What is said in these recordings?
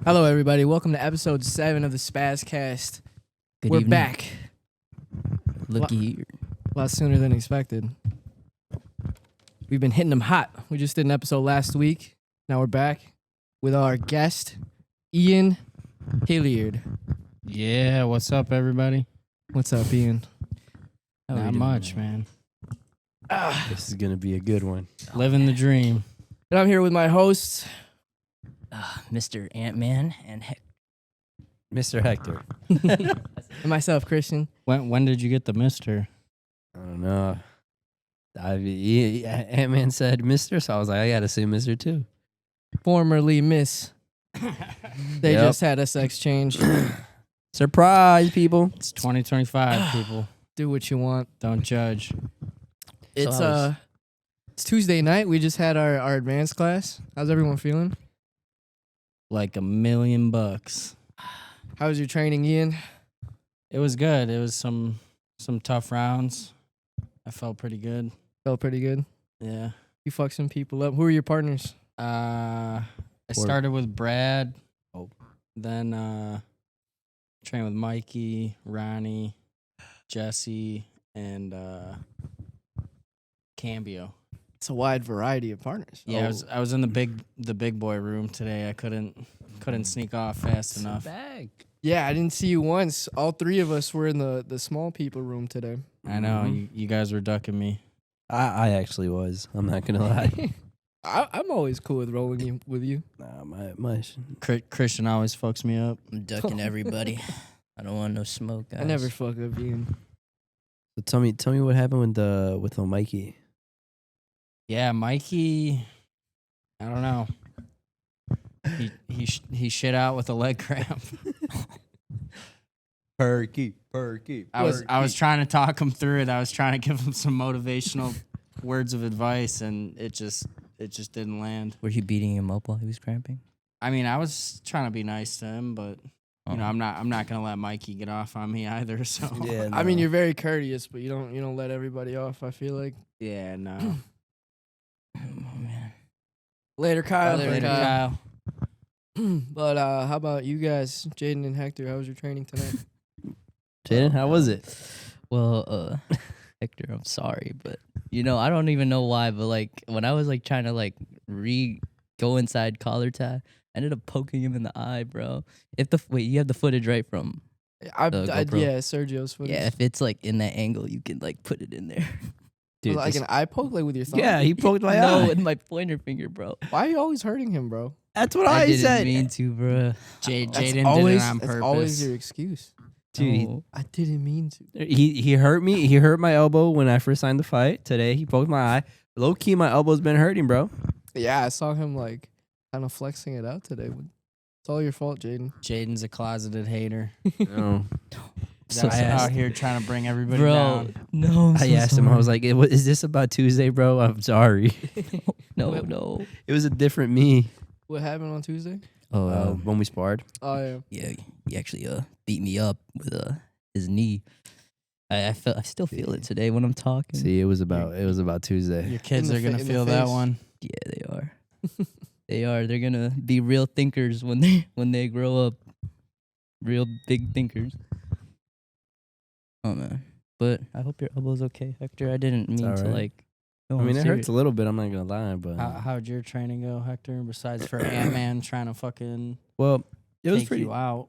Hello, everybody. Welcome to episode 7 of the SPAZCAST. Good We're evening. back. Looky here. A lot sooner than expected. We've been hitting them hot. We just did an episode last week. Now we're back with our guest, Ian Hilliard. Yeah, what's up, everybody? What's up, Ian? How we Not doing, much, man. This is going to be a good one. Living the dream. And I'm here with my hosts. Mr. Ant-Man and Mr. Hector. And myself, Christian. When did you get the mister? I don't know. Ant-Man said Mr., so I was like, I got to say Mr. too. Formerly Miss. They Yep. just had a sex change. Surprise, people. It's 2025, people. Do what you want. Don't judge. It's I was- it's Tuesday night. We just had our advanced class. How's everyone feeling? Like $1,000,000. How was your training, Ian? It was good. It was some tough rounds. I felt pretty good. Felt pretty good. Yeah. You fucked some people up. Who are your partners? I started with Brad. Then trained with Mikey, Ronnie, Jesse, and Cambio. It's a wide variety of partners. Yeah, I was in the big boy room today. I couldn't sneak off fast enough. Yeah, I didn't see you once. All three of us were in the small people room today. I know you guys were ducking me. I actually was. I'm not going to lie. I'm always cool with rolling with you. Nah, my Christian always fucks me up. I'm ducking everybody. I don't want no smoke, guys. I never fuck up Ian. So tell me what happened with Mikey. Yeah, Mikey. I don't know. He shit out with a leg cramp. Perky. I was trying to talk him through it. I was trying to give him some motivational words of advice, and it just didn't land. Were you beating him up while he was cramping? I mean, I was trying to be nice to him, but you know, I'm not gonna let Mikey get off on me either. So Yeah, I mean, you're very courteous, but you don't let everybody off. I feel like. yeah, no. Oh, man. Later, Kyle. Later, Kyle. But how about you guys, Jaden and Hector? How was your training tonight? Jaden, how was it? Well, Hector, I'm sorry, but I don't even know why, but like when I was like trying to like go inside collar tie, I ended up poking him in the eye, bro. You have the footage right from GoPro. Yeah, Sergio's footage. Yeah, if it's like in that angle, you can like put it in there. Dude, like an eye poke, like with your thumb. yeah, he poked my No, eye. with my pointer finger, bro. Why are you always hurting him, bro? That's what I I didn't said. mean to, bro. Jaden That's did it always, on that's purpose. always your excuse. Dude, No. I didn't mean to. he hurt me. He hurt my elbow when I first signed the fight. Today, he poked my eye. Low key, my elbow's been hurting, bro. Yeah, I saw him like kind of flexing it out today. It's all your fault, Jaden. Jaden's a closeted hater. No. So That's sad. out here trying to bring everybody Bro, down. no. I asked him, I was like, is this about Tuesday, bro? I'm sorry. no. It was a different me What happened on Tuesday? Oh, when we sparred. Oh yeah. yeah, he actually beat me up with his knee. I still feel it today when I'm talking. See, it was about Tuesday. Your kids In are the gonna fa- in the feel that face. one. Yeah, they are. They are. They're gonna be real thinkers when they grow up. Real big thinkers. Oh man, but I hope your elbow's okay, Hector. I didn't mean all to right. like. I No, mean, I'm it serious. hurts a little bit. I'm not gonna lie, but How'd your training go, Hector? Besides for Ant-Man trying to fucking well, it was take pretty. you out.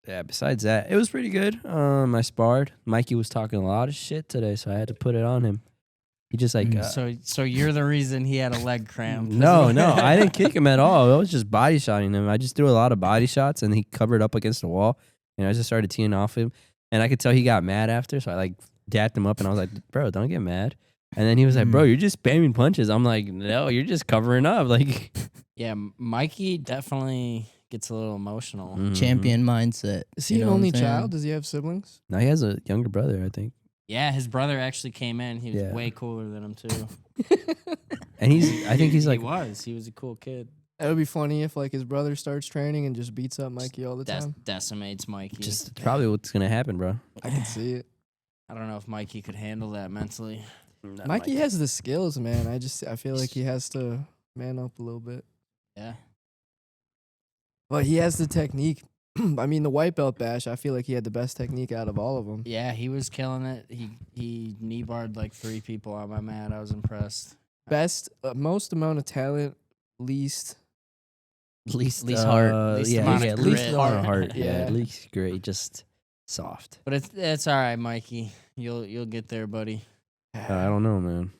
Yeah. Besides that, it was pretty good. I sparred. Mikey was talking a lot of shit today, so I had to put it on him. He just like. So you're the reason he had a leg cramp. No, I didn't kick him at all. I was just body shotting him. I just threw a lot of body shots, and he covered up against the wall, and I just started teeing off him, and I could tell he got mad after, so I like dapped him up, and I was like, "Bro, don't get mad." And then he was like, "Bro, you're just spamming punches." I'm like, "No, you're just covering up." Like, Yeah, Mikey definitely gets a little emotional. Champion mindset. Is he you an know what only I'm saying? child? Does he have siblings? Now he has a younger brother, I think, Yeah, his brother actually came in. He was Yeah. way cooler than him too. and I think he's like, he was a cool kid. That would be funny if like his brother starts training and just beats up Mikey all the time. Decimates Mikey. just probably what's gonna happen, bro. I can see it. I don't know if Mikey could handle that mentally. Mikey has the skills, man. I feel like he has to man up a little bit. Yeah. But he has the technique. I mean, the white belt bash, I feel like he had the best technique out of all of them. Yeah, he was killing it. He knee barred like 3 people on my mat. I was impressed. Best, most amount of talent, least. Least heart. Least yeah, amount yeah, of least grit. amount of heart. Yeah. Yeah, least great, just soft. But it's all right, Mikey. You'll get there, buddy. I don't know, man.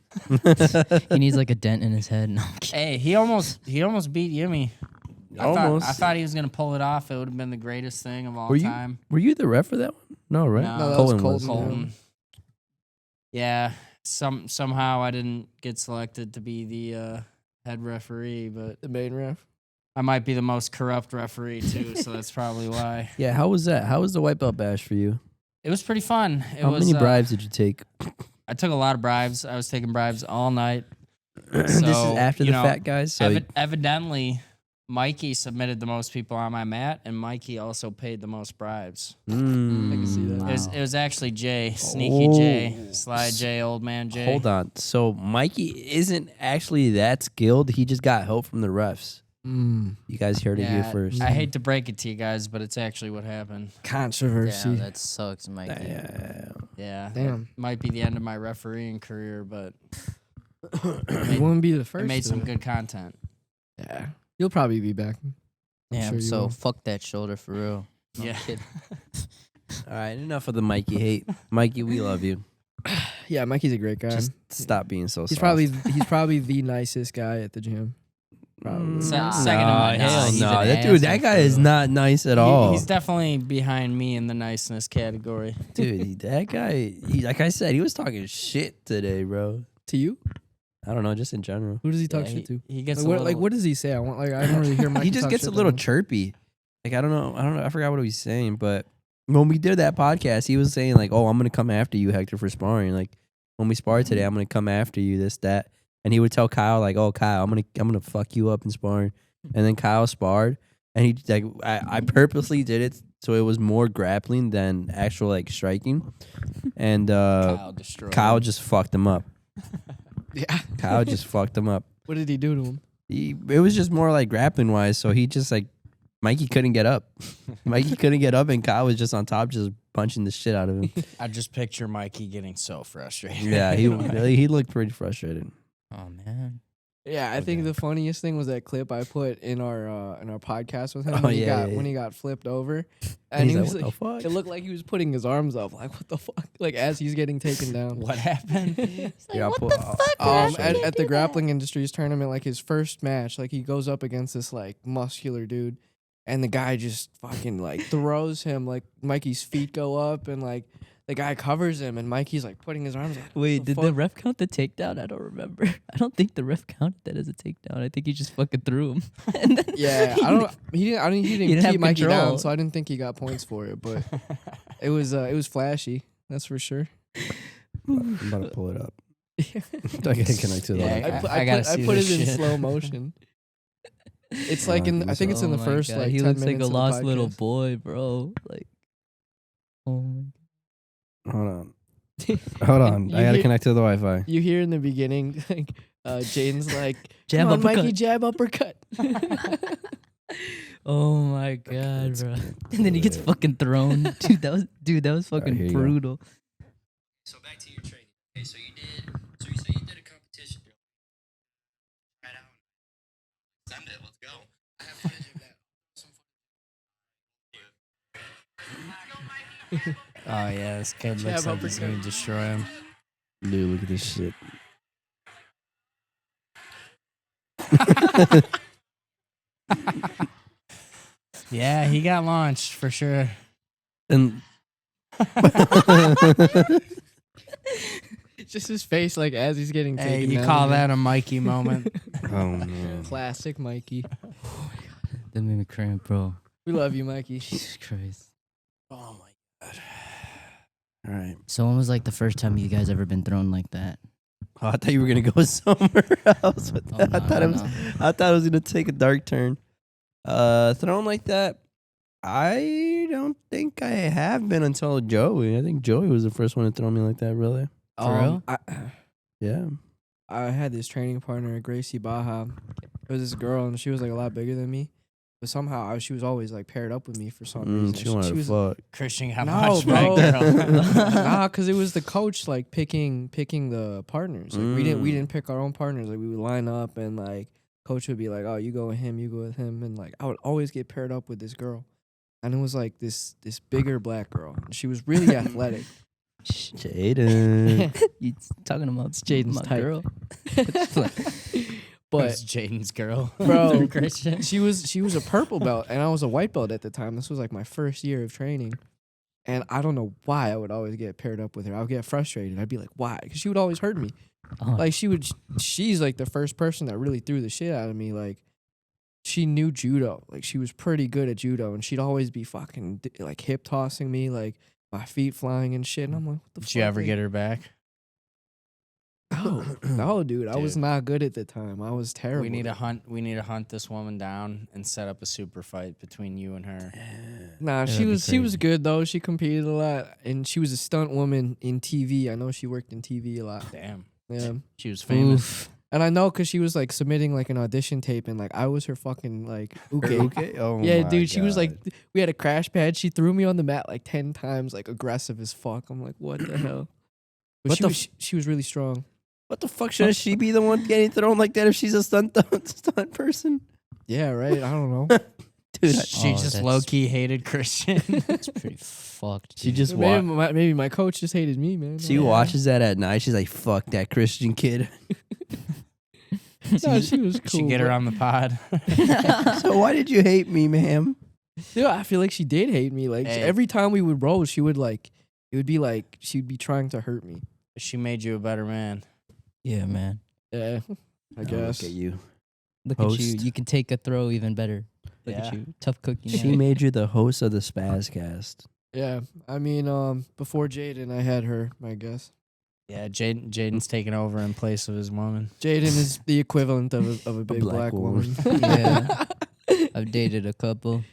He needs like a dent in his head. No, I'm kidding. Hey, he almost beat Yimmy. Almost. I thought he was gonna pull it off. It would have been the greatest thing of all Were you- time. Were you the ref for that one? No, right? No, that was Colton. Colton. Yeah, somehow I didn't get selected to be the head referee, but The main ref. I might be the most corrupt referee too, so that's probably why. Yeah, how was that? How was the white belt bash for you? It was pretty fun. How many bribes did you take? I took a lot of bribes. I was taking bribes all night. This is after you the know, fat guys. So Evidently, Mikey submitted the most people on my mat, and Mikey also paid the most bribes. I can see that. Wow. It was actually Jay, Sneaky Jay, Sly Jay, Old Man Jay. Hold on. So Mikey isn't actually that skilled. He just got help from the refs. You guys heard it here first. I hate to break it to you guys, but it's actually what happened. Controversy. Yeah, that sucks, Mikey. Yeah, Damn. it might be the end of my refereeing career, but You wouldn't be the first. it made to- some good content. Yeah. You'll probably be back. Yeah, sure you so will. fuck that shoulder for real. No, I'm Yeah. kidding. All right, enough of the Mikey hate. Mikey, we love you. Yeah, Mikey's a great guy. Just stop being so he's soft. probably the nicest guy at the gym. Probably. Second to Nah, my- hell he's no. an That dude, that asshole guy for is real. not nice at all. He's definitely behind me in the niceness category. Dude, that guy, like I said, he was talking shit today, bro. To you? I don't know, just in general. Who does he talk Yeah, shit to? He gets What does he say? I don't really hear Mikey He just talk gets a shit to little him. chirpy. Like I don't know, I forgot what he was saying, but when we did that podcast, he was saying like, "Oh, I'm gonna come after you, Hector, for sparring. Like when we sparred today, I'm gonna come after you, this, that." And he would tell Kyle like, "Oh, Kyle, I'm gonna fuck you up in sparring." And then Kyle sparred, and he like I purposely did it so it was more grappling than actual like striking, and Kyle destroyed Kyle him. just fucked him up. Yeah. Kyle just fucked him up. What did he do to him? It was just more like grappling wise, so he just like Mikey couldn't get up. Mikey couldn't get up, and Kyle was just on top, just punching the shit out of him. I just picture Mikey getting so frustrated. Yeah, he looked pretty frustrated. Oh man. Yeah, I think Okay. the funniest thing was that clip I put in our podcast with him Oh, when he yeah, got yeah. when he got flipped over, And and he's he like, was "What like, the fuck?" it looked like he was putting his arms up, like what the fuck, like as he's getting taken down. What happened? Yeah, I'll put- I'll- At the grappling industries tournament, like his first match, like he goes up against this like muscular dude, and the guy just fucking like throws him, like Mikey's feet go up, and like the guy covers him, and Mikey's like putting his arms. Like, what Wait, the did the fuck? ref count the takedown? I don't remember. I don't think the ref counted that as a takedown. I think he just fucking threw him. And then Yeah, I don't. He didn't. He didn't didn't have keep Mikey control. down, so I didn't think he got points for it. But it was flashy. That's for sure. I'm about to pull it up. I gotta connect to the Yeah, mic. I gotta I see put this it in shit. slow motion. It's like in. I think it's in the Oh my first God, like he 10 looks like minutes a of the lost little podcast. boy, bro. Like, oh my Hold on. Hold on. You I gotta hear- connect to the Wi-Fi. You hear in the beginning, like Jaden's like, Jab "Come on, uppercut." Mikey, jab uppercut." Oh my god, Let's bro! get And then he gets to it. fucking thrown. Dude, that was here fucking you go. brutal. So back to your training. Okay, so you said you did a competition. Right out. Sunday, let's go. I have footage of that. Some Oh yeah, this kid looks Jab like he's uppercut. gonna destroy him. Dude, look at this shit. Yeah, he got launched for sure. And Just his face, like as he's getting Hey, taken you down. call that a Mikey moment? oh man. Classic Mikey. That made me cramp, bro. We love you, Mikey. Jesus Christ. Oh my god. All right. So when was like the first time you guys ever been thrown like that? Oh, I thought you were gonna go somewhere else with Oh, that. no, I thought no, it was. no. I thought it was gonna take a dark turn. Thrown like that. I don't think I have been until Joey. I think Joey was the first one to throw me like that. Really? For real? Yeah. I had this training partner, Gracie Baja. It was this girl, and she was like a lot bigger than me. But somehow she was always like paired up with me for some reason. She wanted to was fuck. Christian got No, much bro. girl. nah, because it was the coach like picking the partners. Like we didn't pick our own partners. Like we would line up and like coach would be like, oh, you go with him, you go with him, and like I would always get paired up with this girl, and it was like this bigger black girl. And she was really athletic. Jaden. You talking about Jaden's my type. girl? But It's Jaden's girl, Bro. Christian. she was a purple belt and I was a white belt at the time. This was like my first year of training. And I don't know why I would always get paired up with her. I would get frustrated. I'd be like, why? Because she would always hurt me. Oh, Like she's like the first person that really threw the shit out of me. Like she knew judo. Like she was pretty good at judo and she'd always be fucking like hip tossing me, like my feet flying and shit. And I'm like, what the fuck? Did you ever like, get her back? No, dude. I was Dude. not good at the time. I was terrible. We need to hunt this woman down and set up a super fight between you and her. Nah, That'd she be was crazy. good though. She competed a lot, and she was a stunt woman in TV. I know she worked in TV a lot. Damn, Yeah, she was famous. oof. and I know because she was like submitting like an audition tape, and like I was her fucking like okay. Okay. Oh Yeah, my dude. She was like, God. we had a crash pad. She threw me on the mat like 10 times, like aggressive as fuck. I'm like, what the hell? But What the she was really strong. What the fuck? Shouldn't she be the one getting thrown like that if she's a stunt person? Yeah, right. I don't know. Dude, She Oh, just that's- low key hated Christian. It's pretty fucked. she dude. just Maybe my coach just hated me, man. she watches that at night. She's like, "Fuck that Christian kid." No, she was cool. Should get her but- on the pod. So why did you hate me, ma'am? Dude, I feel like she did hate me. Like Hey. every time we would roll, she would like, it would be like she'd be trying to hurt me. She made you a better man. Yeah, man. Yeah, I guess. Look at you. Look at you. Host. You can take a throw even better. Look Yeah. at you. Tough cookie. She man. made you the host of the SPAZCAST. Yeah, I mean, before Jaden, I had her. I guess Yeah, Jaden's taking over in place of his woman. Jaden is the equivalent of a big black black woman. woman. Yeah. I've dated a couple.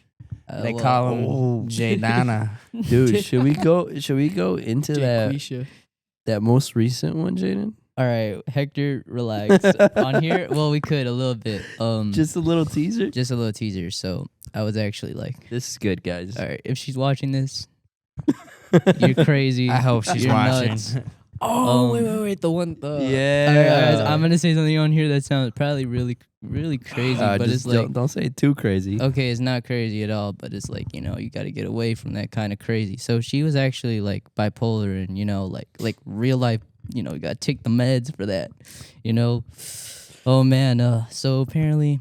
They well, call him oh. Jadana. Dude, should we go into Jaquisha. that most recent one, Jaden? All right, Hector, relax. On here, well, we could a little bit. Just a little teaser. Just a little teaser. So I was actually like, This is good, guys. all right, if she's watching this, you're crazy. I hope she's You're watching. nuts. Oh, wait, the one. All right, Yeah. guys, I'm gonna say something on here that sounds probably really, really crazy, but just it's like, don't say it too crazy. okay, it's not crazy at all, but it's like, you got to get away from that kind of crazy. So she was actually like bipolar and, like real life, you got to take the meds for that, Oh man, so apparently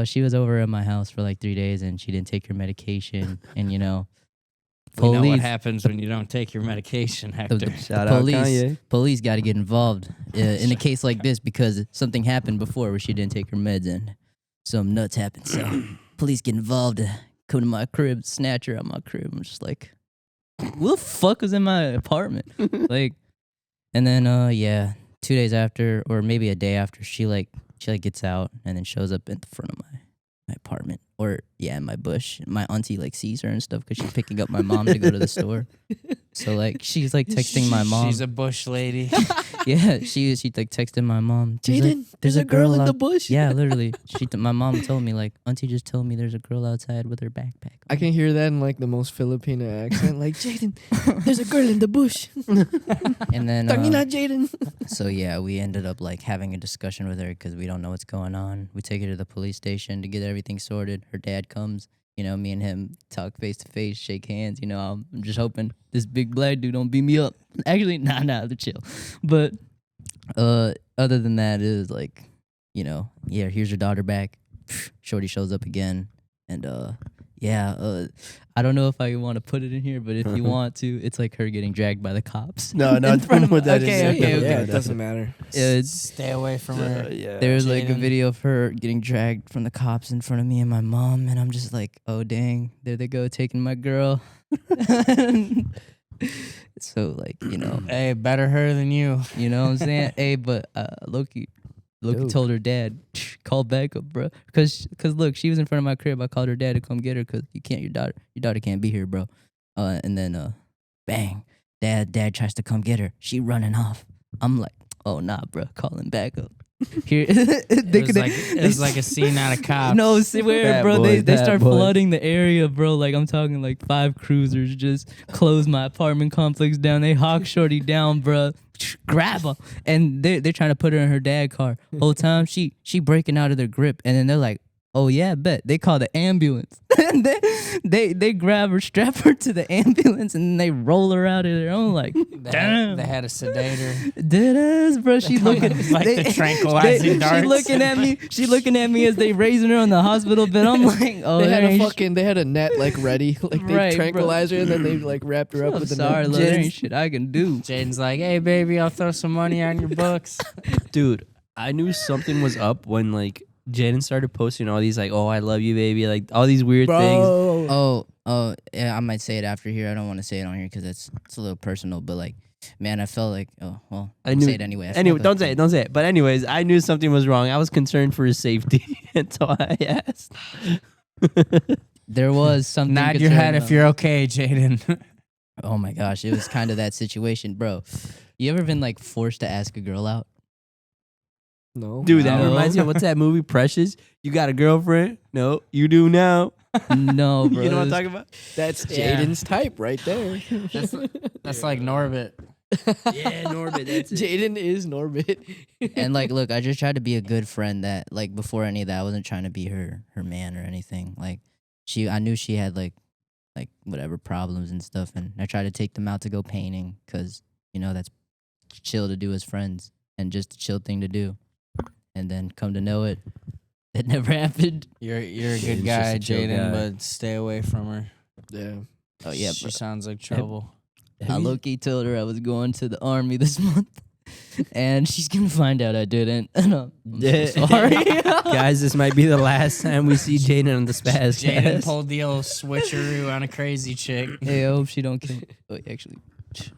she was over at my house for like 3 days and she didn't take her medication and, We know what police happens when you don't take your medication, Hector. Shout out Kanye. police got to get involved in a case like this because something happened before where she didn't take her meds and some nuts happened. So police get involved, come to my crib, snatch her out my crib. I'm just like, what the fuck was in my apartment? Like, and then 2 days after, or maybe a day after, she gets out and then shows up in the front of my apartment, or in my bush. My auntie like sees her and stuff because she's picking up my mom to go to the store. So like she's like texting my mom. She's a bush lady. Yeah, she like texting my mom. She's like, Jaden, there's a girl in the out-" bush. Yeah, literally. My mom told me like, auntie just told me there's a girl outside with her backpack. I can hear that in like the most Filipino accent. Like, Jaden, there's a girl in the bush. And then Tangina, Jaden. so yeah, we ended up like having a discussion with her because we don't know what's going on. We take her to the police station to get everything sorted. Her dad comes. Me and him talk face to face, shake hands. I'm just hoping this big black dude don't beat me up. Actually, nah, they're chill. But other than that, it was like, here's your daughter back. Shorty shows up again, and I don't know if I want to put it in here, but if you want to, it's like her getting dragged by the cops. No, front of don't put that okay, in there. okay, Yeah, okay. it doesn't matter. Stay away from her. Yeah. There's like a Jaden. video of her getting dragged from the cops in front of me and my mom, and I'm just like, oh dang, there they go taking my girl. So like, Hey, better her than you. you know what I'm saying? Hey, but Loki Yo. told her dad, call back up, bro. Cause look, she was in front of my crib. I called her dad to come get her because your daughter can't be here, bro. And then bang, dad tries to come get her. She running off. I'm like, oh nah, bro, call him back up. Here, It was like a scene out of Cops. No, swear, Bad bro. boys, They bad start boys. flooding the area, bro. Like I'm talking like 5 cruisers just close my apartment complex down. They hawk shorty down, bro. Grab her, and they're trying to put her in her dad car. Whole time she breaking out of their grip, and then they're like, "Oh yeah, bet." They call the ambulance. And they grab her, strap her to the ambulance, and then they roll her out of there. I'm like, damn. They had a sedator. Deadass, bro. She looking Like the tranquilizing darts. She looking at me. She looking at me as they raising her on the hospital bed. I'm like, oh, They had there a ain't fucking, they had a net like ready, like they Right, bro. tranquilized her and then they like wrapped her up I'm with the sorry, net. love, there ain't shit I can do. Jaden's like, hey, baby, I'll throw some money on your books. Dude, I knew something was up when like Jaden started posting all these like, "Oh, I love you, baby," like all these weird things. Bro, Oh, yeah. I might say it after here. I don't want to say it on here because it's a little personal. But like, man, I felt like, oh well, I I'll knew say it anyway. Anyway, don't say it. But anyways, I knew something was wrong. I was concerned for his safety until I asked. There was something. Nod your head if concerned you're okay, Jaden. about- Oh my gosh, it was kind of that situation, bro. You ever been like forced to ask a girl out? no. Dude, that No. reminds me of what's that movie, Precious? You got a girlfriend? No, you do now. No, bro. You know what I'm it was- talking about? That's Yeah. Jaden's type right there. That's like Norbit. Yeah, Norbit, that's it. Jaden is Norbit. And like, look, I just tried to be a good friend. That like before any of that, I wasn't trying to be her man or anything. Like, I knew she had like whatever problems and stuff, and I tried to take them out to go painting because that's chill to do as friends and just a chill thing to do. And then come to know it, it never happened. You're a Jaden's good just guy, a chill Jaden, guy. but stay away from her. Yeah. Oh yeah, She bro. sounds like trouble. I low-key told her I was going to the army this month, and she's gonna find out I didn't. And I'm so sorry. Guys, this might be the last time we see Jaden on the Jaden SPAZCAST. pulled the old switcheroo on a crazy chick. Hey, I hope she don't kill me. Oh, actually,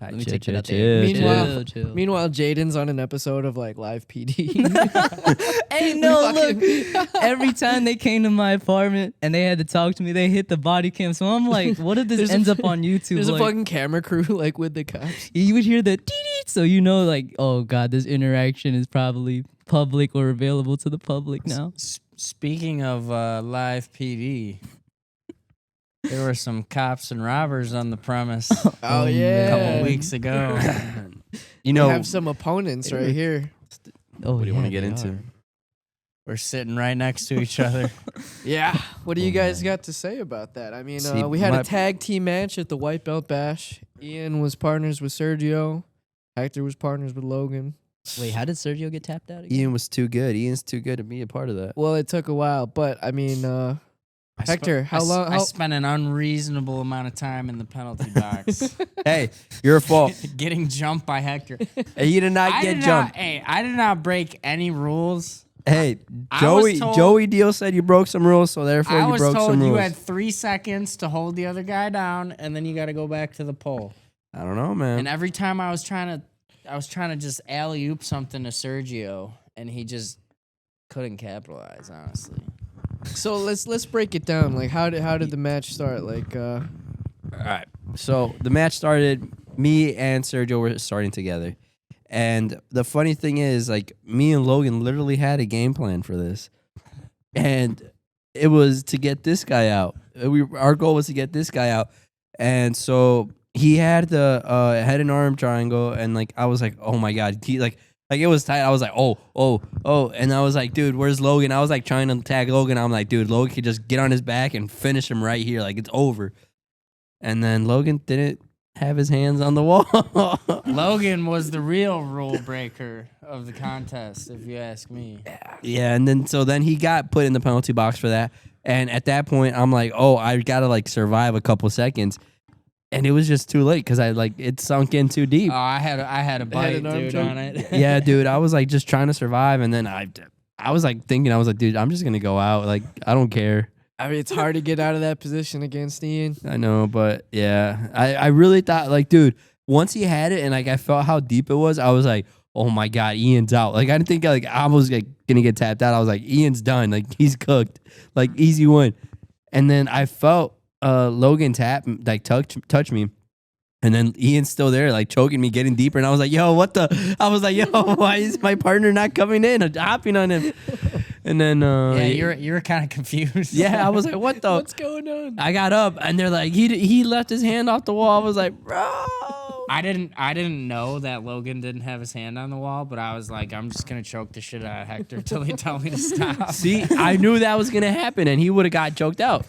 let me Chill, take chill, that out chill, there. Meanwhile- Chill. Meanwhile, Jaden's on an episode of like Live PD. Hey, no, We look. Every time they came to my apartment and they had to talk to me, they hit the body cam. So I'm like, what if this There's a- ends up on YouTube? There's a Like, fucking camera crew like with the cops. you would hear the dee-dee, so like, oh god, this interaction is probably public or available to the public now. Speaking of live PD, there were some cops and robbers on the premise Oh, a yeah. couple weeks ago. You We know, have some opponents right here. Oh, what do you want to yeah, get they into? are. We're sitting right next to each other. Yeah. What do you Oh, guys man. got to say about that? I mean, See, we had my- a tag team match at the White Belt Bash. Ian was partners with Sergio. Hector was partners with Logan. Wait, how did Sergio get tapped out again? Ian was too good. Ian's too good to be a part of that. Well, it took a while, but I mean, Hector, how long? I spent an unreasonable amount of time in the penalty box, Hey, your fault. getting jumped by Hector. Hey, you did not I get did jumped. Not, I did not break any rules. Hey, I was told- Joey Deal said you broke some rules, so therefore I you was broke told some you rules. had 3 seconds to hold the other guy down, and then you got to go back to the pole. I don't know, man. And every time I was trying to just alley oop something to Sergio, and he just couldn't capitalize. Honestly, So let's break it down. Like, how did the match start? Like, All right. So the match started. Me and Sergio were starting together, and the funny thing is, like, me and Logan literally had a game plan for this, and it was to get this guy out. Our goal was to get this guy out, and so he had the head and arm triangle, and like I was like, oh my god, he like it was tight. I was like, oh, and I was like, dude, where's Logan? I was like trying to tag Logan. I'm like, dude, Logan could just get on his back and finish him right here, like it's over. And then Logan didn't have his hands on the wall. Logan was the real rule breaker of the contest, if you ask me. Yeah, and then he got put in the penalty box for that. And at that point, I'm like, oh, I gotta like survive a couple seconds. And it was just too late because it sunk in too deep. Oh, I had a bite, an arm dude, choke? on it. Yeah, dude, I was like just trying to survive, and then I was like thinking, I was like, dude, I'm just gonna go out. Like I don't care. I mean, it's hard to get out of that position against Ian. I know, but yeah, I really thought like, dude, once he had it and like I felt how deep it was, I was like, oh my god, Ian's out. Like I didn't think like I was like gonna get tapped out. I was like, Ian's done. Like he's cooked. Like easy win. And then I felt Logan touch me, And then Ian's still there, like choking me, getting deeper. And I was like, yo, what the? I was like, yo, why is my partner not coming in? I'm hopping on him. And then you were kind of confused. yeah, I was like, what the? What's going on? I got up and they're like, he left his hand off the wall. I was like, bro. I didn't know that Logan didn't have his hand on the wall, but I was like, I'm just gonna choke the shit out of Hector until they tell me to stop. See, I knew that was gonna happen, and he would have got choked out.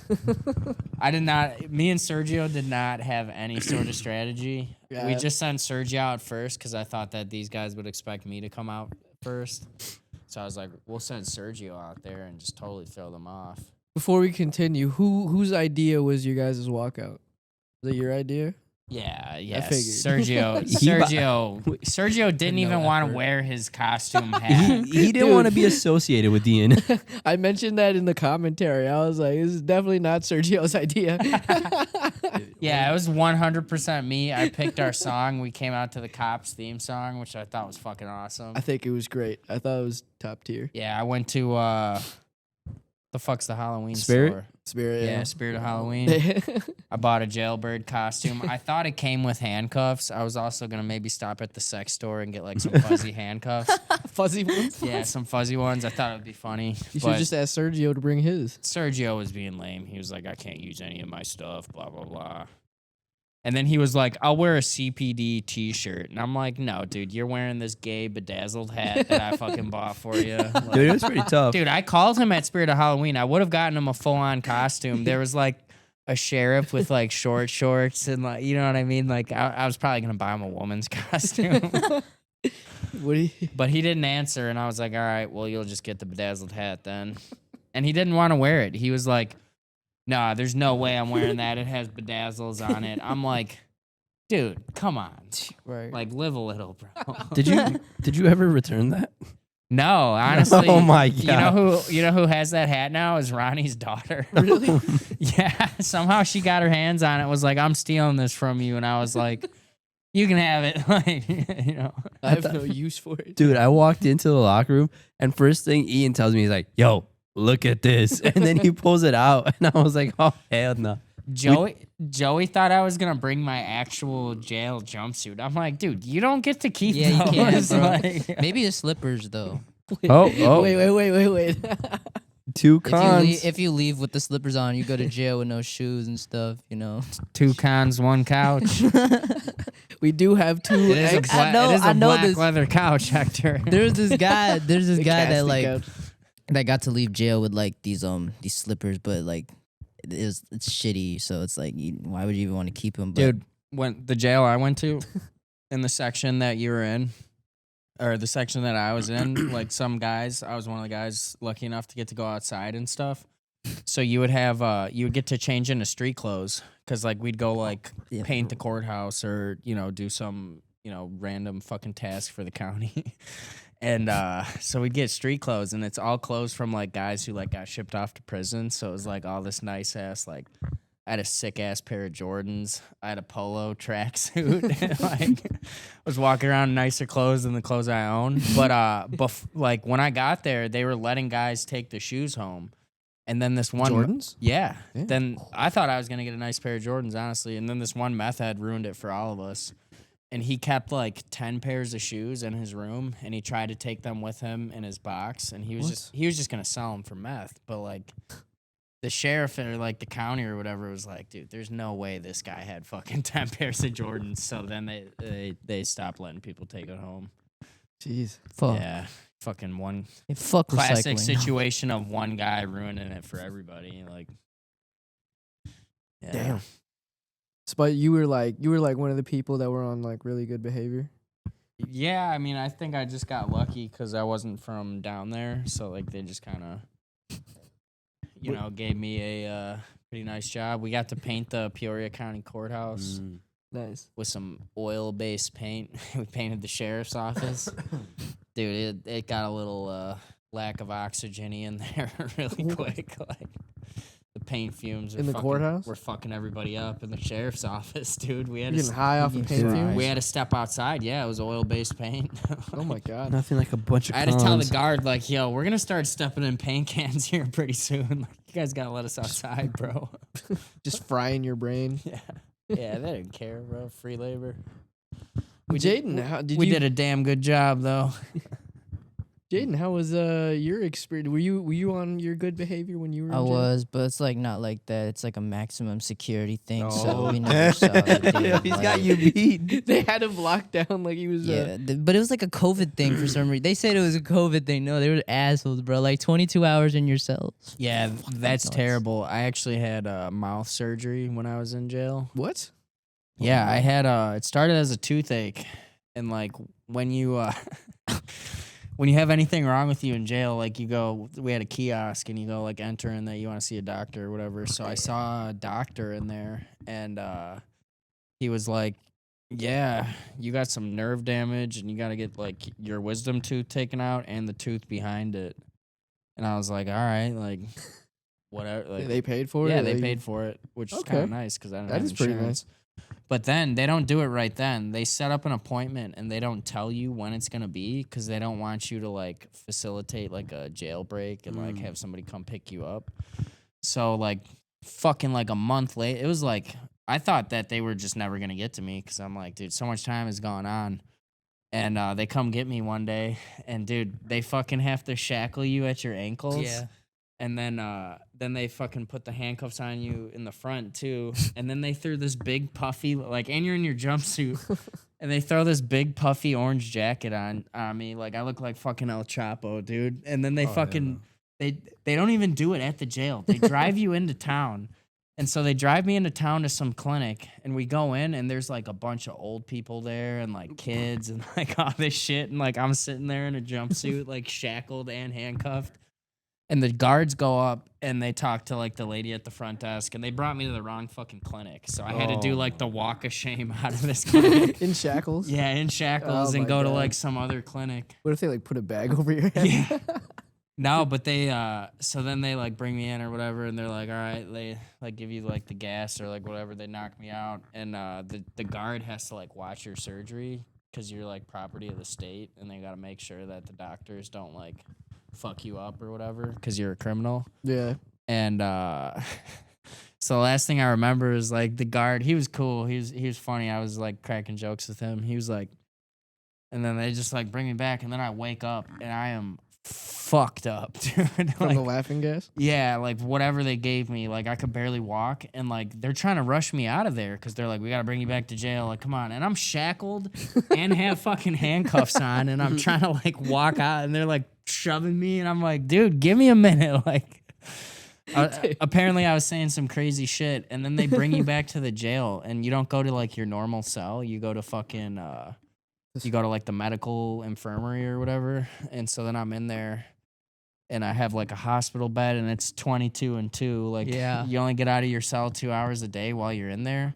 I did not. Me and Sergio did not have any sort of strategy. Yeah. We just sent Sergio out first because I thought that these guys would expect me to come out first. So I was like, we'll send Sergio out there and just totally throw them off. Before we continue, whose idea was your guys' walkout? Was it your idea? Yeah. figured. Sergio didn't No even want to effort. wear his costume hat. He didn't want to be associated with Ian. I mentioned that in the commentary. I was like, this is definitely not Sergio's idea. Yeah, it was 100% me. I picked our song. We came out to the Cops theme song, which I thought was fucking awesome. I think it was great. I thought it was top tier. Yeah, I went to the fuck's the Halloween Spirit? store? Spirit, Yeah, Spirit of Halloween. I bought a jailbird costume. I thought it came with handcuffs. I was also gonna maybe stop at the sex store and get like some fuzzy handcuffs. Fuzzy ones. Yeah, some fuzzy ones. I thought it would be funny. You should but just ask Sergio to bring his. Sergio was being lame. He was like, I can't use any of my stuff, blah, blah, blah. And then he was like, I'll wear a CPD t-shirt. And I'm like, no, dude, you're wearing this gay bedazzled hat that I fucking bought for you. Like, Dude, it was pretty tough. dude, I called him at Spirit of Halloween. I would have gotten him a full-on costume. There was like a sheriff with like short shorts and like, you know what I mean? Like I was probably going to buy him a woman's costume. What do you? But he didn't answer. And I was like, all right, well, you'll just get the bedazzled hat then. And he didn't want to wear it. He was like, nah, there's no way I'm wearing that. It has bedazzles on it. I'm like, dude, come on. Right. Like, live a little, bro. Did you ever return that? No, honestly. Oh my You know who has that hat now is Ronnie's daughter. Really? Yeah. Somehow she got her hands on it. Was like, I'm stealing this from you. And I was like, you can have it. Like, you know. I have no use for it. Dude, I walked into the locker room, and first thing Ian tells me, he's like, yo, look at this. And then he pulls it out, and I was like, oh, hell no. Joey thought I was gonna bring my actual jail jumpsuit. I'm like, dude, you don't get to keep Yeah, you can't, those. bro. Like- Maybe the slippers though. Oh, Wait. two If cons. if you leave with the slippers on, you go to jail with no shoes and stuff. You know. 2 cons, 1 couch. We do have two. It is a, ex- I know- it is a I know black this- leather couch, Hector. There's this guy. There's this the guy that casting like couch. that got to leave jail with like these slippers, but like it's shitty. So it's like, why would you even want to keep them? But Dude, when the jail I went to, in the section that you were in, or the section that I was in, like some guys, I was one of the guys lucky enough to get to go outside and stuff. So you would have, you would get to change into street clothes because like we'd go like Yeah. paint the courthouse or, you know, do some, you know, random fucking task for the county. And so we'd get street clothes, and it's all clothes from like guys who like got shipped off to prison. So it was like all this nice ass, like I had a sick ass pair of Jordans. I had a polo tracksuit. And, like was walking around in nicer clothes than the clothes I own. But like when I got there, they were letting guys take the shoes home. And then this one Jordans? Yeah. Yeah. Then I thought I was gonna get a nice pair of Jordans, honestly. And then this one meth head ruined it for all of us. And he kept like 10 pairs of shoes in his room, and he tried to take them with him in his box, and he was just gonna sell them for meth. But like the sheriff or like the county or whatever was like, dude, there's no way this guy had fucking 10 pairs of Jordans. So then they stopped letting people take it home. Jeez. fuck, Yeah. Fucking one fuck classic recycling. situation of one guy ruining it for everybody. Like yeah. Damn. But you were like one of the people that were on like really good behavior. Yeah, I mean, I think I just got lucky because I wasn't from down there, so like they just kind of, you know, gave me a pretty nice job. We got to paint the Peoria County Courthouse Nice. with some oil-based paint. We painted the sheriff's office. Dude, it got a little lack of oxygen in there really quick. Like the paint fumes In the courthouse? were fucking everybody up in the sheriff's office, dude. We had You're to getting high off of paint Right. fumes. we had to step outside. Yeah, it was oil-based paint. Oh my god. Nothing like a bunch of I had to tell the cons. guard, like, yo, we're going to start stepping in paint cans here pretty soon. Like, you guys got to let us outside, bro. Just frying your brain. Yeah. Yeah, they didn't care, bro. Free labor. Jaden, how We did a damn good job, though. Jaden, how was your experience? Were you on your good behavior when you were? I in jail? was, but it's like not like that. It's like a maximum security thing. So Oh. we never saw it. Dude. He's got Like, you beat. They had him locked down like he was. Yeah, but it was like a COVID thing for some reason. They said it was a COVID thing. No, they were assholes, bro. Like 22 hours in your cells. Yeah, that's nuts. terrible. I actually had mouth surgery when I was in jail. What? Yeah, I had it started as a toothache, and like when you when you have anything wrong with you in jail, like we had a kiosk and you go like enter in that you want to see a doctor or whatever. So I saw a doctor in there, and he was like, "Yeah, you got some nerve damage, and you got to get like your wisdom tooth taken out and the tooth behind it." And I was like, "All right, like whatever." Like, They paid for it. yeah, they Like, paid for it, which is Okay. kind of nice because I don't That have is pretty insurance. But then they don't do it right then. They set up an appointment and they don't tell you when it's gonna be because they don't want you to like facilitate like a jailbreak and like have somebody come pick you up. So like fucking like a month late, it was like I thought that they were just never gonna get to me because I'm like, dude, so much time has gone on. And they come get me one day, and dude, they fucking have to shackle you at your ankles. Yeah. And then they fucking put the handcuffs on you in the front too. And then they threw this big puffy and you're in your jumpsuit, and they throw this big puffy orange jacket on me, like I look like fucking El Chapo, dude. And then they they don't even do it at the jail. They drive you into town. And so they drive me into town to some clinic, and we go in, and there's like a bunch of old people there and like kids and like all this shit. And like I'm sitting there in a jumpsuit, like shackled and handcuffed. And the guards go up and they talk to like the lady at the front desk, and they brought me to the wrong fucking clinic. So I had to do like the walk of shame out of this clinic. in shackles. Yeah, in shackles Oh and my go to God. like some other clinic. What if they like put a bag over your head? Yeah. No, but they so then they like bring me in or whatever, and they're like, all right, they like give you like the gas or like whatever, they knock me out, and the guard has to like watch your surgery because you're like property of the state, and they got to make sure that the doctors don't like fuck you up or whatever because you're a criminal. Yeah. And so the last thing I remember is like the guard, he was cool, he was funny, I was like cracking jokes with him, he was like, and then they just like bring me back, and then I wake up and I am fucked up, dude. From Like, the laughing gas. yeah, like whatever they gave me, like I could barely walk, and like they're trying to rush me out of there because they're like, we gotta bring you back to jail, like come on, and I'm shackled and have fucking handcuffs on, and I'm trying to like walk out, and they're like shoving me, and I'm like, dude, give me a minute, like. Apparently I was saying some crazy shit, and then they bring you back to the jail, and you don't go to like your normal cell, you go to fucking you go to like the medical infirmary or whatever. And so then I'm in there, and I have like a hospital bed, and it's 22 and 2. Like Yeah. you only get out of your cell 2 hours a day while you're in there.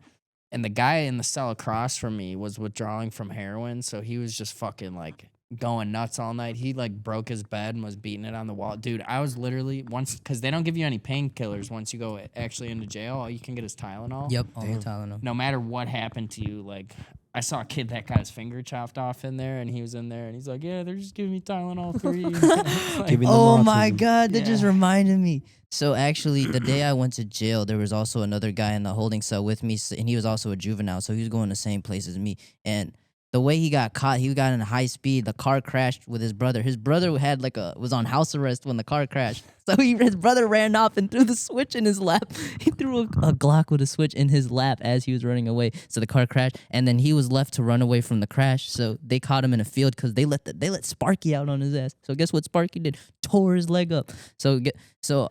And the guy in the cell across from me was withdrawing from heroin, so he was just fucking like going nuts all night. He like broke his bed and was beating it on the wall. Dude, I was literally once, because they don't give you any painkillers once you go actually into jail. All you can get is Tylenol. Yep, all the Tylenol. No matter what happened to you, like I saw a kid that got his finger chopped off in there, and he was in there, and he's like, "Yeah, they're just giving me Tylenol 3." Like, Giving them Oh my autism. God, that just Yeah. reminded me. So actually, the day I went to jail, there was also another guy in the holding cell with me, and he was also a juvenile, so he was going the same place as me. And the way he got caught, he got in a high speed. The car crashed with his brother. His brother had was on house arrest when the car crashed. So his brother ran off and threw the switch in his lap. He threw a Glock with a switch in his lap as he was running away. So the car crashed, and then he was left to run away from the crash. So they caught him in a field because they let Sparky out on his ass. So guess what Sparky did? Tore his leg up. So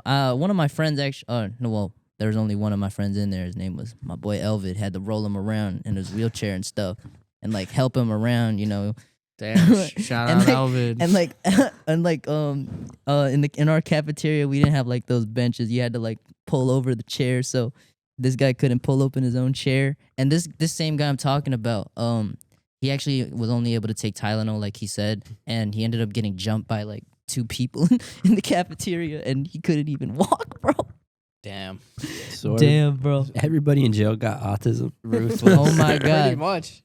one of my friends actually, there was only one of my friends in there. His name was my boy Elvid. Had to roll him around in his wheelchair and stuff, and like help him around, you know. damn, shout And out Elvid. In our cafeteria we didn't have like those benches. You had to like pull over the chair, so this guy couldn't pull open his own chair. And this same guy I'm talking about, he actually was only able to take Tylenol, like he said, and he ended up getting jumped by like 2 people in the cafeteria, and he couldn't even walk, bro. Damn, So Damn, bro. everybody in jail got autism. ruthless. Oh my Pretty God. much.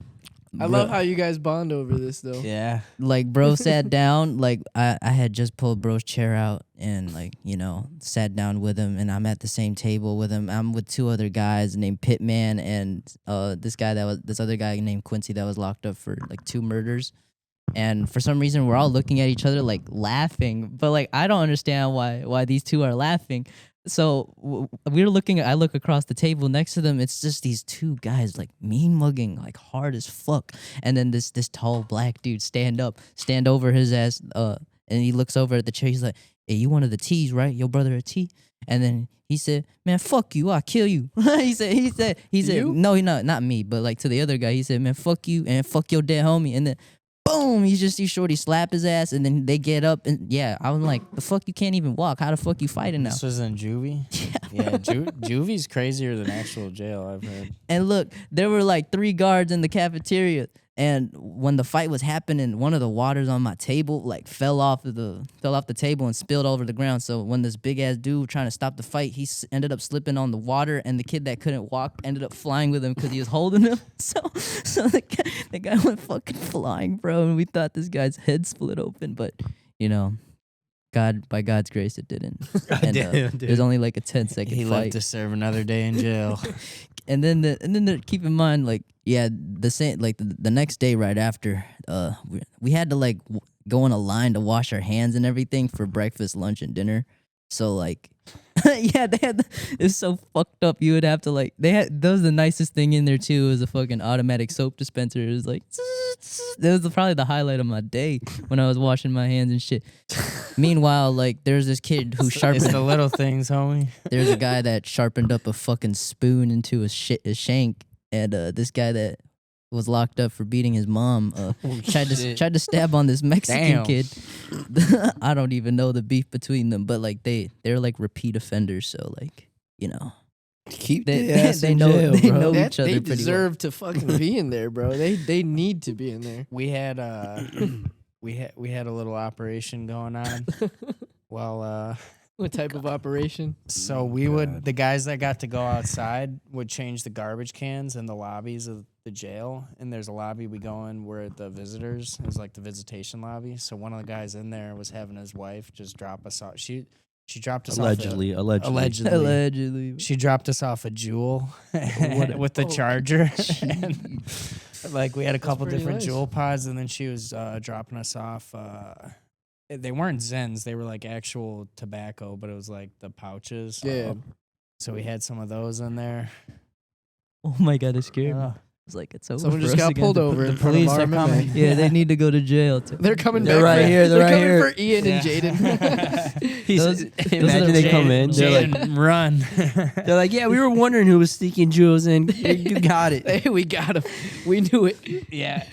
I love how you guys bond over this though. Yeah. like bro sat down, like I had just pulled bro's chair out and like, you know, sat down with him, and I'm at the same table with him. I'm with two other guys named Pitman and this other guy named Quincy that was locked up for like 2 murders. And for some reason we're all looking at each other like laughing, but like I don't understand why these two are laughing. So I look across the table next to them. It's just these 2 guys like mean mugging, like hard as fuck. And then this tall black dude stand over his ass, and he looks over at the chair. He's like, "Hey, you one of the T's, right? Your brother a T?" And then he said, "Man, fuck you, I'll kill you." he said, You? no, he not me, but like to the other guy, he said, "Man, fuck you and fuck your dead homie." And then boom, he shorty slap his ass, and then they get up, and yeah, I was like, the fuck, you can't even walk. How the fuck you fighting now? This was in juvie? Yeah, juvie's crazier than actual jail, I've heard. And look, there were like 3 guards in the cafeteria, and when the fight was happening, one of the waters on my table like fell off the table and spilled over the ground. So when this big ass dude trying to stop the fight, he ended up slipping on the water, and the kid that couldn't walk ended up flying with him because he was holding him. So the guy went fucking flying, bro, and we thought this guy's head split open, but you know, by God's grace, it didn't. And Damn, it was only like a 10-second He fight. lived to serve another day in jail. And then keep in mind, like, yeah, the same, like the next day right after, we had to like go in a line to wash our hands and everything for breakfast, lunch, and dinner. So like, yeah, it's so fucked up. You would have to like, that was the nicest thing in there too. It was a fucking automatic soap dispenser. It was like, that was probably the highlight of my day when I was washing my hands and shit. Meanwhile, like, there's this kid who It's sharpened. the little things, homie. There's a guy that sharpened up a fucking spoon into a shank, and this guy that was locked up for beating his mom tried to stab on this Mexican Damn. kid. I don't even know the beef between them, but like they're like repeat offenders, so like, you know, Keep they the ass they in know jail, they bro. know That, each other they pretty deserve to fucking be in there, bro. They need to be in there. We had we had a little operation going on. Well, What type of operation? so the guys that got to go outside would change the garbage cans in the lobbies of the jail. And there's a lobby we go in where the visitors, it was like the visitation lobby. So one of the guys in there was having his wife just drop us off. She dropped us Allegedly. off. Allegedly. She dropped us off a Jewel with the charger. And, like, we had a couple pretty different nice. Jewel pods, and then she was dropping us off. They weren't Zens; they were like actual tobacco, but it was like the pouches. Yeah. So we had some of those in there. Oh my god, it scared me. Uh, It's like it's over. Someone for just us got again. pulled over. the in front of police are RMMA. coming. Yeah, they need to go to jail. Too. They're coming They're back. right for, here, they're right coming here. for Ian and Yeah. Jaden. Those Imagine are they the come in. They're like, Jaden, run! they're like, yeah, we were wondering who was sneaking jewels in. You got it. Hey, we got him. We knew it. Yeah,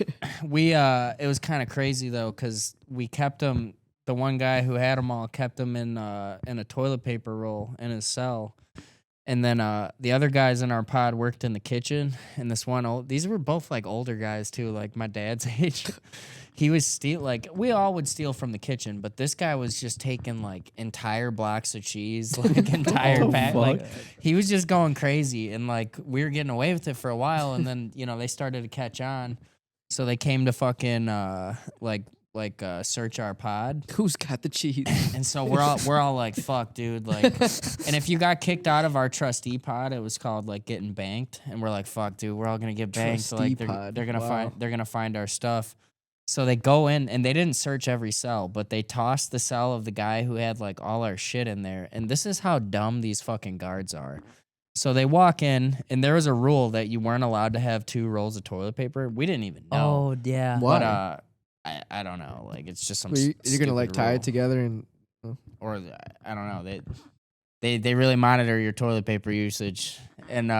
we it was kind of crazy though, because we kept him. The one guy who had them all kept him in a toilet paper roll in his cell, and then the other guys in our pod worked in the kitchen. And this one these were both like older guys too, like my dad's age. He was we all would steal from the kitchen, but this guy was just taking like entire blocks of cheese, like entire pack. Like he was just going crazy, and like we were getting away with it for a while, and then they started to catch on, so they came to fucking search our pod. Who's got the cheese? And so we're all like, fuck, dude. Like, and if you got kicked out of our trustee pod, it was called like getting banked. And we're like, fuck, dude, we're all gonna get banked. Trustee Like pod. they're gonna Wow. find our stuff. So they go in and they didn't search every cell, but they tossed the cell of the guy who had like all our shit in there. And this is how dumb these fucking guards are. So they walk in, and there was a rule that you weren't allowed to have 2 rolls of toilet paper. We didn't even know. Oh yeah. Why? But I don't know. Like, it's just some. Well, you're gonna like stupid tie rule. it together and Or I don't know. They really monitor your toilet paper usage, and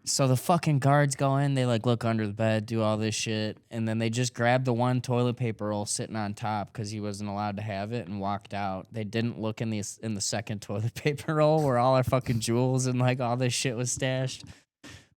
so the fucking guards go in. They like look under the bed, do all this shit, and then they just grab the one toilet paper roll sitting on top because he wasn't allowed to have it, and walked out. They didn't look in the second toilet paper roll where all our fucking jewels and like all this shit was stashed.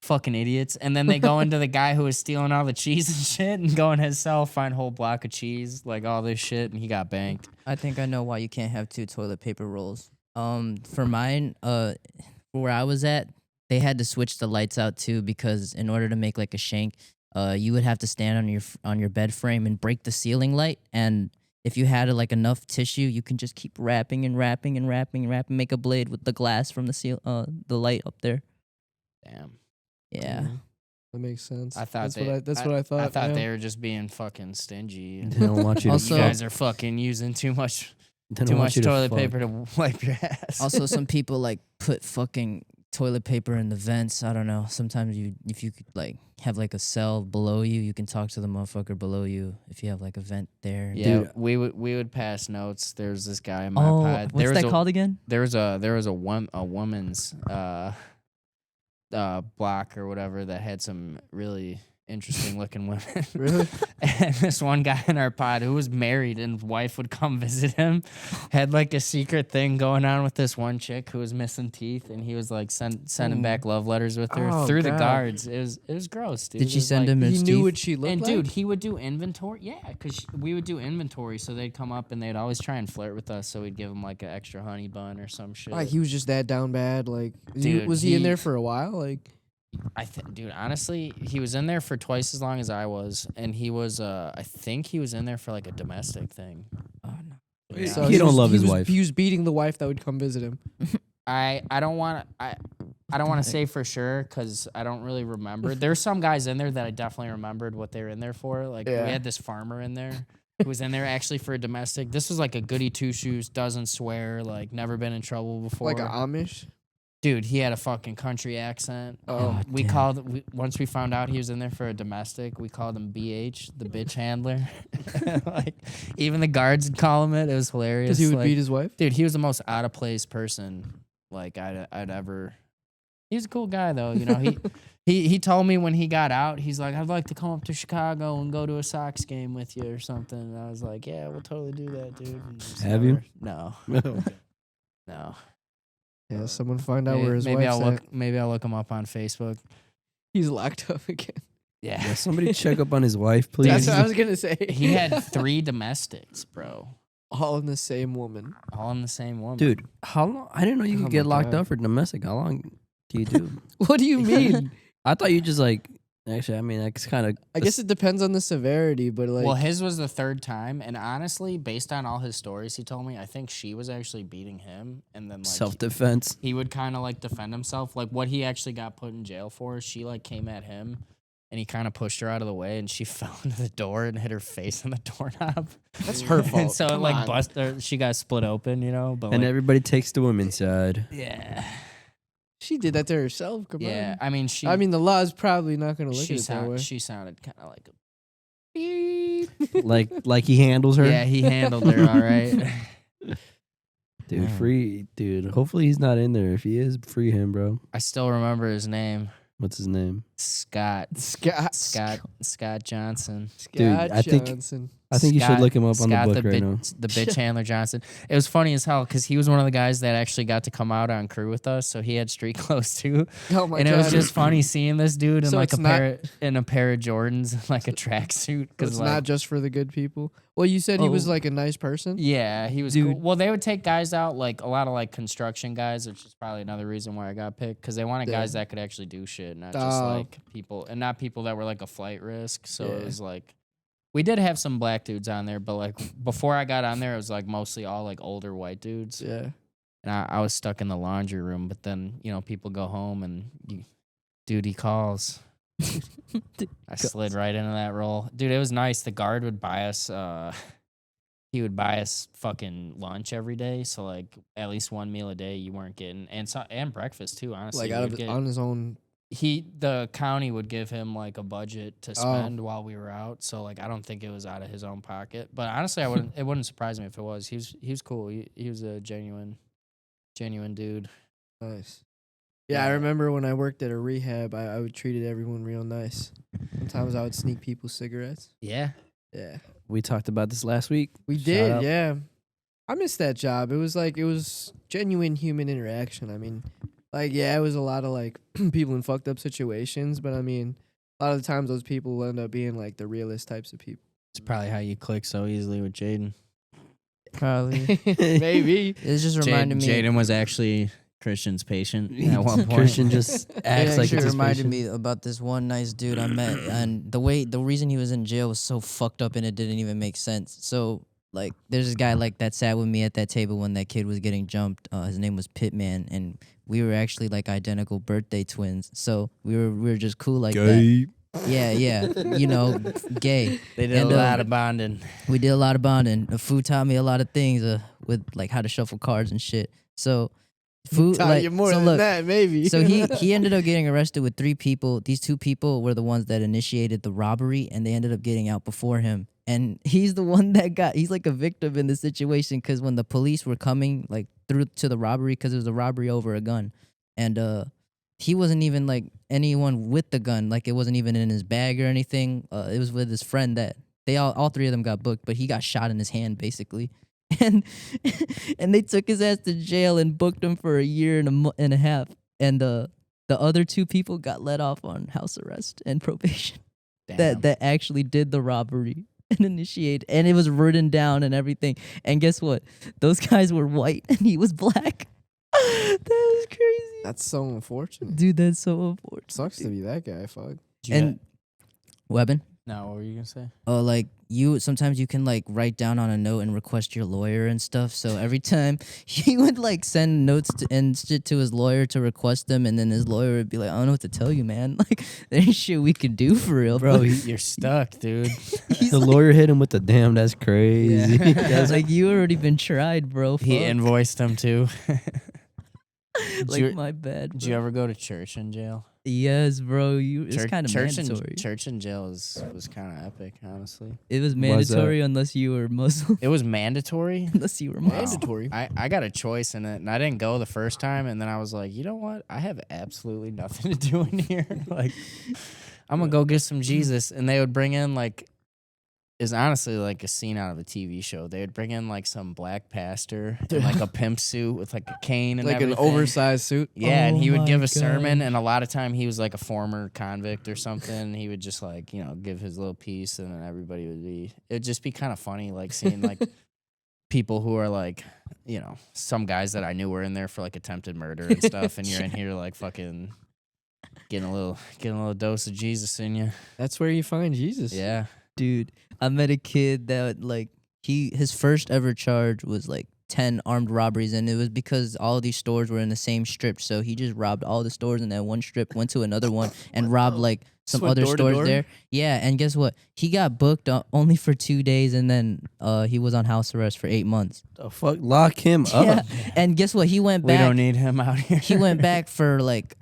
Fucking idiots. And then they go into the guy who was stealing all the cheese and shit and go in his cell, find a whole block of cheese, like all this shit, and he got banked. I think I know why you can't have 2 toilet paper rolls. For mine, where I was at, they had to switch the lights out too because in order to make like a shank, you would have to stand on your bed frame and break the ceiling light. And if you had like enough tissue, you can just keep wrapping and wrapping and wrapping and wrapping, make a blade with the glass from the light up there. Damn. Yeah. That makes sense. I thought that's what I thought. I thought yeah. they were just being fucking stingy. They don't want you to Also- You fuck. guys are fucking using too much They don't want you to toilet fuck. paper to wipe your ass. Also, some people like put fucking toilet paper in the vents. I don't know. Sometimes if you could like have like a cell below you, you can talk to the motherfucker below you if you have like a vent there. yeah, Dude. we would pass notes. There's this guy in my Oh, pod. what's that called again? There was a woman's block or whatever that had some really interesting looking women. Really? And this one guy in our pod who was married and his wife would come visit him had like a secret thing going on with this one chick who was missing teeth, and he was like sending back love letters with her Oh, through the God. guards. It was gross, dude. Did It she was send like- him his He knew teeth? what she looked And like. dude, he would do inventory. Yeah, because we would do inventory, so they'd come up and they'd always try and flirt with us. So we'd give them like an extra honey bun or some shit. Like he was just that down bad. Like, Dude, was he in he- there for a while? Like, Dude, honestly, he was in there for twice as long as I was, and he was, I think he was in there for like a domestic thing. Oh, no. Yeah. He don't love his was, wife. He was beating the wife that would come visit him. I don't want to say for sure because I don't really remember. There's some guys in there that I definitely remembered what they were in there for. Like Yeah. we had this farmer in there who was in there actually for a domestic. This was like a goody two shoes, doesn't swear, like never been in trouble before. Like a Amish. Dude, he had a fucking country accent. Oh, We called once we found out he was in there for a domestic, we called him BH, the bitch handler. Like even the guards would call him it. It was hilarious. Because he would like, beat his wife. dude, he was the most out of place person like I'd ever. He's a cool guy though, you know. He told me when he got out, he's like, I'd like to come up to Chicago and go to a Sox game with you or something. And I was like, yeah, we'll totally do that, dude. And just Have you? No, no. Yeah, someone find out where his maybe wife's I'll at. maybe I'll look him up on Facebook. He's locked up again. Yeah. Yeah, somebody check up on his wife, please. That's what I was gonna say. He had 3 domestics, bro. all in the same woman. All in the same woman. Dude, how long? I didn't know you Oh could get my locked God. up for domestic. How long do you do? What do you mean? I thought you just like. Actually, I mean, that's kind of. I guess it depends on the severity, but like, well, his was the 3rd time, and honestly, based on all his stories he told me, I think she was actually beating him, and then like self-defense. he would kind of like defend himself. Like what he actually got put in jail for, she like came at him, and he kind of pushed her out of the way, and she fell into the door and hit her face on the doorknob. that's her fault. And so it Come like on. busted her. She got split open, you know. But And like, everybody takes the women's side. yeah, She did that to herself. Come yeah. on. I mean, she. I mean, the law's probably not gonna look at it that way. She sounded kind of like a beep. like he handles her. Yeah, he handled her all right. Dude, Man. free. Dude, hopefully he's not in there. If he is, free him, bro. I still remember his name, What's his name? Scott Scott Johnson. Dude, I think- Johnson. I think you should Scott- look him up on the Scott book right now. The bitch handler Johnson. It was funny as hell because he was one of the guys that actually got to come out on crew with us, so he had street clothes too. Oh my And god! it was just funny seeing this dude in So like it's a pair of Jordans, and like a tracksuit. It's Because not just for the good people. Well, you said he was Oh. like a nice person. yeah, he was Dude. cool. Well, they would take guys out, like a lot of like construction guys, which is probably another reason why I got picked because they wanted Yeah. guys that could actually do shit, not just Oh. like people, and not people that were like a flight risk. So it Yeah. was like. We did have some black dudes on there, but like before I got on there, it was like mostly all like older white dudes. Yeah. And I was stuck in the laundry room, but then, you know, people go home and duty calls. I slid right into that role. Dude, it was nice. The guard would buy us he would buy us fucking lunch every day. So like at least one meal a day you weren't getting, and breakfast too, honestly. Like out We'd of get- on his own. the county would give him like a budget to spend while we were out. So like I don't think it was out of his own pocket. But honestly, it wouldn't surprise me if it was. He was cool. He was a genuine dude. Nice. Yeah, I remember when I worked at a rehab, I would treated everyone real nice. Sometimes I would sneak people cigarettes. Yeah. Yeah. We talked about this last week. We Shout did, out. yeah. I missed that job. It was genuine human interaction. I mean, like, yeah, it was a lot of like people in fucked up situations, but I mean, a lot of the times those people will end up being like the realest types of people. It's probably how you click so easily with Jaden. Probably. Maybe. It just reminded me. Jaden was actually Christian's patient at one point. Christian just It acts like actually it's his reminded patient. me about this one nice dude I met, and the reason he was in jail was so fucked up, and it didn't even make sense. So like, there's this guy like that sat with me at that table when that kid was getting jumped. His name was Pitman, and we were actually like identical birthday twins. So we were just cool like that. Yeah, you know, gay. They did And, a lot of bonding. We did a lot of bonding. Food taught me a lot of things with like how to shuffle cards and shit. So food Taught like you more so than look, that, maybe. so he ended up getting arrested with 3 people. These 2 people were the ones that initiated the robbery, and they ended up getting out before him. And he's the one that he's like a victim in the situation, because when the police were coming like through to the robbery, because it was a robbery over a gun, and he wasn't even like anyone with the gun, like it wasn't even in his bag or anything. It was with his friend that they all 3 of them got booked, but he got shot in his hand basically. And and they took his ass to jail and booked him for a year and a half. And the other 2 people got let off on house arrest and probation. Damn. That actually did the robbery and initiated, and it was written down and everything. And guess what? Those guys were white and he was black. That was crazy. That's so unfortunate. Dude, that's so unfortunate. Sucks to be that guy. Fuck. And Weapon? No, what were you gonna say? Like sometimes you can like write down on a note and request your lawyer and stuff. So every time he would like send notes and shit to his lawyer to request them, and then his lawyer would be like, I don't know what to tell you, man. Like, there ain't shit we could do for real, Bro, but you're stuck, dude. he's The like, lawyer hit him with the damn. That's crazy. that's like, you already been tried, bro. He fuck. invoiced him too. Like, you- my bad. Did Bro. you ever go to church in jail? Yes, bro. It's Church- kind of church mandatory. church in jail was kind of epic, honestly. It was that? mandatory unless you were Muslim. It was mandatory. Unless you were Muslim. Mandatory. I got a choice in it, and I didn't go the first time, and then I was like, you know what? I have absolutely nothing to do in here. Like, I'm gonna go get some Jesus, and they would bring in like, is honestly like a scene out of a TV show. They would bring in like some black pastor in like a pimp suit with like a cane and Like an everything. oversized suit. Yeah, and Oh he would give my a sermon, gosh. and a lot of time he was like a former convict or something. He would just like, give his little piece, and then everybody it'd just be kind of funny, like seeing like people who are like, some guys that I knew were in there for like attempted murder and stuff, and you're in here like fucking getting a little dose of Jesus in you. That's where you find Jesus. Yeah. Dude, I met a kid that like his first ever charge was like 10 armed robberies, and it was because all of these stores were in the same strip. So he just robbed all the stores in that one strip, went to another one, and robbed like some went other door to stores door? there. Yeah, and guess what? He got booked only for 2 days, and then he was on house arrest for 8 months. The fuck, lock him Yeah, up. and guess what? He went We back. don't need him out here. He went back for like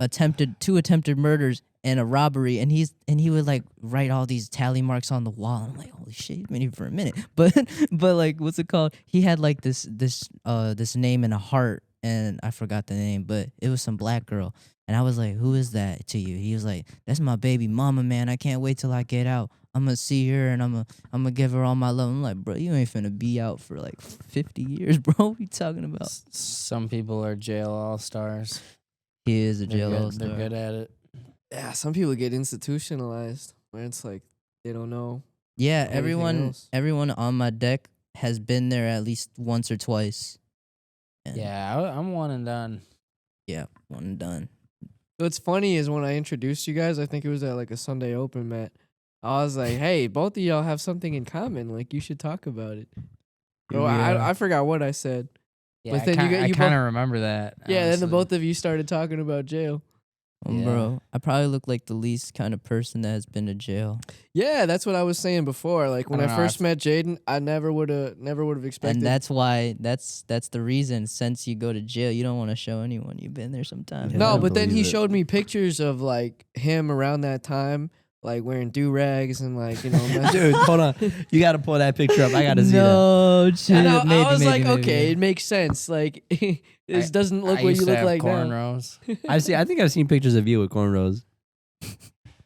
2 attempted murders and a robbery, and he would like write all these tally marks on the wall. I'm like, holy shit, he's been here for a minute. But like, what's it called? He had like this name in a heart, and I forgot the name, but it was some black girl. And I was like, who is that to you? He was like, that's my baby mama, man. I can't wait till I get out. I'm gonna see her and I'm gonna give her all my love. I'm like, bro, you ain't finna be out for like 50 years, bro. What you talking about? Some people are jail all-stars. He is a They're jail good- all-star. They're good at it. Yeah, some people get institutionalized where it's like they don't know. Yeah, Anything else? everyone on my deck has been there at least once or twice. And Yeah, I'm one and done. yeah, one and done. What's funny is when I introduced you guys, I think it was at like a Sunday Open, Matt. I was like, hey, both of y'all have something in common. Like, you should talk about it. Bro, Yeah. I forgot what I said. Yeah, But then you I both- kind of remember that. Yeah, then the honestly. both of you started talking about jail. Yeah. Bro, I probably look like the least kind of person that has been to jail. Yeah, that's what I was saying before. Like when I I, don't know, first met Jaden, I never would have expected. And that's why that's the reason. Since you go to jail, you don't want to show anyone you've been there sometime. Yeah, I no, don't but then he believe it. showed me pictures of like him around that time, like wearing do rags and like Dude, hold on. You got to pull that picture up. I got to see that. No, shit. And I Maybe, was like, maybe, okay, maybe. it makes sense. Like this doesn't look I what used you to look have like now. cornrows. I think I've seen pictures of you with cornrows.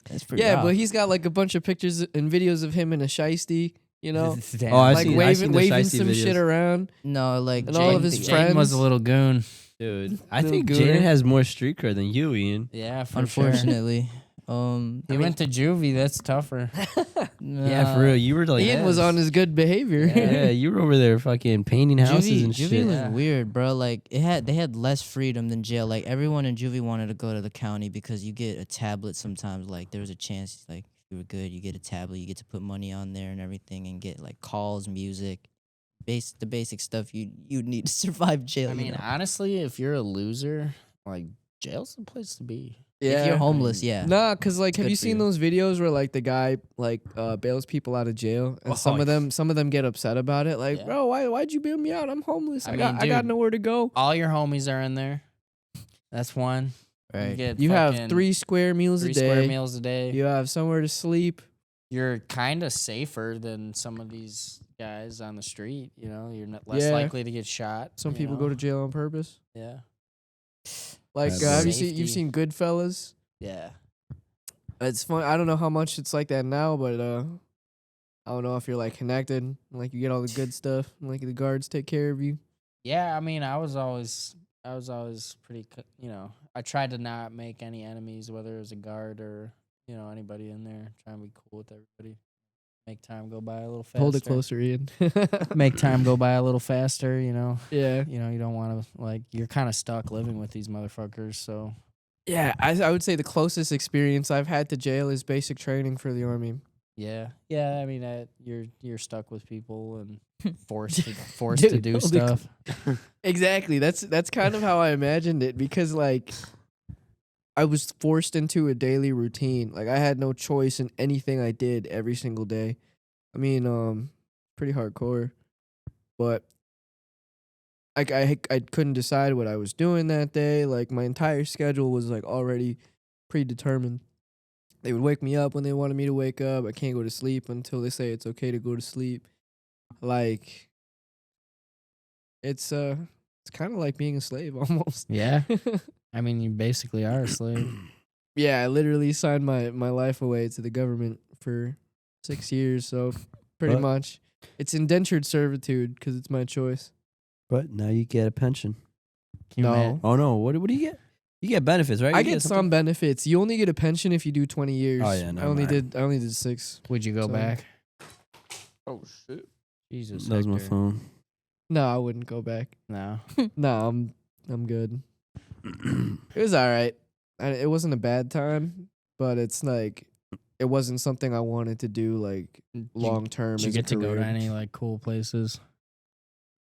That's pretty Yeah, rough. but he's got like a bunch of pictures and videos of him in a shiesty, Damn. Oh, I like see- waving the waving shiesty some videos. shit around. No, like And all of his Jaden- friends. Jaden was a little goon. Dude, I Little think gooner. Jaden has more street cred than you, Ian. Yeah, for Unfortunately, He went to juvie. That's tougher. Yeah, for real. You were like, Ian was on his good behavior. yeah, you were over there fucking painting houses and Juvie shit. was Yeah. weird, bro. Like they had less freedom than jail. Like everyone in juvie wanted to go to the county because you get a tablet sometimes. Like there was a chance, like if you were good, you get a tablet, you get to put money on there and everything, and get like calls, music, the basic stuff you'd need to survive jail. I you mean, know? honestly, if you're a loser, like jail's the place to be. If you're homeless, yeah. Nah, cause like, have good you for seen you. those videos where like the guy like bails people out of jail, and some of them get upset about it, like, Yeah. bro, why'd you bail me out? I'm homeless. I I got mean, dude, nowhere to go. All your homies are in there. That's one. Right. get You have fucking 3 square meals three a day. square meals a day. You have somewhere to sleep. You're kind of safer than some of these guys on the street. You know, you're less Yeah. likely to get shot. Some you people know? go to jail on purpose. Yeah. Like, That's have Safety. you've seen Goodfellas? Yeah. It's fun. I don't know how much it's like that now, but I don't know if you're like connected, like you get all the good stuff, and, like the guards take care of you. Yeah, I mean, I was always pretty, you know, I tried to not make any enemies, whether it was a guard or, you know, anybody in there. Trying to be cool with everybody. Make time go by a little faster. Hold it closer, Ian. Make time go by a little faster, you know. Yeah. You know, you don't want to, like, you're kind of stuck living with these motherfuckers, so. Yeah, I would say the closest experience I've had to jail is basic training for the Army. Yeah, yeah. I mean, you're stuck with people and forced to Dude, do hold it stuff. Exactly. That's kind of how I imagined it, because like I was forced into a daily routine. Like I had no choice in anything I did every single day. I mean, pretty hardcore, but I couldn't decide what I was doing that day. Like my entire schedule was like already predetermined. They would wake me up when they wanted me to wake up. I can't go to sleep until they say it's okay to go to sleep. Like it's kind of like being a slave almost. Yeah, I mean, you basically are a slave. Yeah, I literally signed my life away to the government for 6 years, so pretty But- much it's indentured servitude because it's my choice. But now you get a pension. Can you No. imagine? Oh no, what do you get? You get benefits, right? I You get something? some benefits. You only get a pension if you do 20 years. Oh, yeah, I never only mind. did 6. Would you go So- back? Oh shit. Jesus, That was my Hector. phone. No, I wouldn't go back. No. No, I'm good. It was all right. It wasn't a bad time, but it's like it wasn't something I wanted to do like long term. Did you as a get to go to career. any like cool places?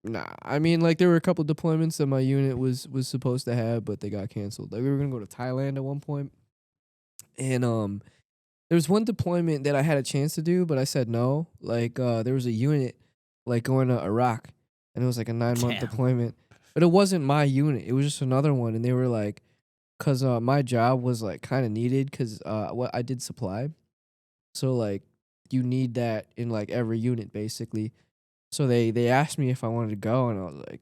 Nah, I mean, like there were a couple deployments that my unit was supposed to have, but they got canceled. Like we were gonna go to Thailand at one point, and there was one deployment that I had a chance to do, but I said no. Like there was a unit like going to Iraq, and it was like a 9-month Damn. deployment, but it wasn't my unit. It was just another one, and they were like, cause my job was like kind of needed, cause what I did supply, so like you need that in like every unit basically. So they asked me if I wanted to go, and I was like,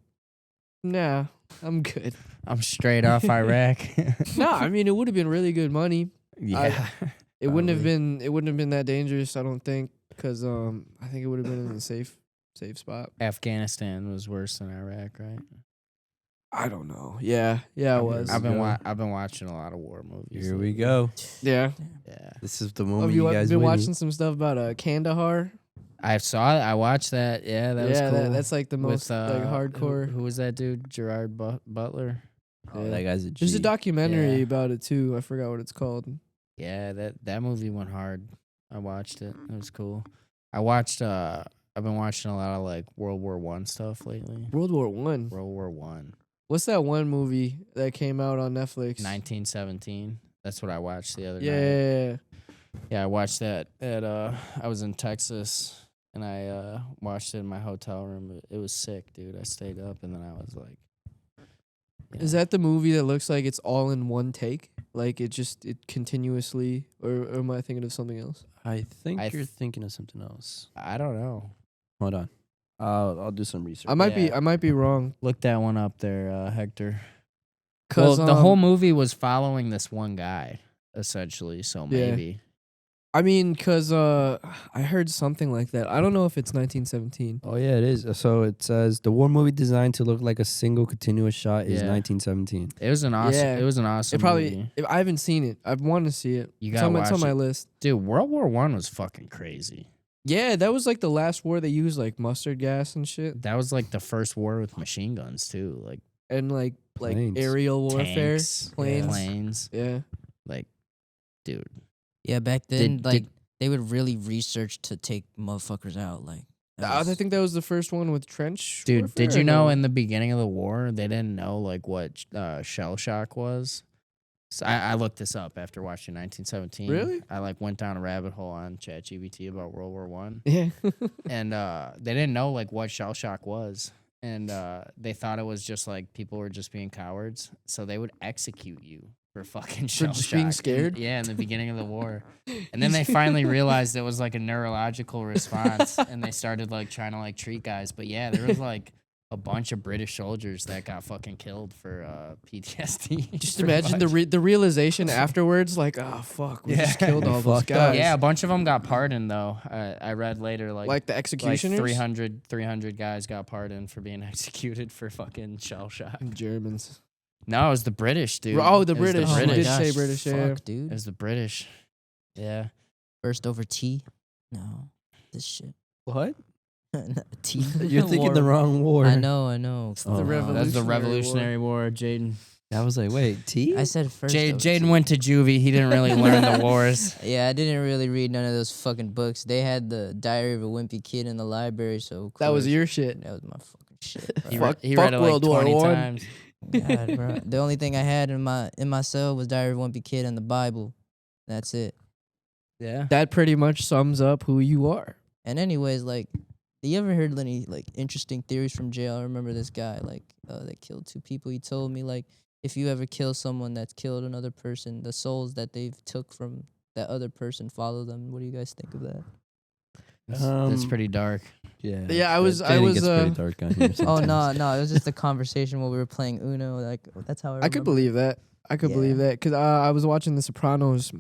nah, I'm good. I'm straight off Iraq. No, I mean it would have been really good money. yeah. It wouldn't have Probably. been that dangerous, I don't think, because I think it would have been in a safe spot. Afghanistan was worse than Iraq, right? I don't know. Yeah, it was. I've been go. I've been watching a lot of war movies. Here we lately. go. Yeah. Yeah. This is the Have moment you you guys been win. watching some stuff about Kandahar? I watched that. Yeah, that was Yeah, cool. that's like the most like hardcore. Who was that dude? Gerard Butler. Oh, Yeah. that guy's a G. There's a documentary Yeah. about it too. I forgot what it's called. Yeah, that movie went hard. I watched it. It was cool. I've been watching a lot of like World War I stuff lately. World War One. World War One. What's that one movie that came out on Netflix? 1917. That's what I watched the other night. Yeah. Yeah, I watched that at I was in Texas and I watched it in my hotel room. It was sick, dude. I stayed up and then I was like Is that the movie that looks like it's all in one take? Like it continuously, or am I thinking of something else? I think I you're th- thinking of something else. I don't know. Hold on. I'll do some research. I might Yeah. be wrong. Look that one up there, Hector. Well, Cause the whole movie was following this one guy, essentially. So Yeah. maybe. I mean, cause I heard something like that. I don't know if it's 1917. Oh yeah, it is. So it says the war movie designed to look like a single continuous shot is Yeah. 1917. It was an awesome. Yeah. It was an awesome. It probably. movie. I haven't seen it. I want to see it. You It's gotta on my- it's on watch my it. list. Dude, World War One was fucking crazy. Yeah, that was like the last war they used like mustard gas and shit, That was like the first war with machine guns too, like and like Planes. aerial warfare, tanks, planes. planes. Yeah. Like, dude, Yeah, back then, Did- like did- they would really research to take motherfuckers out. Like, that I was- think that was the first one with trench. dude, warfare, did you or know no? in the beginning of the war they didn't know like what shell shock was? So I looked this up after watching 1917. Really? I like went down a rabbit hole on ChatGPT about World War One, Yeah. and they didn't know like what shell shock was, and they thought it was just like people were just being cowards, so they would execute you for fucking shell just shock. being scared? Yeah, in the beginning of the war, and then they finally realized it was like a neurological response, and they started like trying to like treat guys. But yeah, there was like a bunch of British soldiers that got fucking killed for PTSD. Just pretty imagine much. the realization afterwards, like, oh fuck, we just Yeah. killed all those Fucked up. guys. Yeah, a bunch of them got pardoned though. I read later like the like executioners. 300 guys got pardoned for being executed for fucking shell shock. Germans. No, it was the British, dude. Oh, the It was British. Oh You my did gosh, say British, yeah. fuck, It dude. was the British. Yeah. First over tea. No, this shit. What? Tea. You're thinking the wrong war. I know. the Oh, Revolutionary That's the War. Revolutionary War. Jaden I was like, wait, T? I said first. over Jaden tea. went to juvie. He didn't really learn the wars. Yeah, I didn't really read none of those fucking books. They had the Diary of a Wimpy Kid in the library, so of That was course, your shit. That was my fucking shit. He, bro. re- he fuck read it like World War 20 One. times. God, bro. The only thing I had in my cell was Diary of a Wimpy Kid and the Bible. That's it. Yeah. That pretty much sums up who you are. And anyways, like, you ever heard any like interesting theories from jail? I remember this guy like that killed 2 people. He told me like if you ever kill someone that's killed another person, the souls that they've took from that other person follow them. What do you guys think of that? That's pretty dark. Yeah. Yeah, I was- Jaden gets uh, pretty dark on here Oh sometimes. no, it was just a conversation while we were playing Uno. Like that's how I I could remember. believe that. I could believe Yeah. that because I was watching The Sopranos,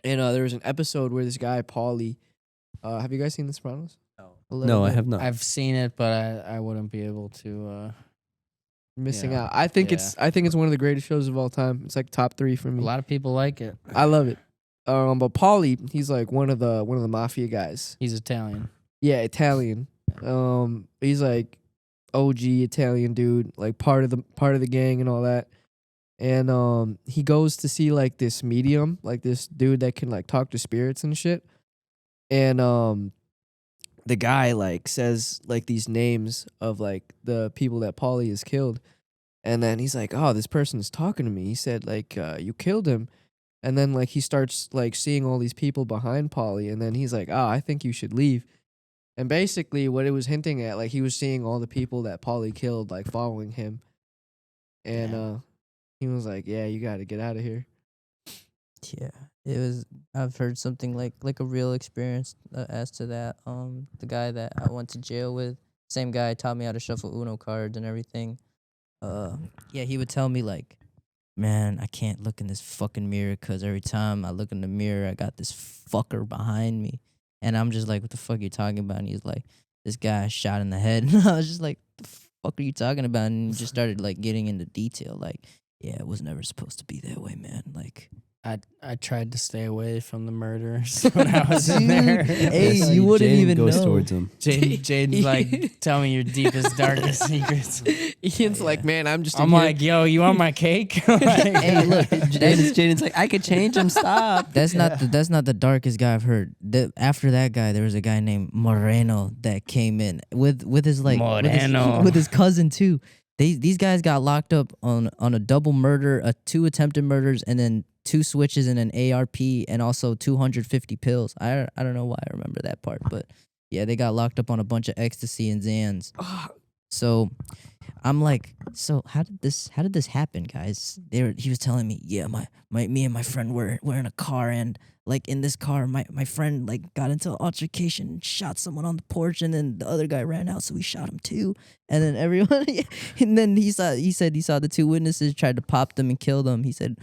and there was an episode where this guy Paulie. Have you guys seen The Sopranos? A little No, I bit. have not. I've seen it, but I wouldn't be able to. Missing Yeah. out. I think it's one of the greatest shows of all time. It's like top 3 for A me. lot of people like it. I love it. But Paulie, he's like one of the mafia guys. He's Italian. Yeah, Italian. He's like OG Italian dude, like part of the gang and all that. And he goes to see like this medium, like this dude that can like talk to spirits and shit. And the guy like says like these names of like the people that Paulie has killed. And then he's like, "Oh, this person is talking to me." He said like you killed him. And then like he starts like seeing all these people behind Paulie, and then he's like, "Oh, I think you should leave." And basically what it was hinting at, like he was seeing all the people that Paulie killed like following him. And he was like, "Yeah, you got to get out of here." Yeah, it was. I've heard something like a real experience as to that. The guy that I went to jail with, same guy taught me how to shuffle Uno cards and everything. Yeah, he would tell me like, man, I can't look in this fucking mirror because every time I look in the mirror, I got this fucker behind me, and I'm just like, what the fuck are you talking about? And he's like, this guy shot in the head, and I was just like, the fuck are you talking about? And he just started like getting into detail, like, yeah, it was never supposed to be that way, man. Like. I tried to stay away from the murders when I was in there. Hey, That's you how wouldn't Jaden even goes know. towards him. Jaden's like, tell me your deepest, darkest secrets. Ian's Yeah. like, "Man, I'm just." I'm in here." like, yo, you want my cake? Like, Hey, look, Jaden's like, I could change him. Stop. that's not the darkest guy I've heard. After that guy, there was a guy named Moreno that came in with his like Moreno. with his cousin too. These guys got locked up on a double murder, 2 attempted murders, and then 2 switches and an ARP, and also 250 pills. I don't know why I remember that part, but yeah, they got locked up on a bunch of ecstasy and Xans. So I'm like, so how did this happen, guys? He was telling me, yeah, me and my friend were in a car, and like in this car, my friend like got into an altercation and shot someone on the porch, and then the other guy ran out, so we shot him too. And then everyone, and then he said he saw the 2 witnesses tried to pop them and kill them. He said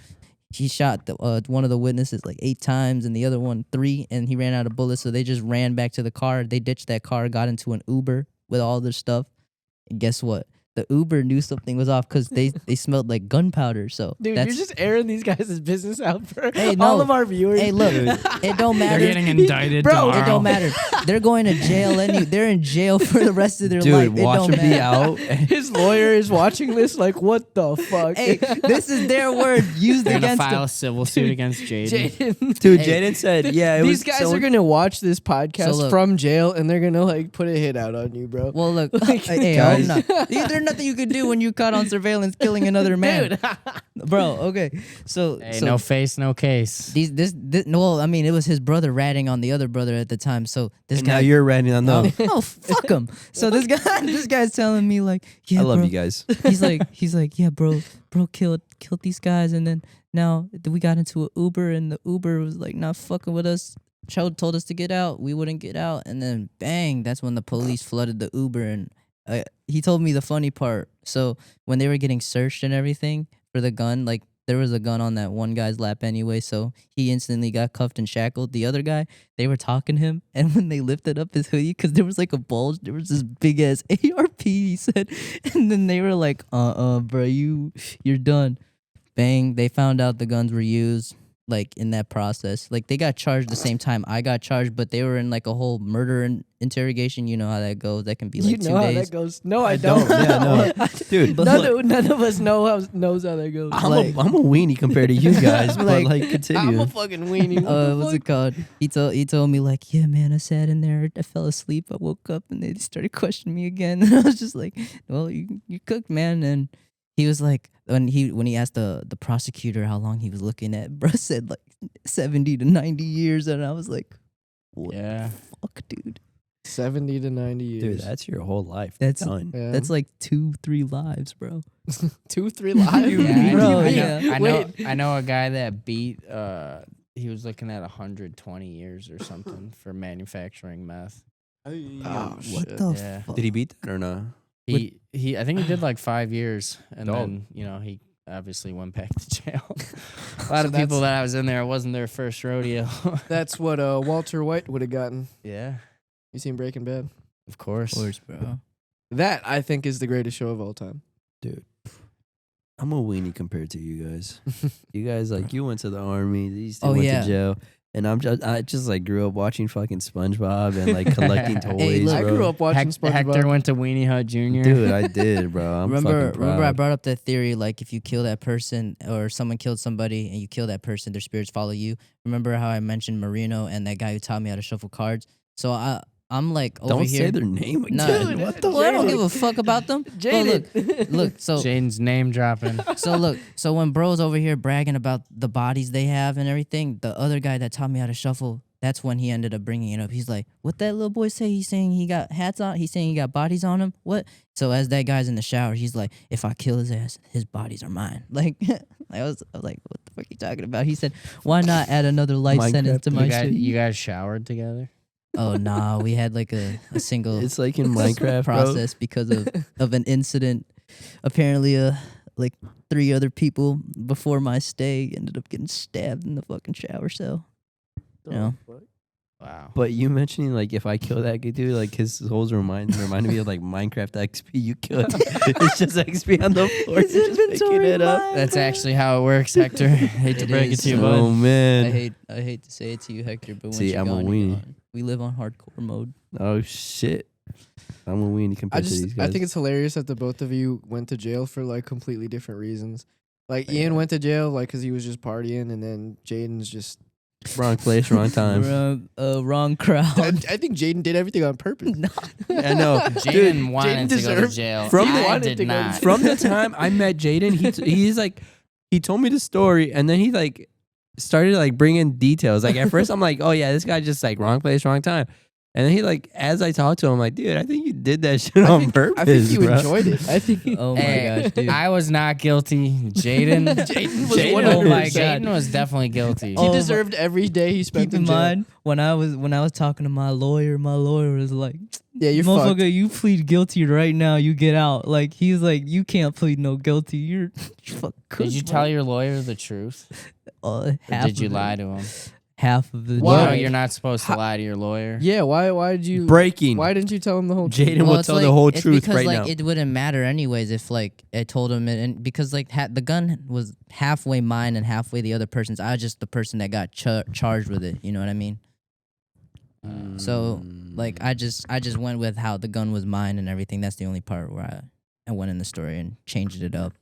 he shot one of the witnesses like 8 times and the other one 3, and he ran out of bullets. So they just ran back to the car. They ditched that car, got into an Uber with all their stuff. And guess what? The Uber knew something was off because they smelled like gunpowder. So Dude, that's, you're just airing these guys' business out for Hey, all no. of our viewers. Hey, look, it don't They're matter. getting indicted Bro, tomorrow. It don't matter. They're going to jail. They're in jail for the rest of their Dude, life. It watch don't him be matter. out. His lawyer is watching this like, what the fuck? Hey, this is their word used They're gonna against file them. a civil suit against Jaden. Jaden. Dude, Hey. Jaden said, yeah, it These was guys someone- are gonna watch this podcast So look- from jail, and they're gonna like put a hit out on you, bro. Well, look, hey, I hope Guys. not. There's nothing you could do when you caught on surveillance killing another man, bro. Okay, so Hey, so no face, no case. this well, I mean, it was his brother ratting on the other brother at the time. So this And guy, now you're ranting on oh, them. oh, fuck him. So this guy's telling me like, yeah, I love bro. you guys. He's like, yeah, bro killed these guys, and then now we got into an Uber, and the Uber was like not fucking with us. Told us to get out, we wouldn't get out, and then bang, that's when the police flooded the Uber. And he told me the funny part. So when they were getting searched and everything for the gun, like there was a gun on that one guy's lap anyway, so he instantly got cuffed and shackled. The other guy, they were talking to him, and when they lifted up his hoodie, because there was like a bulge, there was this big ass ARP, he said, and then they were like, bro, you're done. Bang, they found out the guns were used. Like in that process, like they got charged the same time I got charged, but they were in like a whole murder interrogation. You know how that goes. That can be like You 2 know how days. that goes. No, I don't. Yeah, no. Dude, But None of us knows how that goes. I'm a weenie compared to you guys, but Like, like continue. I'm a fucking weenie. What the What's fuck? it called? He told me like, yeah, man, I sat in there, I fell asleep, I woke up, and they started questioning me again. And I was just like, well, you cooked, man. And he was like, when he asked the prosecutor how long he was looking at, bro said like 70 to 90 years, and I was like, what Yeah. the fuck, dude? 70 to 90 years. Dude, that's your whole life. That's done. Yeah. That's like 2-3 lives, bro. 2-3 lives. Yeah, Bro, I yeah. know, Wait. I know a guy that beat. He was looking at 120 years or something for manufacturing meth. Oh, What shit. the Yeah. fuck? Did he beat that or not? I think he did like 5 years, and Dog. then he obviously went back to jail. A lot So of people that I was in there, it wasn't their first rodeo. That's what Walter White would have gotten. Yeah, You seen Breaking Bad? of course. Of course, bro. That, I think, is the greatest show of all time. I'm a weenie compared to you guys. You guys, like, you went to the army, these two Oh, went yeah. to jail. And I just like grew up watching fucking SpongeBob and like collecting toys, Hey, look. I bro. grew up watching SpongeBob. Hector went to Weenie Hut Jr. Dude, I did, bro. I'm remember fucking proud. I brought up that theory, like if you kill that person or someone killed somebody and you kill that person, their spirits follow you. Remember how I mentioned Marino and that guy who taught me how to shuffle cards? So I'm like over Don't here. say their name again. No, Dude, what the well, I don't Jaden. give a fuck about them. But Jaden. look, so Jaden's name dropping. so when bro's over here bragging about the bodies they have and everything, the other guy that taught me how to shuffle, that's when he ended up bringing it up. He's like, what that little boy say? He's saying he got hats on. He's saying he got bodies on him. What? So as that guy's in the shower, he's like, if I kill his ass, his bodies are mine. Like, I was like, what the fuck are you talking about? He said, why not add another life Minecraft, sentence to my shit? You guys showered together? Oh, nah, we had like a single It's like in Minecraft, bro. process because of an incident. Apparently, like 3 other people before my stay ended up getting stabbed in the fucking shower cell. You know? Wow. But you mentioning like if I kill that dude, like his souls reminded me of like Minecraft XP. You kill it, it's just XP on the floor. His You're just picking inventory it up. line. That's actually how it works, Hector. Hate to It break it is. to you, Oh bud. man. I hate to say it to you, Hector, but once See, you're I'm a gone, you're weenie. gone. We live on hardcore mode. Oh shit. I'm a weenie compared to these guys. I think it's hilarious that the both of you went to jail for like completely different reasons. Like Ian went to jail like because he was just partying, and then Jaden's just. wrong place, wrong time. Wrong crowd. I think Jaden did everything on purpose. I know. Jaden wanted to go to deserved- jail. From I the- wanted did to go to not. jail. From the time I met Jaden, he's like, he told me the story, and then he like started like bringing details. Like at first, I'm like, oh yeah, this guy just like wrong place, wrong time. And then he like, as I talked to him, I'm like, dude, I think you did that shit on purpose. I think you bro. enjoyed it. I think. Oh my Hey, gosh, dude. I was not guilty. Jaden, Jaden was oh my 100%. Jaden was definitely guilty. He Oh, deserved every day he spent Keep in in jail. mind when I was talking to my lawyer was like, Yeah, you're fucked. motherfucker, you plead guilty right now, you get out. Like he's like, you can't plead no guilty. You're fuck. Did you tell your lawyer the truth? Or half did you of it. lie to him? Half of the Why? No, job. you're not supposed to lie to your lawyer. Yeah, why did you Breaking. Why didn't you tell him the whole truth? Jaden will it's tell the whole it's truth because right like now. it wouldn't matter anyways if like I told him it, and because like the gun was halfway mine and halfway the other person's. I was just the person that got charged with it. You know what I mean? So like I just went with how the gun was mine and everything. That's the only part where I went in the story and changed it up.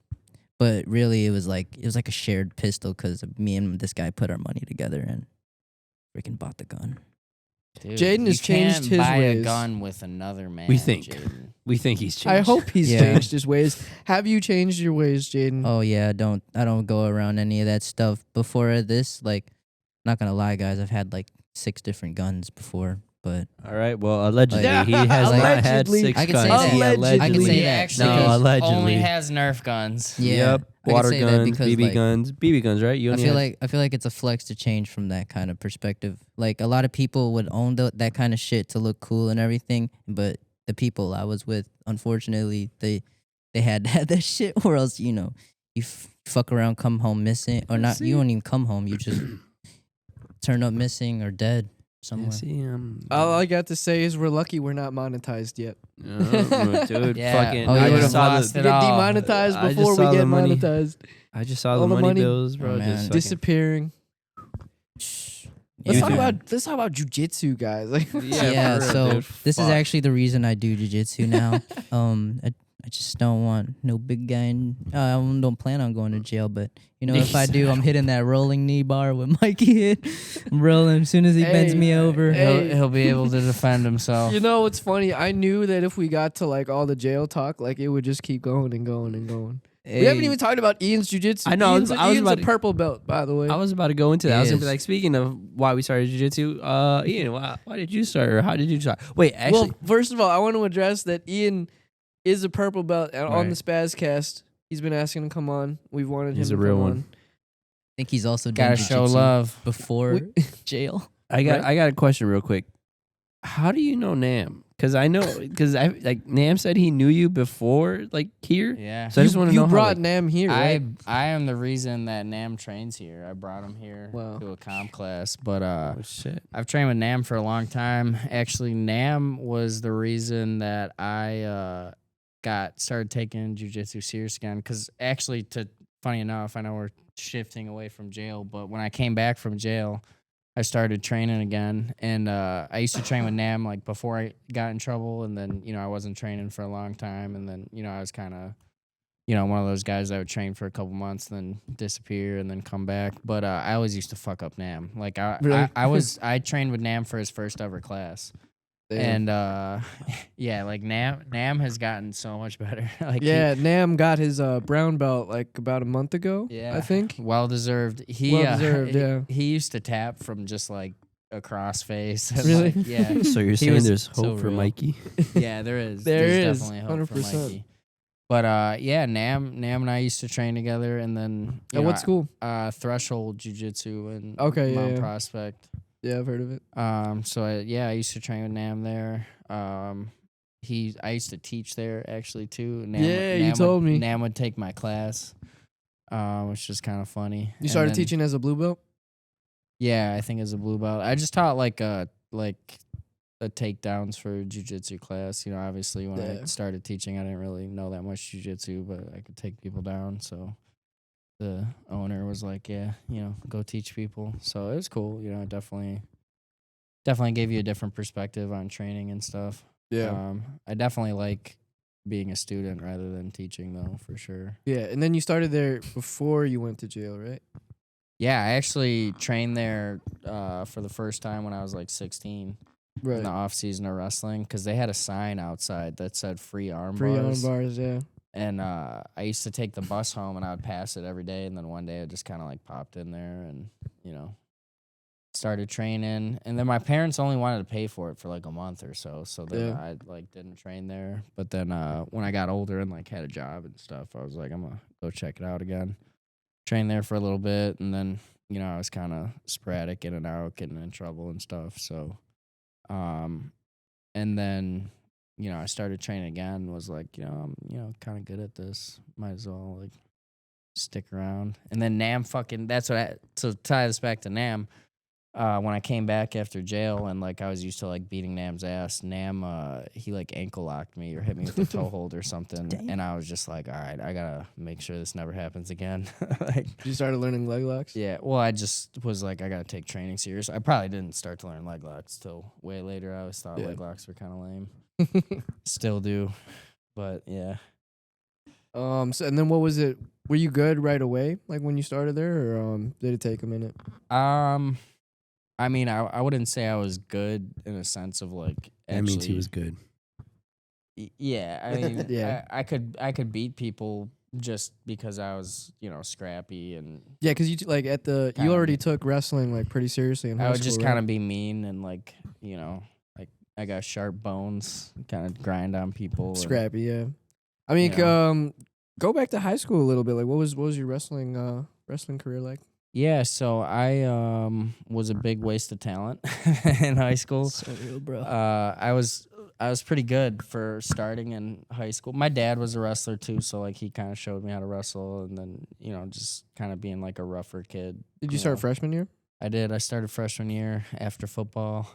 But really, it was like a shared pistol because me and this guy put our money together and freaking bought the gun. Dude, Jaden you has changed can't his buy ways. a gun with another man. We think. Jaden. We think he's changed. I hope he's Yeah. changed his ways. Have you changed your ways, Jaden? Oh yeah, I don't go around any of that stuff. Before this, like, not gonna lie, guys, I've had like 6 different guns before, but All right. Well, allegedly, Yeah, he has not had allegedly. 6 I can guns. say that. He Allegedly. I can say He that actually No, because allegedly. only has Nerf guns. yeah, Yep. I can Water say that guns, because, BB like, guns, BB guns, right? You I only feel had- like it's a flex to change from that kind of perspective. Like a lot of people would own that kind of shit to look cool and everything, but the people I was with, unfortunately, they had to have that shit, or else you fuck around, come home missing, or not. You don't even come home. You just turn up missing or dead Yeah, somewhere. see, All I got to say is we're lucky we're not monetized yet. dude, Yeah. fucking. Oh, I yeah. just saw Lost the, We it get all. demonetized I just before saw we get the money. monetized. I just saw all the the money money- bills, bro. Oh, man. just fucking- Disappearing. Yeah. Let's talk about jujitsu, guys. Like, Yeah, for real, so dude. this is Fuck. actually the reason I do jiu-jitsu now. I just don't want no big guy. I don't plan on going to jail, but if I do, I'm hitting that rolling knee bar with Mikey hit. I'm rolling as soon as he bends Hey, me over. hey. He'll be able to defend himself. you know what's funny? I knew that if we got to like all the jail talk, like it would just keep going and going and going. We haven't even talked about Ian's jiu-jitsu. I know, I was Ian's about a to- purple belt, by the way. I was about to go into that. I was gonna be Yes. like, speaking of why we started jiu-jitsu, Ian, why did you start, or how did you start? Wait, actually, Well, first of all, I want to address that Ian is a purple belt and on the SPAZCast. He's been asking to come on. We've wanted He's him a to real come one. on. I think he's also done Gotta show jiu-jitsu love. before We- jail. I got a question real quick. How do you know Nam? Because I Nam said he knew you before, like here. Yeah. So I just want to you know brought how. Like, Nam here, right? I am the reason that Nam trains here. I brought him here Wow. to a comp class, but oh shit! I've trained with Nam for a long time. Actually, Nam was the reason that I started taking jiu-jitsu serious again. Because actually, funny enough, I know we're shifting away from jail, but when I came back from jail, I started training again. And I used to train with Nam like before I got in trouble, and then I wasn't training for a long time, and then I was kind of one of those guys that would train for a couple months, then disappear, and then come back. But I always used to fuck up Nam. Like Really? I trained with Nam for his first ever class, Damn. and yeah, like Nam has gotten so much better. Like Yeah, Nam got his brown belt like about a month ago. I think. well deserved. Well-deserved, yeah. He used to tap from just like a cross-face. and, Really? like, yeah. So you're saying was there's so hope for real. Mikey? Yeah, there is. There There's is, definitely hope for 100%. Mikey. But yeah, Nam and I used to train together, and then At what school? Threshold Jiu-Jitsu in Okay, yeah, Mount yeah. Prospect. Yeah, I've heard of it. So I used to train with Nam there. I used to teach there actually too. Yeah, you told me. Nam would take my class, which is kind of funny. You And started then- teaching as a blue belt? Yeah, I think as a blue belt. I just taught like the takedowns for jiu-jitsu class. Obviously when Yeah. I started teaching, I didn't really know that much jiu-jitsu, but I could take people down. So the owner was like, yeah, go teach people. So it was cool. It definitely gave you a different perspective on training and stuff. I definitely like being a student rather than teaching though, for sure. Yeah, and then you started there before you went to jail, right? Yeah, I actually trained there for the first time when I was like 16 Right. in the off season of wrestling, because they had a sign outside that said free arm Free bars. arm bars, yeah. And I used to take the bus home and I would pass it every day. And then one day I just kind of like popped in there and, started training. And then my parents only wanted to pay for it for like a month or so. So then Yeah. I like didn't train there. But then when I got older and like had a job and stuff, I was like, I'm going to go check it out again. Train there for a little bit. And then, I was kind of sporadic in and out, getting in trouble and stuff. So, and then, I started training again, was like, I'm, kind of good at this. Might as well like stick around. And then Nam fucking, so tie this back to Nam. When I came back after jail and like I was used to like beating Nam's ass, Nam he like ankle locked me or hit me with a toe hold or something, and I was just like, all right, I gotta make sure this never happens again. Like, You started learning leg locks? yeah, well, I just was like, I gotta take training serious. I probably didn't start to learn leg locks till way later. I always thought leg locks were kind of lame. Still do, but yeah. So, and then what was it? Were you good right away, like when you started there, or did it take a minute? I mean, I wouldn't say I was good in a sense of like. That means he actually- was good. Yeah, I mean, Yeah. I could beat people just because I was, scrappy, and Yeah, because you like at the Kinda. you already took wrestling like pretty seriously in high I would school, just right? kind of be mean and like, like I got sharp bones, kind of grind on people. and- scrappy. Yeah, I mean, Yeah. go back to high school a little bit. Like, what was your wrestling career like? Yeah, so I was a big waste of talent in high school. So real, bro. I was pretty good for starting in high school. My dad was a wrestler too, so like he kind of showed me how to wrestle, and then just kind of being like a rougher kid. Did you start freshman year? I did. I started freshman year after football.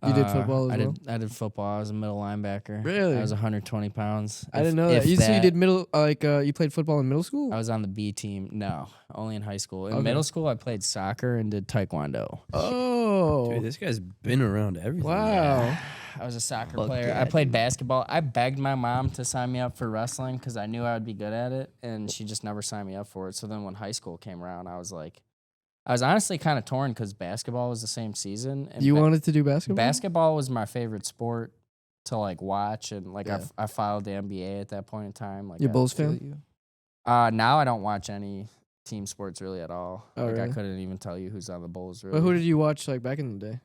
You did football as I well? did. I did football. I was a middle linebacker. Really? I was 120 pounds. I didn't know that. So you did middle you played football in middle school? I was on the B team. No, only in high school. In Okay. middle school, I played soccer and did taekwondo. Oh, Dude, this guy's been around everything. wow. I was a soccer Fuck player. yeah, I played basketball. I begged my mom to sign me up for wrestling because I knew I would be good at it, and she just never signed me up for it. So then when high school came around, I was honestly kind of torn because basketball was the same season. And You wanted to do basketball? basketball was my favorite sport to like watch, and like Yeah. I followed the NBA at that point in time. Like You a I- Bulls fan? Now I don't watch any team sports really at all. Oh, like I really? couldn't even tell you who's on the Bulls. Really. But who did you watch like back in the day?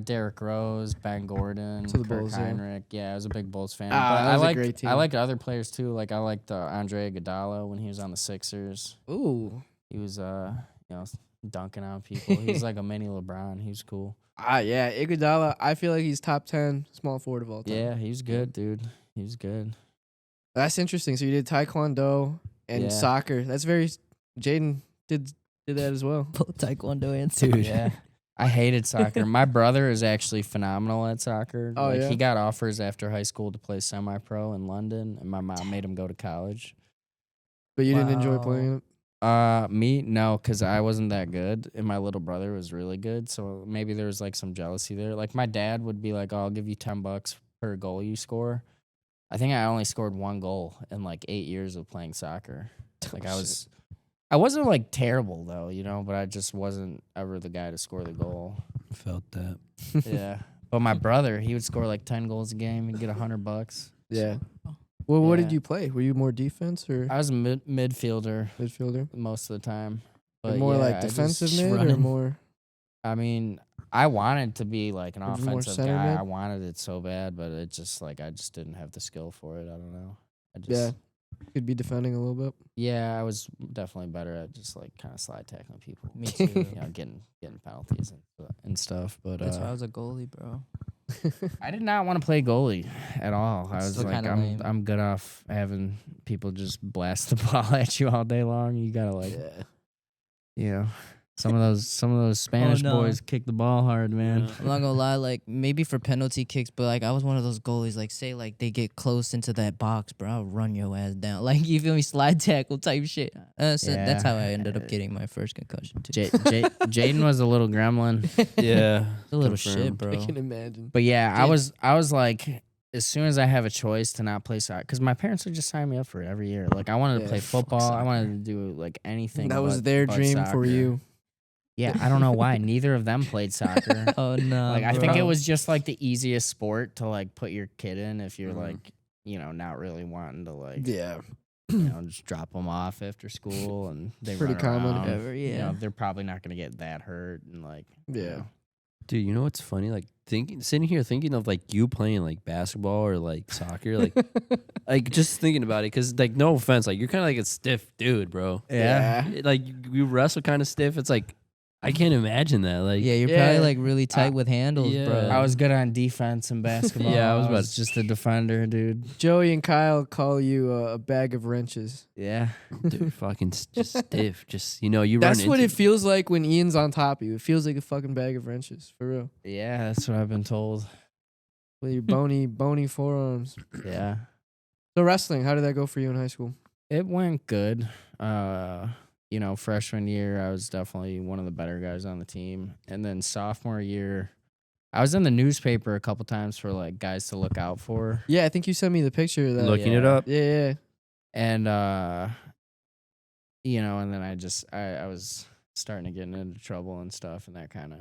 Derrick Rose, Ben Gordon, So the Kirk Bulls, yeah. Heinrich. Yeah, I was a big Bulls fan. Ah, but that I was a liked great team. I liked other players too. Like I liked Andre Iguodala when he was on the Sixers. Ooh. He was dunking on people. He was like a mini LeBron. He was cool. Yeah, Iguodala. I feel like he's top 10 small forward of all time. Yeah, he was good, dude. He was good. That's interesting. So you did taekwondo and Yeah. soccer. That's very. Jaden did that as well. Both taekwondo and Dude. Yeah. I hated soccer. My brother is actually phenomenal at soccer. Oh, yeah? He got offers after high school to play semi-pro in London, and my mom made him go to college. But you didn't enjoy Wow. playing it. Me, no, because I wasn't that good, and my little brother was really good. So maybe there was like some jealousy there. Like my dad would be like, "Oh, I'll give you $10 per goal you score." I think I only scored one goal in like 8 years of playing soccer. Like I wasn't like terrible though, but I just wasn't ever the guy to score the goal. Felt that. Yeah, but my brother, he would score like 10 goals a game. He'd get $100. Yeah. Well, what did Yeah. you play? Were you more defense or I was a midfielder midfielder? most of the time. Or But more yeah, like I just- defensive mid or running. more? I mean, I wanted to be like an Or more offensive center guy. mid? I wanted it so bad, but it just like I just didn't have the skill for it. I don't know. Yeah. Could be defending a little bit. Yeah, I was definitely better at just like kind of slide tackling people. Me too. Getting penalties and stuff. But That's why I was a goalie, bro. I did not want to play goalie at all. I was So like, kinda lame. I'm good off having people just blast the ball at you all day long. You gotta like, some of those Spanish no. boys kick the ball hard, man. I'm not gonna lie, like maybe for penalty kicks, but like I was one of those goalies. Like say like they get close into that box, bro, I'll run your ass down. Like you feel me, slide tackle type shit. So that's Yeah. how I ended up getting my first concussion too. Jaden was a little gremlin. Yeah. a little shit, confirmed. bro. I can imagine. But yeah, I Dude. was like, as soon as I have a choice to not play soccer, because my parents would just sign me up for it every year. Like I wanted to Yeah, play fuck football. I wanted to do like anything. That was but- their but dream for soccer. you. Yeah, I don't know why. Neither of them played soccer. Oh no, Like I think it bro. was just like the easiest sport to like put your kid in if you're Mhm. like not really wanting to like Yeah. just drop them off after school and they Pretty run common. around. Whatever, yeah. They're probably not gonna get that hurt and like Yeah. Dude, you know what's funny? Like sitting here thinking of like you playing like basketball or like soccer, like like just thinking about it, because like no offense, like you're kind of like a stiff dude, bro. Yeah. Like you wrestle kind of stiff. It's like I can't imagine that. Like, Yeah, you're Yeah. probably like really tight with handles, yeah. bro. I was good on defense and basketball. Yeah, I was about just a defender, dude. Joey and Kyle call you a bag of wrenches. Yeah. dude, fucking just stiff. Just you run That's into what it feels like when Ian's on top of you. It feels like a fucking bag of wrenches, for real. Yeah, that's what I've been told. With your bony forearms. Yeah. So wrestling, how did that go for you in high school? It went good. Freshman year, I was definitely one of the better guys on the team. And then sophomore year, I was in the newspaper a couple times for like guys to look out for. Yeah, I think you sent me the picture of that. looking it yeah. up. Yeah. And and then I was starting to get into trouble and stuff, and that kind of,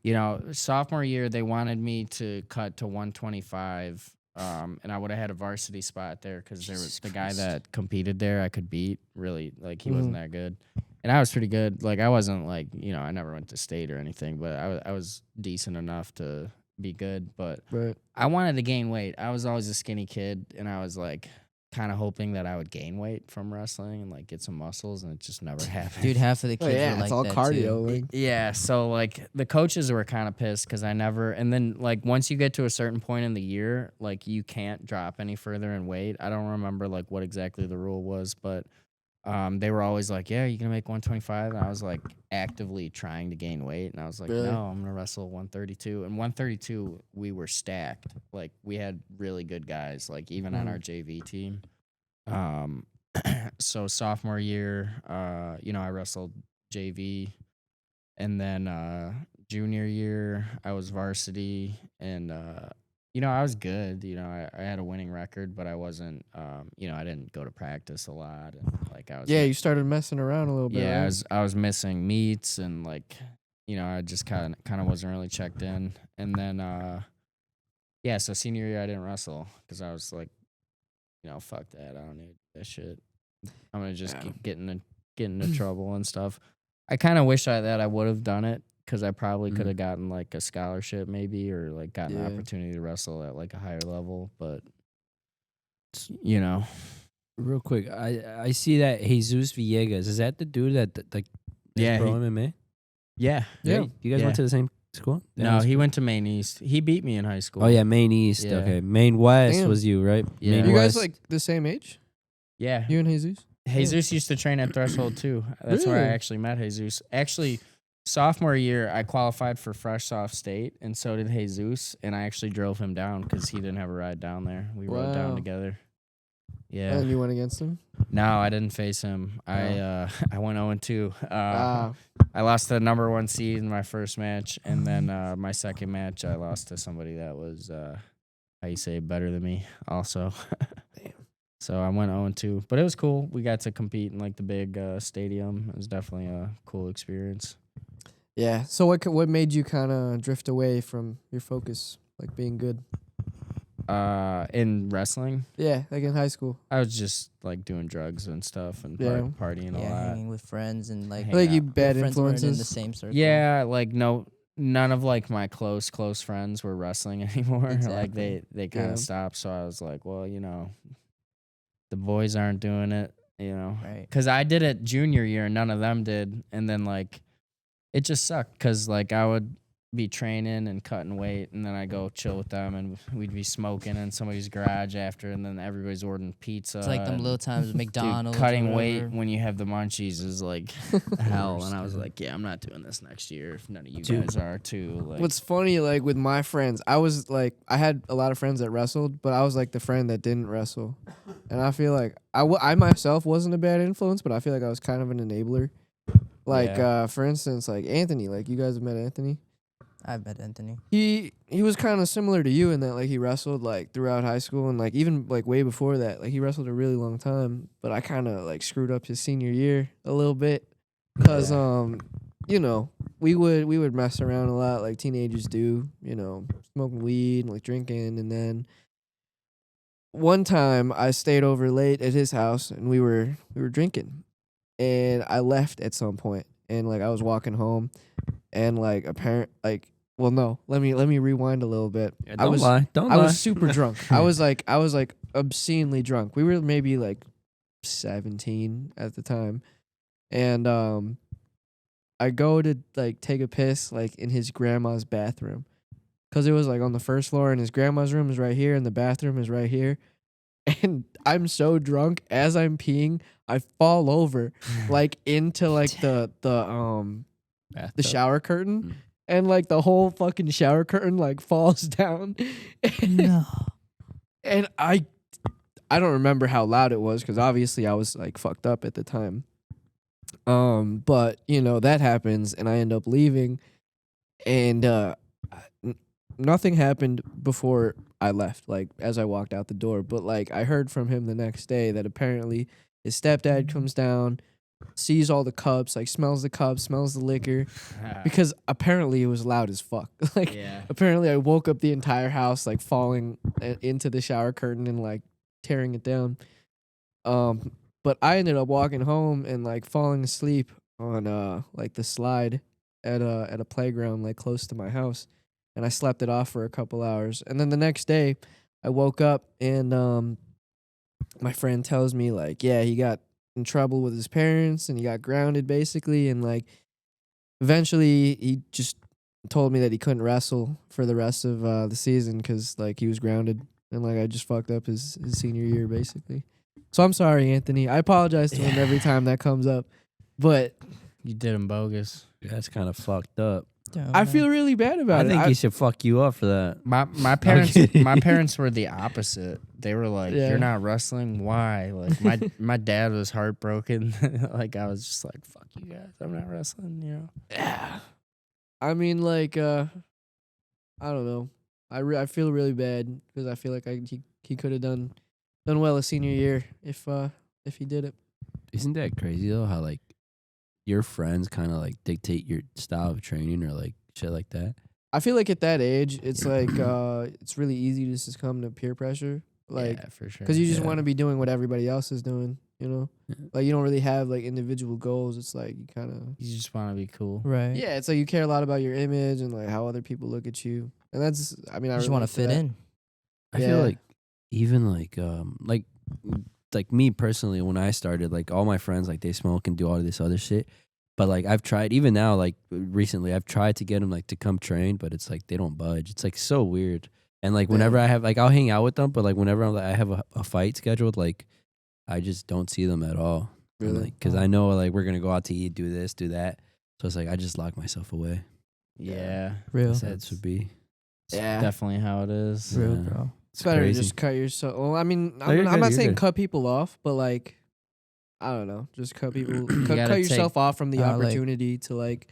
Yeah. sophomore year they wanted me to cut to 125. And I would have had a varsity spot there because there was the guy that competed there I could beat. Really, like he wasn't that good, and I was pretty good. Like I wasn't like I never went to state or anything, but I was decent enough to be good. But Right. I wanted to gain weight. I was always a skinny kid, and I was like kind of hoping that I would gain weight from wrestling and like get some muscles, and it just never happened. Dude, half of the Oh, kids yeah, were like it's all that cardio. too. Like, Yeah, so like the coaches were kind of pissed because I never, and then like once you get to a certain point in the year, like you can't drop any further in weight. I don't remember like what exactly the rule was, but they were always like, "Yeah, you gonna make 125?" And I was like actively trying to gain weight, and I was like, Really? "No, I'm gonna wrestle 132." And 132, we were stacked. Like we had really good guys, like even on our JV team. So sophomore year, I wrestled JV, and then junior year I was varsity, and I was good. I had a winning record, but I wasn't. I didn't go to practice a lot, and like I was. yeah, you started messing around a little bit. Yeah, right? I was missing meets, and like, I just kind of wasn't really checked in, and then so senior year I didn't wrestle because I was like, fuck that, I don't need that shit. I'm gonna just keep getting into trouble and stuff. I kind of wish that I would have done it because I probably could have gotten like a scholarship maybe, or like gotten an opportunity to wrestle at like a higher level. But Real quick, I see that Jesus Villegas. Is that the dude that like Yeah, pro he- MMA? yeah. Yeah. You guys Yeah. went to the same school? No, he went to Maine East. He beat me in high school. Oh yeah, Maine East. Yeah. Okay, Maine West Damn. was you, right? Yeah. Maine You guys West. like the same age? Yeah. You and Jesus? Jesus used to train at Threshold too. That's where I Really? actually met Jesus. Actually, sophomore year I qualified for Fresh Soft State, and so did Jesus. And I actually drove him down because he didn't have a ride down there. We rode down Wow. together. Yeah. And you went against him? No, I didn't face him. I went 0-2. Ah. I lost the number 1 seed in my first match, and then my second match I lost to somebody that was better than me also. Damn. So I went 0-2, but it was cool. We got to compete in like the big stadium. It was definitely a cool experience. Yeah. So what made you kind of drift away from your focus, like being good? In wrestling, Yeah, like in high school. I was just like doing drugs and stuff and Yeah. partying a Yeah, lot. hanging with friends and like Hang Like you out. bad your friends weren't in the influences. same circle. Yeah, like none of like my close friends were wrestling anymore. Like Exactly. they kind of Yeah. stopped. So I was like, well, the boys aren't doing it, Right. because I did it junior year and none of them did, and then like it just sucked because like I would be training and cutting weight, and then I go chill with them, and we'd be smoking in somebody's garage after, and then everybody's ordering pizza. It's like them and- little times at Dude, McDonald's. or cutting weight whatever. when you have the munchies is like hell, and I was like, yeah, I'm not doing this next year if none of you Dude. guys are too. Like, What's funny, like with my friends, I was like, I had a lot of friends that wrestled, but I was like the friend that didn't wrestle. And I feel like I myself wasn't a bad influence, but I feel like I was kind of an enabler. Like, Yeah. for instance, like Anthony, like you guys have met Anthony. I've met Anthony. He was kind of similar to you in that like he wrestled like throughout high school and like even like way before that. Like he wrestled a really long time, but I kind of like screwed up his senior year a little bit cuz we would mess around a lot like teenagers do, smoking weed and like drinking, and then one time I stayed over late at his house and we were drinking. And I left at some point and like I was walking home and like let me rewind a little bit. Don't lie. I was super drunk. I was like obscenely drunk. We were maybe like 17 at the time. And I go to like take a piss like in his grandma's bathroom, cause it was like on the first floor, and his grandma's room is right here, and the bathroom is right here. And I'm so drunk as I'm peeing, I fall over like into like the Bathtub. shower curtain, and like the whole fucking shower curtain like falls down. No. And I don't remember how loud it was, because obviously I was like fucked up at the time. But you know that happens, and I end up leaving, and nothing happened before I left. Like as I walked out the door, but like I heard from him the next day that apparently his stepdad comes down, sees all the cups, like smells the cups, smells the liquor, because apparently it was loud as fuck. Like Yeah. apparently I woke up the entire house like falling into the shower curtain and like tearing it down. But I ended up walking home and like falling asleep on like the slide at a playground like close to my house, and I slept it off for a couple hours. And then the next day I woke up, and my friend tells me like, yeah, he got in trouble with his parents and he got grounded basically, and like eventually he just told me that he couldn't wrestle for the rest of the season because like he was grounded, and like I just fucked up his senior year basically. So I'm sorry, Anthony. I apologize to him every time that comes up, but You did him bogus. Yeah, that's kind of fucked up. I feel really bad about I it. think he should fuck you up for that. My parents kidding. my parents were the opposite. They were like, Yeah. "You're not wrestling. Why?" Like my dad was heartbroken. Like I was just like, "Fuck you guys. I'm not wrestling." You know. I mean, like, I don't know. I feel really bad because I feel like he could have done well his senior year if he did it. Isn't that crazy though? How like your friends kind of like dictate your style of training or like shit like that. I feel like at that age, it's like it's really easy to succumb to peer pressure, like yeah, for sure. because you just Yeah. want to be doing what everybody else is doing. You know, Yeah. like you don't really have like individual goals. It's like you kind of You just want to be cool. Right. yeah. It's like you care a lot about your image and like how other people look at you, and that's I mean I You just want to relate fit that. in. I Yeah. feel like even like me personally, when I started, like all my friends, like they smoke and do all of this other shit. But like I've tried, even now, like recently, I've tried to get them like to come train, but it's like they don't budge. It's like so weird. And like whenever I have, like I'll hang out with them, but like whenever I have a fight scheduled, like I just don't see them at all. Really? Because I know like we're gonna go out to eat, do this, do that. So it's like I just lock myself away. Yeah. Real. That would be. It's Yeah. definitely how it is. Real, Yeah. bro. It's better crazy. to just cut yourself. Well, I mean, No, you're I'm good, not you're saying good. cut people off, but like, I don't know, just cut people, cut gotta yourself off from the like- opportunity to like,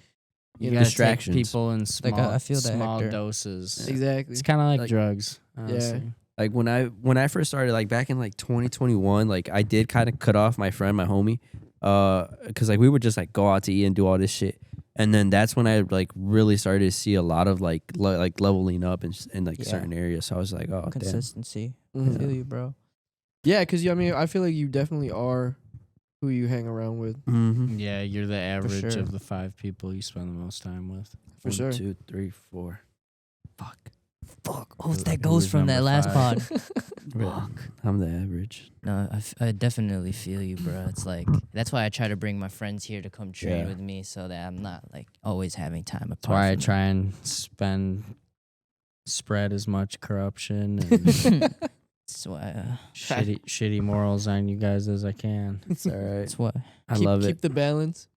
You know, gotta take distractions. people in small, Like, I feel that, small Hector. doses. exactly. It's kind of like, Like- drugs. Honestly. Like when I first started, like back in like 2021, like I did kind of cut off my friend, my homie, because like we would just like go out to eat and do all this shit, and then that's when I like really started to see a lot of like like leveling up in like Yeah. certain areas. So I was like, oh damn. Consistency. Mhm. I feel you, bro. Yeah, because I mean, I feel like you definitely are who you hang around with Mm-hmm. Yeah, you're the average sure. of the 5 people you spend the most time with. for sure. 2, 3, 4. Fuck. Fuck. Oh, Who- that who goes is from that number last 5? pod. Fuck. I'm the average. No, I definitely feel you, bro. It's like that's why I try to bring my friends here to come train Yeah. with me, so that I'm not like always having time apart. That's why I from try and spread as much corruption and That's why. shitty morals on you guys as I can. It's all right. That's why. I keep, love keep it. the balance.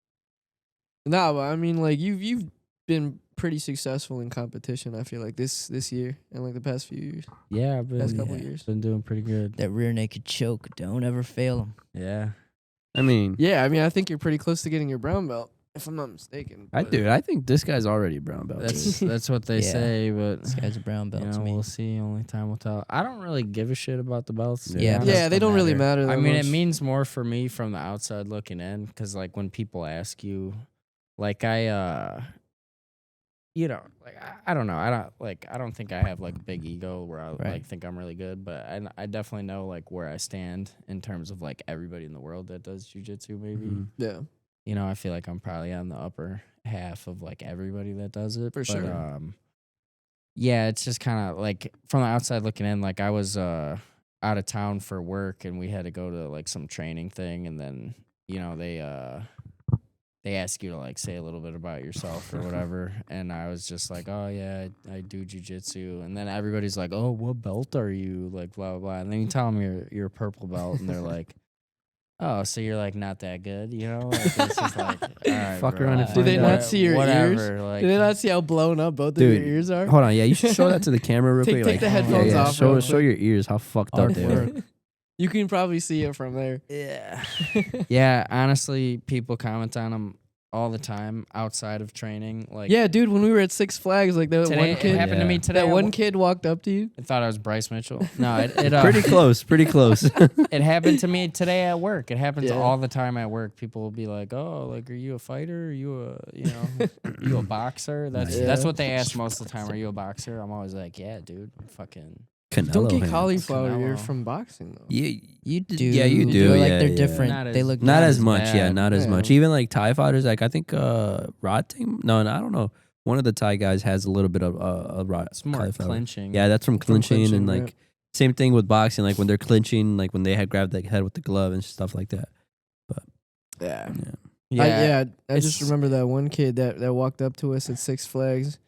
No, but I mean, like you've been pretty successful in competition. I feel like this year and like the past few years, Yeah, I've past been, couple yeah. years. been doing pretty good. That rear naked choke. Don't ever fail them. Yeah. I mean, Yeah, I mean, I think you're pretty close to getting your brown belt, if I'm not mistaken. I but- do. I think this guy's already brown belt. That's what they Yeah. say, but This guy's a brown belt you know, to me. we'll see. Only time will tell. I don't really give a shit about the belts. to be Yeah, honest. Yeah, they don't really matter. I that mean, much. it means more for me from the outside looking in, because like when people ask you, like you know, like I don't know, I don't think I have like a big ego where I Right. like think I'm really good, but I definitely know like where I stand in terms of like everybody in the world that does jujitsu. Maybe Mhm. Yeah, you know, I feel like I'm probably on the upper half of like everybody that does it. For but, sure. Yeah, it's just kind of like from the outside looking in. Like I was out of town for work, and we had to go to like some training thing, and then you know they they ask you to like say a little bit about yourself or whatever, and I was just like, oh yeah, I do jujitsu, and then everybody's like, oh, what belt are you? Like blah blah blah, and then you tell them you're a purple belt, and they're like, oh, so you're like not that good, you know? Like, it's just like, all right, Fuck bro, around and like, Do they find not out. see your whatever, ears? Like, Did they not see how blown up both of Dude, your ears are? Hold on, yeah, you should show that to the camera real Take quick. the like, headphones yeah, off Show real show quick. your ears how fucked up they are. You can probably see it from there. yeah, yeah. Honestly, people comment on them all the time outside of training. Like, Yeah, dude, when we were at Six Flags, like that today, one it kid, happened to me Yeah. today. that one kid walked up to you. I thought I was Bryce Mitchell. No, it Pretty close, pretty close. it happened to me today at work. It happens Yeah. all the time at work. People will be like, "Oh, like, are you a fighter? Are you you a boxer?" That's Yeah. what they ask most of the time. Are you a boxer? I'm always like, "Yeah, dude, I'm fucking." Canelo Don't get hands. cauliflower ear Canelo. from boxing though. You do. Yeah, you do, Like yeah, they're yeah. different. Not They as- look Not as as much, yeah, bad. not as Yeah. much. Even like Thai fighters, like I think Rod Team. No, I don't know. One of the Thai guys has a little bit of a Rod. It's more cauliflower. clinching. Yeah, that's from clinching, and clinching, like same thing with boxing. Like when they're clinching, like when they had grabbed the head with the glove and stuff like that. Yeah. yeah. I just it's- remember that one kid that walked up to us at Six Flags.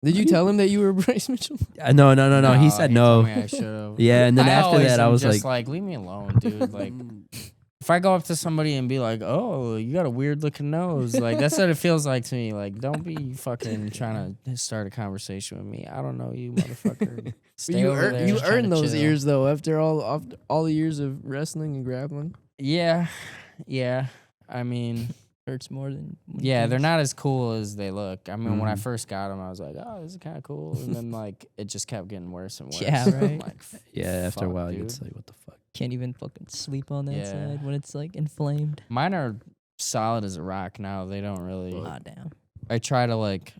Did you tell him that you were Bryce Mitchell? No. He said no. told me I should've. Yeah, and then I after always that, I am was just like, leave me alone, dude. Like, if I go up to somebody and be like, "Oh, you got a weird looking nose," like that's what it feels like to me. Like, don't be fucking trying to start a conversation with me. I don't know you, motherfucker. Stay you over there you and try earned to those chill. ears though after all the years of wrestling and grappling. Yeah. I mean, hurts more than. when yeah, you they're punch. not as cool as they look. I mean, when I Mhm. first got them, I was like, "Oh, this is kind of cool," and then like it just kept getting worse and worse. Yeah, I'm right. like, yeah. After a fuck, while, dude. it's like, what the fuck? Can't even fucking sleep on that Yeah. side when it's like inflamed. Mine are solid as a rock now. They don't really. Ah, damn. I try to like.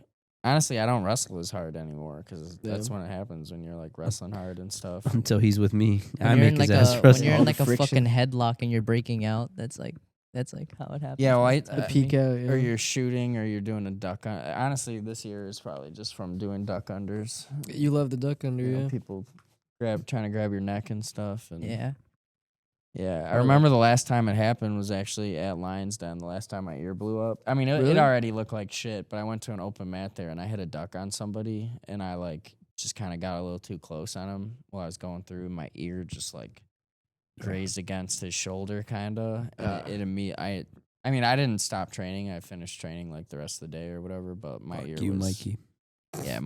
Honestly, I don't wrestle as hard anymore because that's Yeah. when it happens when you're like wrestling hard and stuff. Until he's with me, I When you're make in his like ass a when wrestle. you're All in the like a friction. fucking headlock and you're breaking out. That's like how it happens. Yeah, well, most I- of The me. peak out, yeah. Or you're shooting, or you're doing a duck. Honestly, this year is probably just from doing duck unders. You love the duck under, You know, yeah. people trying to grab your neck and stuff. And Yeah. yeah. I remember the last time it happened was actually at Lions Den. The last time my ear blew up. I mean, it Really? already looked like shit, but I went to an open mat there and I hit a duck on somebody, and I like just kind of got a little too close on him while I was going through. And my ear just like grazed against his shoulder, kind of. And I mean, I didn't stop training. I finished training like the rest of the day or whatever. But my Fuck ear you, was Mikey. yeah,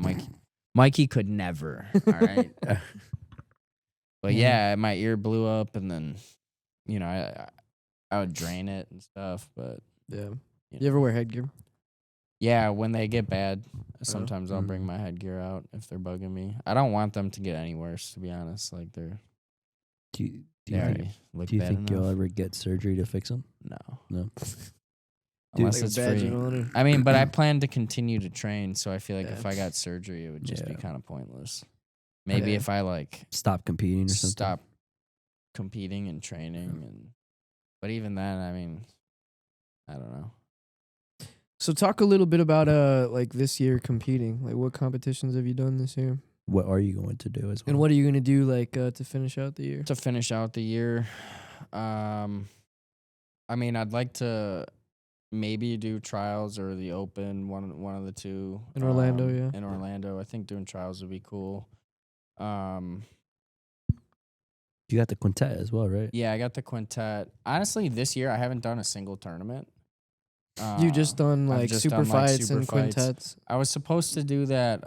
Mikey could never. All right. But yeah, my ear blew up, and then, you know, I would drain it and stuff. But Yeah. You ever wear headgear? yeah, when they get bad, sometimes I'll bring Mhm. my headgear out if they're bugging me. I don't want them to get any worse, to be honest. Like Do you, do they you, already look do you bad think you'll enough. ever get surgery to fix them? No. No. Unless Like a it's badge free. of honor. I mean, but I plan to continue to train, so I feel like Yeah. if I got surgery, it would just be Yeah. kind of pointless. Maybe Yeah. if I like Stop competing or something? stop competing and training, and but even then, I mean, I don't know. So talk a little bit about like this year competing. Like what competitions have you done this year? What are you going to do as well? And what are you gonna do like to finish out the year? To finish out the year, I mean, I'd like to maybe do trials or the open, one of the two. In Orlando, yeah. In Orlando, I think doing trials would be cool. You got the quintet as well, right? Yeah, I got the quintet. Honestly, this year I haven't done a single tournament. You just done I've like just super done, like, fights super and fights. quintets. I was supposed to do that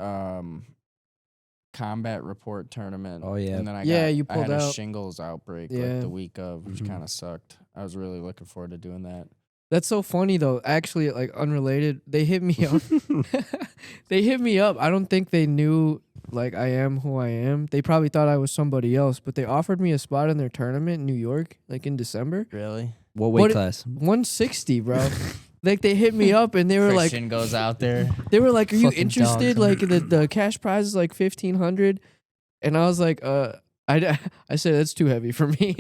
combat report tournament. Oh, yeah. And then Yeah, you I had pulled a out. shingles outbreak Yeah. like the week of, which Mhm. kind of sucked. I was really looking forward to doing that. That's so funny though. Actually, like unrelated, they hit me up. They hit me up. I don't think they knew like I am who I am. They probably thought I was somebody else, but they offered me a spot in their tournament in New York, like in December. Really? What weight What- class? 160, bro. Like they hit me up and they were like, Christian goes out there. are you Fucking interested? dog. Like the cash prize is like 1,500, and I was like, I said that's too heavy for me.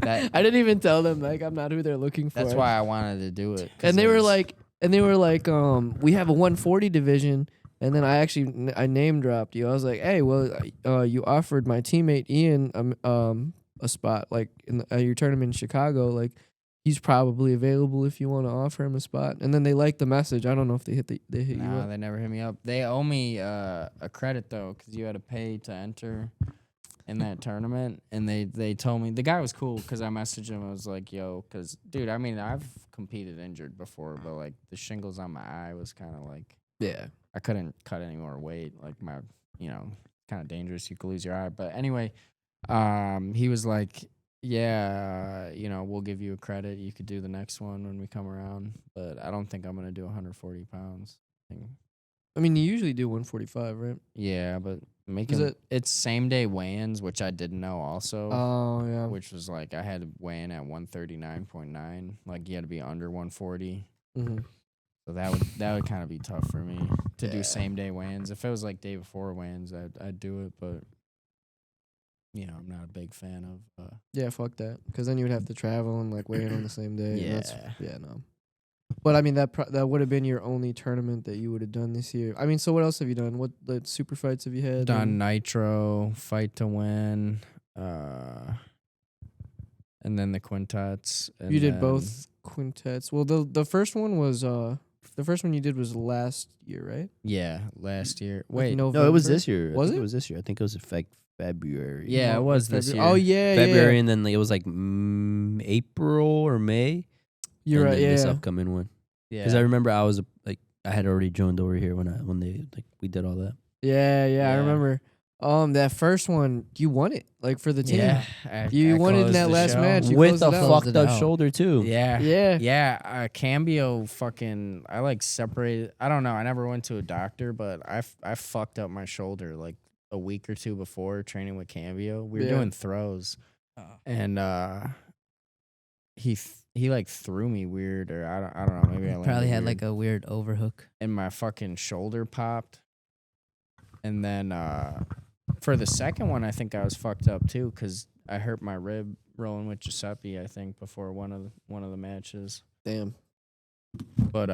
That- I didn't even tell them like I'm not who they're looking for. That's why I wanted to do it. 'cause And they it were was- like, we have a 140 division, and then I name dropped you. I was like, hey, well, you offered my teammate Ian a spot like in your tournament in Chicago. Like, he's probably available if you want to offer him a spot. And then they like the message. I don't know if they hit you Nah, up. they never hit me up. They owe me a credit though, because you had to pay to enter in that tournament. And they told me, the guy was cool because I messaged him. I was like, yo, because dude, I mean, I've competed injured before, but like the shingles on my eye was kind of like, Yeah. I couldn't cut any more weight. Like my, kind of dangerous. You could lose your eye. But anyway, he was like, yeah, we'll give you a credit. You could do the next one when we come around. But I don't think I'm going to do 140 pounds. I mean, you usually do 145, right? Yeah, but it- it's same day weigh-ins, which I didn't know also. Oh, yeah. Which was like I had to weigh in at 139.9. Like you had to be under 140. Mm-hmm. So that would kind of be tough for me to do Yeah. same day weigh-ins. If it was like day before weigh-ins, I'd do it, but I'm not a big fan of Yeah, fuck that. Because then you would have to travel and like weigh in on the same day. and that's- Yeah. yeah, no. But I mean, that would have been your only tournament that you would have done this year. I mean, so what else have you done? What super fights have you had? done Nitro, Fight to Win, and then the quintets. And You did then- both quintets. Well, the first one was the first one you did was last year, right? Yeah, last year. Like Wait, No, it was November? this year. Was I think it? it was this year. I think it was February. yeah, it No, was this year. Oh yeah, February, yeah. and then it was like April or May. You're and right. then Yeah, This yeah. upcoming one, Yeah, because I remember I was like I had already joined over here when we did all that. Yeah, I Yeah. remember. That first one, you won it, like for the team. yeah. You won it in closed that the last show. match. You With closed a it out. Closed fucked it up out. shoulder too. Yeah, Yeah. yeah. Cambio fucking. I like separated. I don't know. I never went to a doctor, but I fucked up my shoulder like a week or two before training with Cambio. We were Yeah. doing throws, and he like threw me weird, or I don't know. Maybe I Probably landed had weird. like a weird overhook. And my fucking shoulder popped. And then for the second one, I think I was fucked up too because I hurt my rib rolling with Giuseppe. I think before one of the matches. Damn. But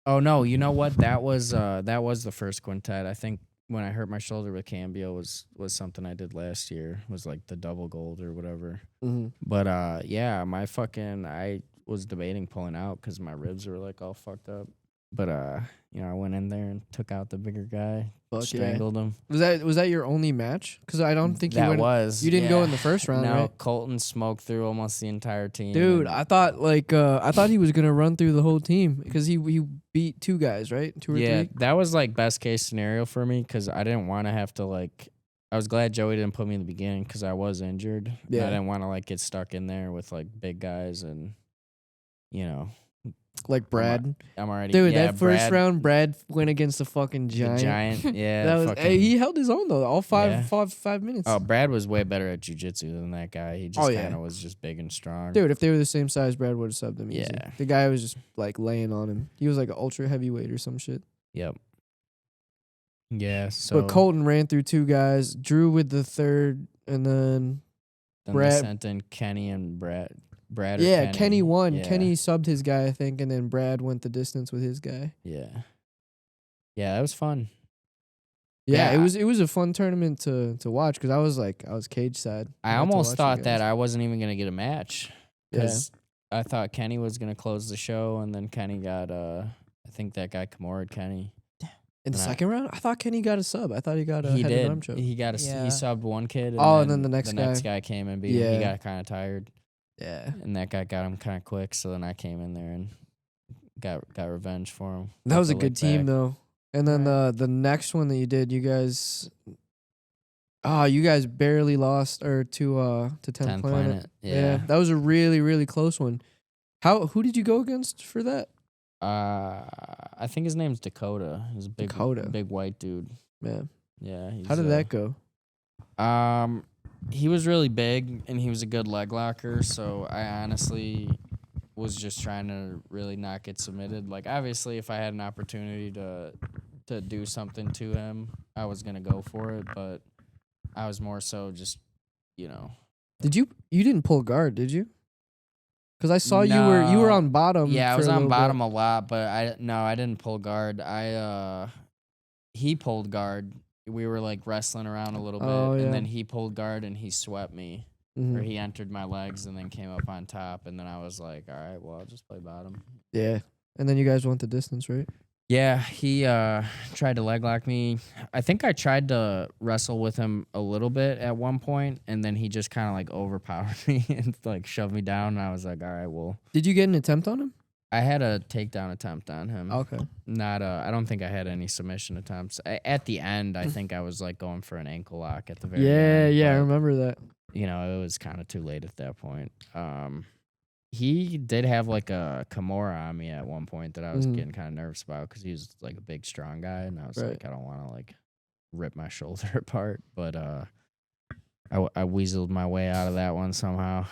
oh no, you know what? That was the first quintet. I think when I hurt my shoulder with Cambio was something I did last year. Was like the double gold or whatever. Mm-hmm. But yeah, I was debating pulling out because my ribs were like all fucked up. But I went in there and took out the bigger guy, Fuck yeah. strangled him. Was that your only match? Because I don't think you That went. was. You didn't go in yeah. the first round, No, right? Colton smoked through almost the entire team. Dude, and- I thought he was gonna run through the whole team because he beat two guys, right? Two or yeah, three. that was like best case scenario for me because I didn't want to have to like. I was glad Joey didn't put me in the beginning because I was injured. And Yeah. I didn't want to like get stuck in there with like big guys and, Like Brad. I'm already. Dude, yeah, that first Brad, round, Brad went against the fucking the giant. giant. Yeah, That was. fucking- Hey, he held his own though. All Yeah. five minutes. Oh, Brad was way better at jiu-jitsu than that guy. He just Oh, yeah. kind of was just big and strong. Dude, if they were the same size, Brad would have subbed him. Easy. Yeah. The guy was just like laying on him. He was like an ultra heavyweight or some shit. Yep. Yeah. So But Colton ran through two guys. Drew with the third, and then then Brad- they sent in Kenny and Brad. Or yeah, Kenny won. Yeah. Kenny subbed his guy, I think, and then Brad went the distance with his guy. Yeah. Yeah, that was fun. Yeah, Yeah. it was a fun tournament to watch because I was cage side. I almost thought that I wasn't even gonna get a match Yeah. because I thought Kenny was gonna close the show, and then Kenny got I think that guy Kimura Kenny. In the and I- second round, I thought Kenny got a sub. I thought he got a He head did. and arm choke. He got Yeah. he subbed one kid. And Oh, and then the next guy came and beat him. Yeah. He got kind of tired, Yeah, and that guy got him kind of quick. So then I came in there and got revenge for him. that was a Got the good lick team back. though. And then the next one that you did, you guys barely lost or to 10th Planet. Yeah. that was a really really close one. Who did you go against for that? I think his name's Dakota. He's a Dakota. big white dude. Man, Yeah. how did that go? He was really big and he was a good leg locker. So I honestly was just trying to really not get submitted. Like obviously, if I had an opportunity to do something to him, I was gonna go for it. But I was more so just, Did you didn't pull guard, did you? Because I saw you No. were on bottom. Yeah, I for was a on little bottom bit. a lot, but I didn't pull guard. He pulled guard. We were like wrestling around a little bit, Oh, yeah. and then he pulled guard and he swept me. where he entered my legs and then came up on top, and then I was like, all right, well, I'll just play bottom. Yeah. And then you guys went the distance, right? Yeah, he tried to leg lock me. I think I tried to wrestle with him a little bit at one point, and then he just kind of like overpowered me and like shoved me down. And I was like, all right, well. Did you get an attempt on him? I had a takedown attempt on him. Okay. Not I don't think I had any submission attempts. At the end, I think I was like going for an ankle lock at the very end. Yeah, I but, remember that. You know, it was kind of too late at that point. He did have like a Kimura on me at one point that I was getting kind of nervous about because he was like a big, strong guy, and I was like, I don't want to like rip my shoulder apart. But I weaseled my way out of that one somehow.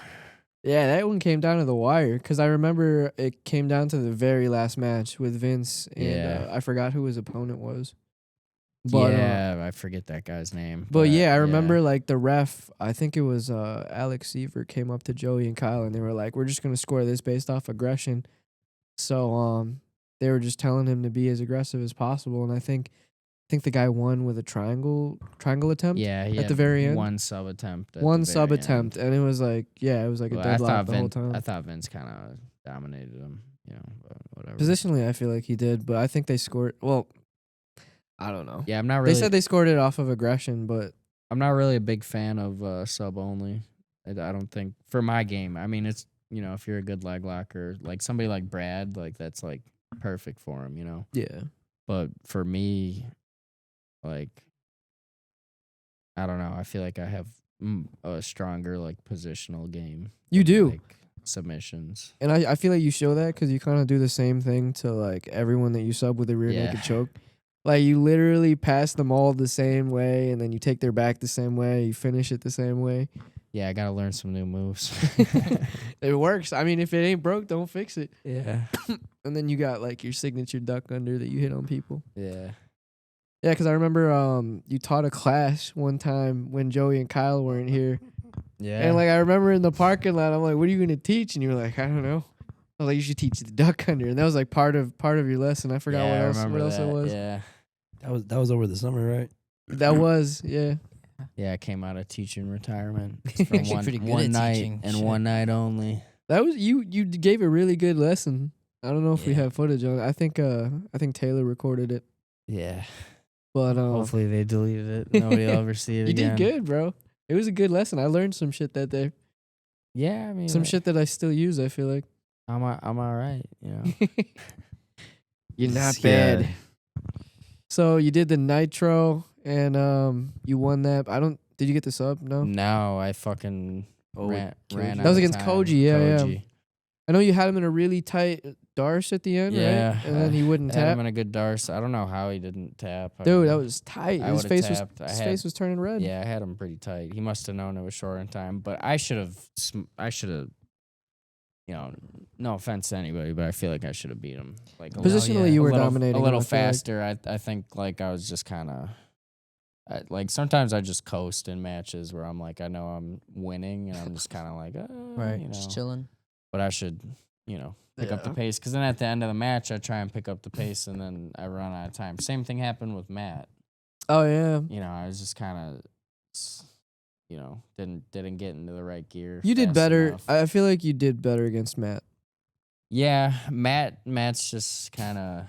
Yeah, that one came down to the wire because I remember it came down to the very last match with Vince, and I forgot who his opponent was. But, yeah, I forget that guy's name. But yeah, I remember like the ref, I think it was Alex Seaver, came up to Joey and Kyle, and they were like, "We're just gonna score this based off aggression." So they were just telling him to be as aggressive as possible, and I think the guy won with a triangle attempt. Yeah, at the very end, one sub attempt. and it was like a deadlock the whole time. I thought Vince kind of dominated him, you know, but whatever. Positionally, I feel like he did, but I think they scored. Well, I don't know. Yeah, I'm not really. They said they scored it off of aggression, but I'm not really a big fan of sub only. I don't think for my game. I mean, it's, you know, if you're a good leg locker, like somebody like Brad, like that's like perfect for him, you know. yeah. But for me, like, I don't know. I feel like I have a stronger like positional game. You do. Like submissions. And I feel like you show that because you kind of do the same thing to like everyone that you sub with a rear naked choke. Like you literally pass them all the same way, and then you take their back the same way. You finish it the same way. Yeah, I gotta learn some new moves. It works. I mean, if it ain't broke, don't fix it. Yeah. And then you got like your signature duck under that you hit on people. Yeah. Yeah, because I remember you taught a class one time when Joey and Kyle weren't here. Yeah. And like I remember in the parking lot, I'm like, "What are you gonna teach?" And you were like, "I don't know." I was like, "You should teach the duck under," and that was like part of your lesson. I forgot what else it was. Yeah. That was over the summer, right? That was yeah. Yeah, I came out of teaching retirement You're from pretty good one at night teaching. and Shit. one night only. That was you gave a really good lesson. I don't know if we Yeah. have footage on it. I think Taylor recorded it. Yeah. But Hopefully they deleted it. Nobody will ever see it you again. did good, bro. It was a good lesson. I learned some shit that day. Yeah, I mean, Some shit that I still use, I feel like. I'm all right, you know. You're not Yeah. bad. So you did the nitro and you won that. Did you get the sub? No. No, I fucking ran That out was of against time. Koji, yeah. I know you had him in a really tight Darce at the end, Yeah, right? And then he wouldn't had tap. him in a good Darce. I don't know how he didn't tap. Dude, that was tight. I His would've face tapped. his face was turning red. Yeah, I had him pretty tight. He must have known it was short in time, but I should have, you know, no offense to anybody, but I feel like I should have beat him. Like Positionally, you were dominating. a little I feel like. faster. I think like I was just kind of. Like sometimes I just coast in matches where I'm like I know I'm winning and I'm just kind of like Right, you know. just chilling. But I should, you know, pick up the pace because then at the end of the match I try and pick up the pace and then I run out of time. Same thing happened with Matt. Oh yeah. You know, I was just kind of, you know, didn't get into the right gear. You did fast better. enough. I feel like you did better against Matt. Yeah, Matt's just kind of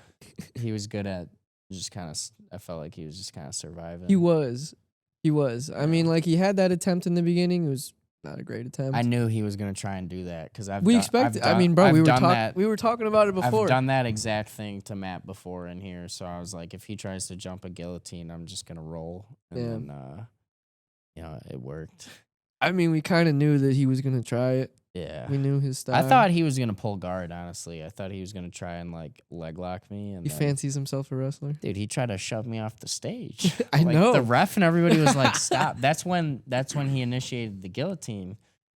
he was good at just kind of. I felt like he was just kind of surviving. He was. I mean, like he had that attempt in the beginning. It was not a great attempt. I knew he was gonna try and do that because we expected. I mean, bro, we we were talking about it before. I've done that exact thing to Matt before in here, so I was like, if he tries to jump a guillotine, I'm just gonna roll, and then you know, it worked. I mean, we kind of knew that he was gonna try it. Yeah, We knew his style. I thought he was gonna pull guard. Honestly, I thought he was gonna try and like leg lock me. And he then, fancies himself a wrestler. dude, he tried to shove me off the stage. I Like, know. the ref and everybody was like, "Stop!" That's when he initiated the guillotine.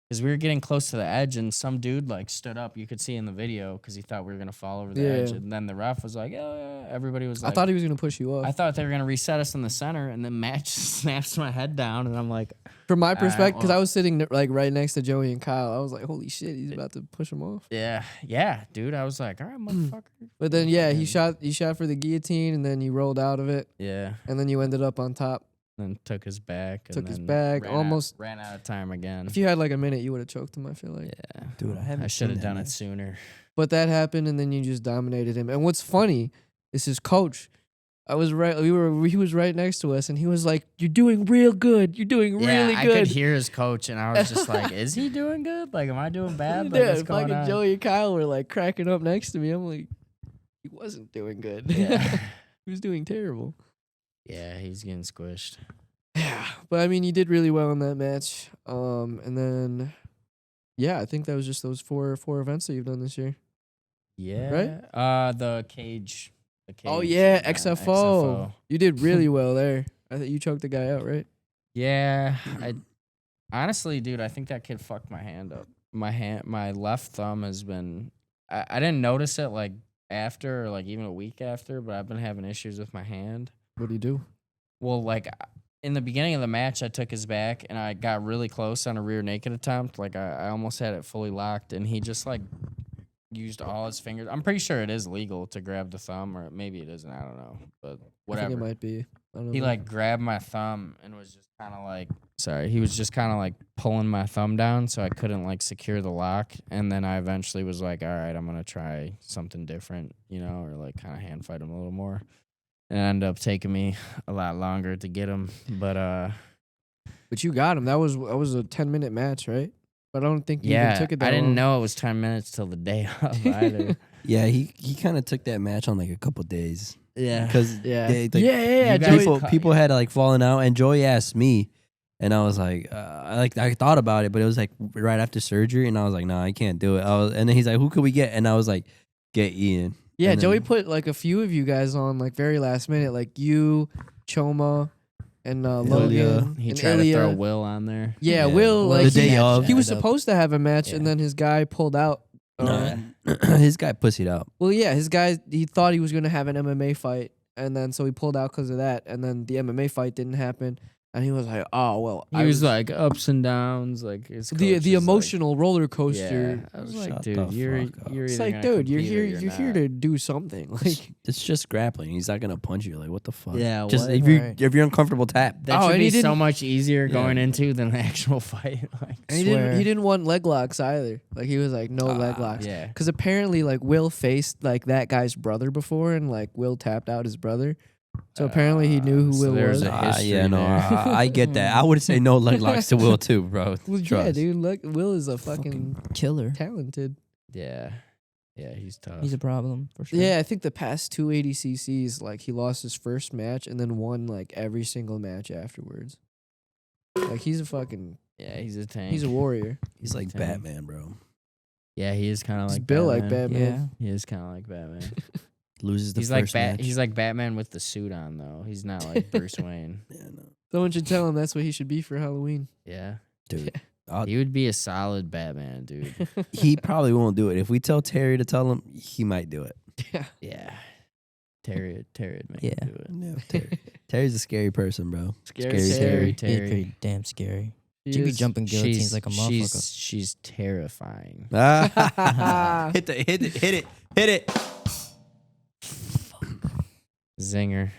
Because we were getting close to the edge, and some dude like stood up. You could see in the video because he thought we were gonna fall over the edge, and then the ref was like, "Oh yeah." Everybody was like, I thought he was gonna push you off. I thought they were gonna reset us in the center, and then Matt just snaps my head down, and I'm like, From my Alright, perspective, because well- I was sitting like right next to Joey and Kyle, I was like, "Holy shit, he's about to push him off." yeah, dude. I was like, all right, motherfucker. But then, yeah, he Fucking- shot for the guillotine, and then you rolled out of it, Yeah, and then you ended up on top. then took his back. Took and his then back, ran almost- ran out of time again. If you had like a minute, you would have choked him. I feel like. Yeah, Dude, I haven't should have seen that done it match. sooner. But that happened, and then you just dominated him. And what's funny is his coach. I was right. He was right next to us, and he was like, "You're doing real good. You're doing really I good." could hear his coach, and I was just like, "Is he doing good? Like, am I doing bad? Like, Yeah, what's going fucking on?" Joey and Kyle were like cracking up next to me. I'm like, he wasn't doing good. Yeah. He was doing terrible. Yeah, he's getting squished. Yeah, but I mean, you did really well in that match. And then, yeah, I think that was just those four events that you've done this year. Yeah, the cage. The cage Oh yeah, and, XFO. You did really well there. I think you choked the guy out, right? Yeah, I honestly, dude, I think that kid fucked my hand up. My left thumb has been. I didn't notice it like after, or like even a week after, but I've been having issues with my hand. What do you do? Well, like in the beginning of the match, I took his back and I got really close on a rear naked attempt. Like I almost had it fully locked, and he just like used all his fingers. I'm pretty sure it is legal to grab the thumb, or maybe it isn't. I don't know, but I think whatever. it might be. I don't He know. like grabbed my thumb and was just kind of like, sorry, he was just kind of like pulling my thumb down so I couldn't like secure the lock. And then I eventually was like, all right, I'm going to try something different, you know, or like kind of hand fight him a little more. And it ended up taking me a lot longer to get him. But you got him. That was a 10-minute match, right? But I don't think you yeah, even took it that I didn't long. know it was 10 minutes till the day of either. Yeah, he kind of took that match on like a couple days Yeah. because Yeah. like, yeah. you guys- Joey, people had like fallen out, and Joey asked me, and I was like, I thought about it, but it was like right after surgery, and I was like, nah, I can't do it. And then he's like, who could we get? And I was like, get Ian. yeah, And Joey then- put like a few of you guys on like very last minute, like you, Choma, and Logan. He and tried Ilya. to throw Will on there. Yeah, Yeah. Will. Well, Like the day he, of. he was Ended up- supposed to have a match, and Yeah. then his guy pulled out. No, his guy pussied out. Well, yeah, his guy, he thought he was going to have an MMA fight, and then so he pulled out because of that, and then the MMA fight didn't happen, and he was like, oh, well. He was like ups and downs, like his coach the is, like- emotional roller coaster. Yeah, I was Shut like, the dude, you're fuck up. either It's like, gonna dude, you're compete or here. you're You're here not. to do something. Like, It's just grappling. He's not gonna punch you. Like, what the fuck? Yeah, just what? if you're uncomfortable, tap. That Oh, should and be he so didn't- much easier Yeah. going into than the actual fight. Like, and he Swear. didn't want leg locks either. Like, he was like, no leg locks. yeah, Because apparently, like, Will faced like that guy's brother before, and like Will tapped out his brother. So apparently, he knew who so Will there's was. a history Yeah, no, there. I get that. I would say no leg locks to Will too, bro. Well, yeah, Trust. dude. Look, Will is a fucking Killer. talented. yeah, he's tough. He's a problem for sure. Yeah, I think the past two ADCCs, like he lost his first match and then won like every single match afterwards. Like he's a fucking, yeah, he's a tank. he's a warrior. He's like Damn. Batman, bro. yeah, he is kind of He's like built Batman. like Batman. Yeah. He is kind of like Batman. Loses the he's like first match. He's like Batman with the suit on though. He's not like Bruce Wayne. Yeah, no. Someone should tell him that's what he should be for Halloween. Yeah, Dude. he would be a solid Batman, dude. He probably won't do it. If we tell Terry to tell him, he might do it. Yeah. Yeah, Terry would make Yeah. him do it. No, Terry. Terry's a scary person, bro. Scary Scary He's Terry. pretty damn scary. He She be is- jumping guillotines like a motherfucker. She's terrifying. Hit it. Zinger.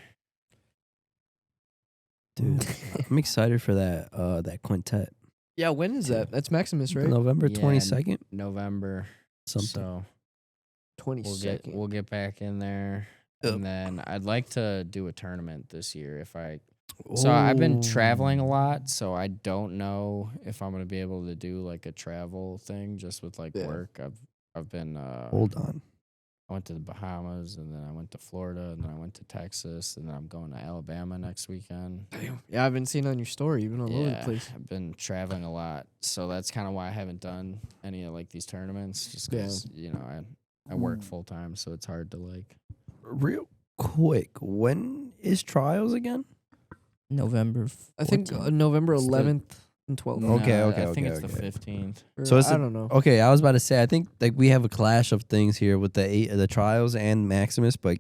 Dude, I'm excited for that that quintet. Yeah, when is that? That's Maximus, right? November Yeah, 22nd? November. Something. So 22nd. we'll get back in there, Yep. and then I'd like to do a tournament this year if I. So I've been traveling a lot, so I don't know if I'm gonna be able to do like a travel thing just with like Yeah. work. I've been Hold on. I went to the Bahamas, and then I went to Florida, and then I went to Texas, and then I'm going to Alabama next weekend. Yeah, I've been seeing on your story. You've been all over the Yeah, place. I've been traveling a lot, so that's kind of why I haven't done any of like these tournaments, just because you know I work full time, so it's hard to like. Real quick, when is trials again? November. I think 14th. November It's the- 11th and 12th. Okay, No, okay, I think okay, it's the okay. 15th. Or So it's I a- don't know. Okay, I was about to say I think like we have a clash of things here with the trials and Maximus, but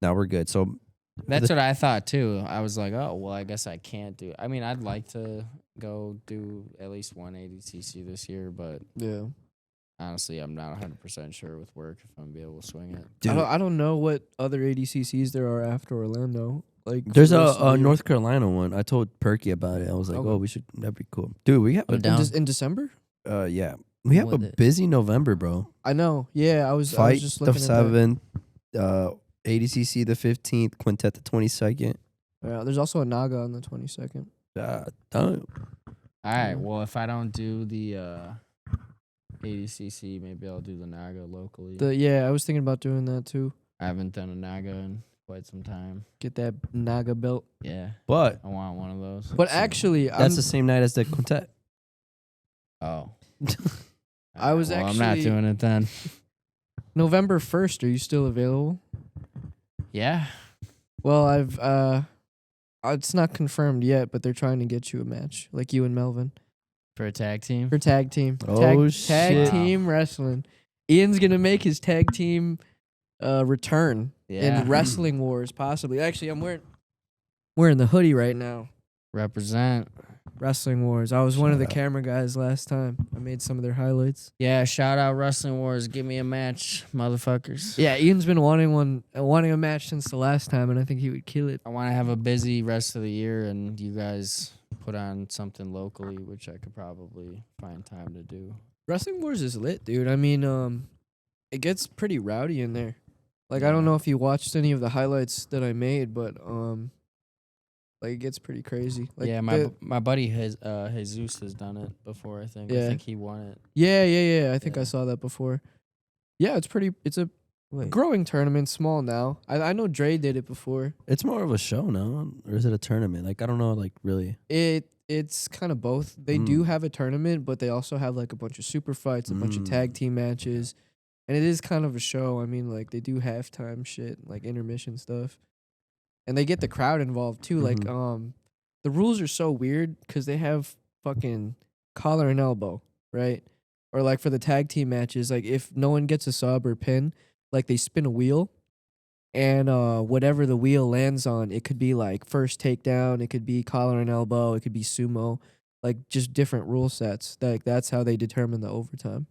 now we're good. So That's what I thought too. I was like, oh well, I guess I can't do. I mean, I'd like to go do at least one ADCC this year, but Yeah. honestly, I'm not 100% sure with work if I'm gonna be able to swing it. dude, I don't know what other ADCCs there are after Orlando. Like There's for the rest of the a year. North Carolina one. I told Perky about it. I was like, Okay. oh, we should. That'd be cool, dude. We have I'm a down. in December. yeah. We have a With it. busy November, bro. I know. Yeah, I was Fight just the looking at that. 7th, ADCC the 15th, Quintet the 22nd. Yeah, there's also a Naga on the 22nd. Don't. All right. Well, if I don't do the ADCC, maybe I'll do the Naga locally. Yeah, I was thinking about doing that too. I haven't done a Naga in quite some time. Get that Naga belt. Yeah, But I want one of those. But actually, that's the same night as the Quintet. Oh. I was I'm not actually- doing it then. November 1st. Are you still available? Yeah. Well, it's not confirmed yet, but they're trying to get you a match, like you and Melvin, For a tag team. for tag team. Oh, Tag shit. team wrestling. Ian's gonna make his tag team return in Wrestling Wars, possibly. Actually, I'm wearing the hoodie right now. Represent. Wrestling Wars. I was one of the Shout out. camera guys last time. I made some of their highlights. Yeah. Shout out Wrestling Wars. Give me a match, motherfuckers. Yeah, Ian's been wanting a match since the last time, and I think he would kill it. I want to have a busy rest of the year, and you guys put on something locally, which I could probably find time to do. Wrestling Wars is lit, dude. I mean, it gets pretty rowdy in there. Like, I don't know if you watched any of the highlights that I made, but like, it gets pretty crazy. Like, Yeah, my buddy Jesus has done it before. I think. I Yeah. think he won it. yeah. I think I Yeah. saw that before. Yeah, it's a Wait. growing tournament, small now. I know Dre did it before. It's more of a show now, or is it a tournament? Like I don't know, like really. It's kind of both. They do have a tournament, but they also have like a bunch of super fights, a bunch of tag team matches, and it is kind of a show. I mean, like they do halftime shit, like intermission stuff, and they get the crowd involved too. Like the rules are so weird because they have fucking collar and elbow, right? Or like for the tag team matches, like if no one gets a sub or pin, like they spin a wheel. And whatever the wheel lands on, it could be like first takedown, it could be collar and elbow, it could be sumo, like just different rule sets. That's how they determine the overtime.